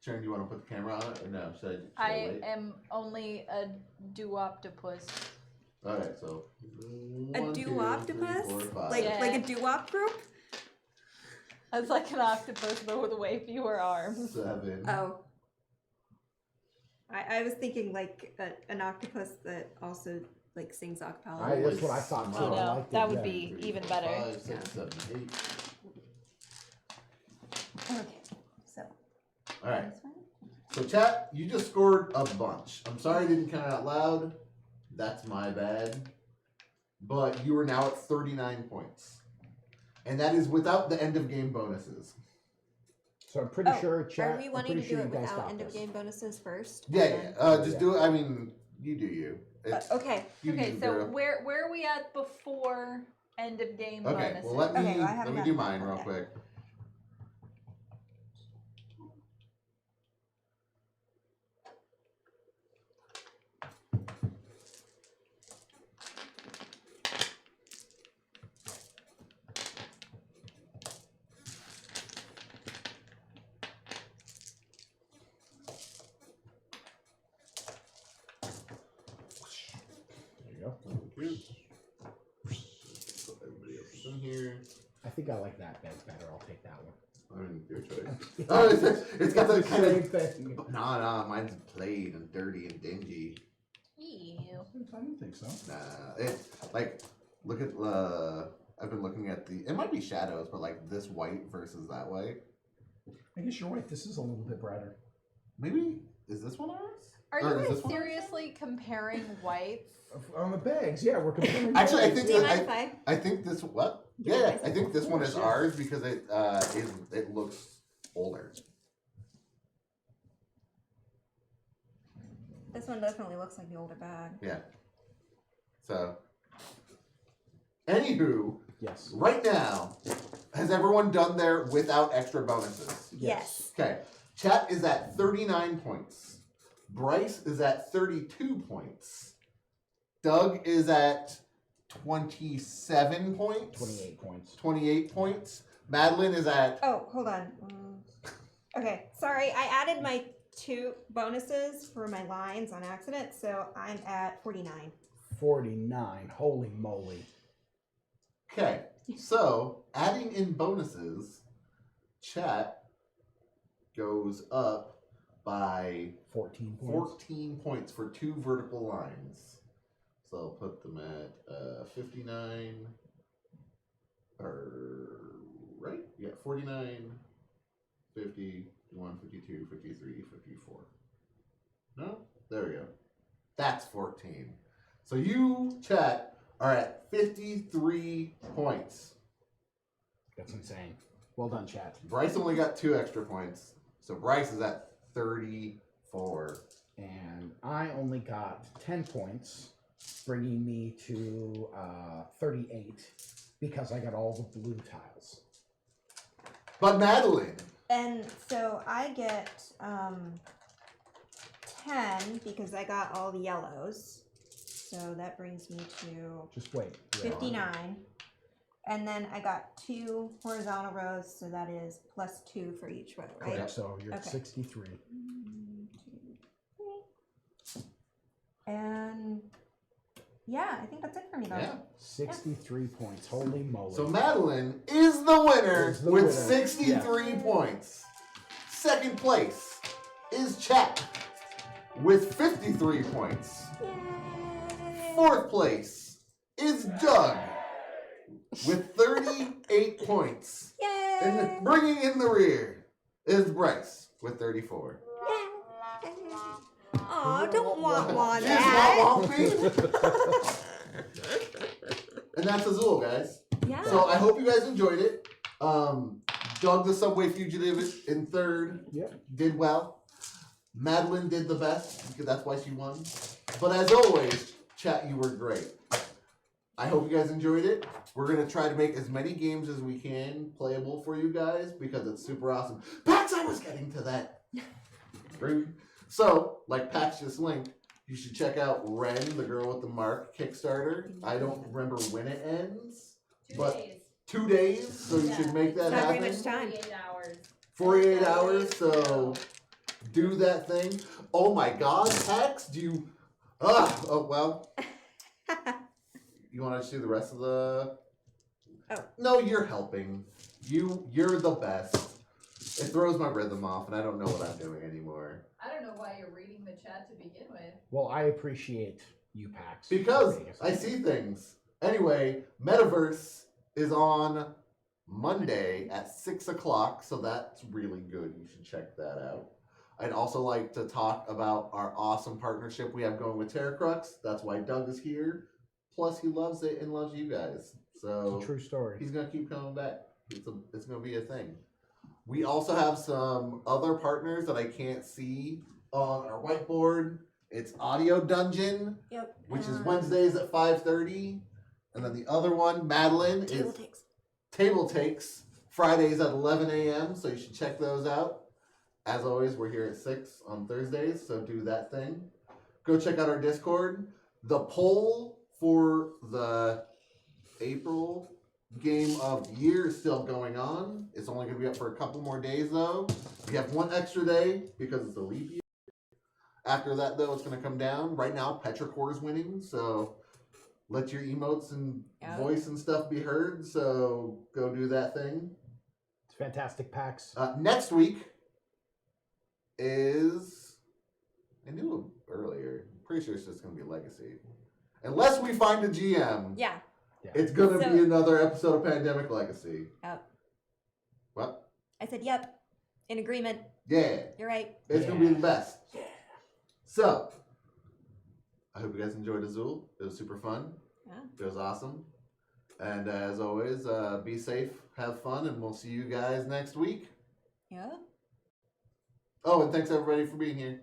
Sharon, do you want to put the camera on it or no? Should I I wait? am only a duoptopus. All right, so A 1, 2, 3, duoptopus? 4, 5. Like Yeah. like a doo-wop group? It's like an octopus, but with way fewer arms. 7. Oh. I was thinking like an octopus that also like sings a cappella. That's what I thought too. Oh, I no, liked that it, would yeah. be 3, even 4, better. 5, 6, 7, 8. Okay, so All right. this one? So, chat, you just scored a bunch. I'm sorry I didn't count it out loud. That's my bad. But you are now at 39 points. And that is without the end of game bonuses. So I'm pretty Oh, sure, chat. Are we I'm wanting pretty to sure do you it guys without got end of this. game bonuses first? Yeah, and yeah. then- Just Yeah. do it. I mean, you do you. It's, Okay. you Okay, do, so girl. where are we at before end of game Okay, bonuses? well, let me, Okay, well, I haven't let me do done mine that real yet. quick. There you go. Thank you. Put everybody else in here. I think I like that bed better. I'll take that one. I mean, your choice. Oh, it's got the kind Same of. thing. Nah, mine's plain and dirty and dingy. Ew. I don't think so. Nah, it's like, look at I've been looking at the. It might be shadows, but like this white versus that white. I guess you're right. This is a little bit brighter. Maybe is this one ours? Are Or you is guys this one ours? seriously comparing whites? On the bags, yeah, we're comparing. Actually, I bags, think Do you that- mind if I? I think this what? Do you Yeah, mind if I think this one is Sure. ours because it looks older. This one definitely looks like the older bag. Yeah. So, anywho, Yes. right now, has everyone done their without extra bonuses? Yes. Okay. Chat is at 39 points. Bryce is at 32 points. Doug is at 27 points. 28 points. 28 points. Madeline is at. Oh, hold on. Okay, sorry. I added my 2 bonuses for my lines on accident, so I'm at 49. 49. Holy moly. Okay. So, adding in bonuses, chat goes up by 14 points. 14 points for 2 vertical lines. So I'll put them at 59. Right? Yeah, 49, 50, 51, 52, 53, 54. No? There we go. That's 14. So you, chat, are at 53 points. That's insane. Well done, chat. Bryce only got 2 extra points. So Bryce is at 34. And I only got 10 points, bringing me to 38 because I got all the blue tiles. But Madeline, And so I get 10 because I got all the yellows. So that brings me to Just wait. Yeah. 59. And then I got 2 horizontal rows, so that is plus 2 for each row, right? Correct. So you're at Okay. 63. 1, 2, 3. And yeah, I think that's it for me, though. yeah. 63 points. Holy moly. So Madeline is the winner Is the with winner. 63 points. Second place is Chat with 53 points. Yay! Fourth place is Doug with 38 points. Yay! And bringing in the rear is Bryce with 34. Yay! Aw, don't want She's that. not whomping. And that's Azul, guys. Yeah. So I hope you guys enjoyed it. Doug the Subway Fugitive in third Yep. did well. Madeline did the best because that's why she won. But as always, chat, you were great. I hope you guys enjoyed it. We're going to try to make as many games as we can playable for you guys because it's super awesome. Pax, I was getting to that. Rude. So, like Pax just linked, you should check out Ren, the Girl with the Mark Kickstarter. I don't remember when it ends. 2 but days. 2 days, so you should make that Not very happen. much time. 48 hours. 48 hours, so do that thing. Oh my god, Pax, do you... oh, well. You want to just do the rest of the... Oh. No, you're helping. You're the best. It throws my rhythm off, and I don't know what I'm doing anymore. I don't know why you're reading the chat to begin with. Well, I appreciate you, Pax. Because I see things. Anyway, Metaverse is on Monday at 6 o'clock, so that's really good. You should check that out. I'd also like to talk about our awesome partnership we have going with Terracrux. That's why Doug is here. Plus, he loves it and loves you guys. So It's a true story. he's going to keep coming back. It's going to be a thing. We also have some other partners that I can't see on our whiteboard. It's Audio Dungeon, Yep. which is Wednesdays at 5:30. And then the other one, Madeleine, Table is takes. Table Takes, Fridays at 11 a.m. So you should check those out. As always, we're here at 6 on Thursdays, so do that thing. Go check out our Discord. The poll for the April game of the year is still going on. It's only going to be up for a couple more days, though. We have one extra day because it's a leap year. After that, though, it's going to come down. Right now, Petrichor is winning, so let your emotes and voice and stuff be heard. So go do that thing. It's fantastic, Pax. Next week is... I knew it earlier. I'm pretty sure it's just going to be Legacy. Unless we find a GM. Yeah. It's going to So- be another episode of Pandemic Legacy. Yep. What? I said, yep. In agreement. Yeah. You're right. It's going to be the best. Yeah. So, I hope you guys enjoyed Azul. It was super fun. Yeah. It was awesome. And as always, be safe, have fun, and we'll see you guys next week. Yeah. Oh, and thanks everybody for being here.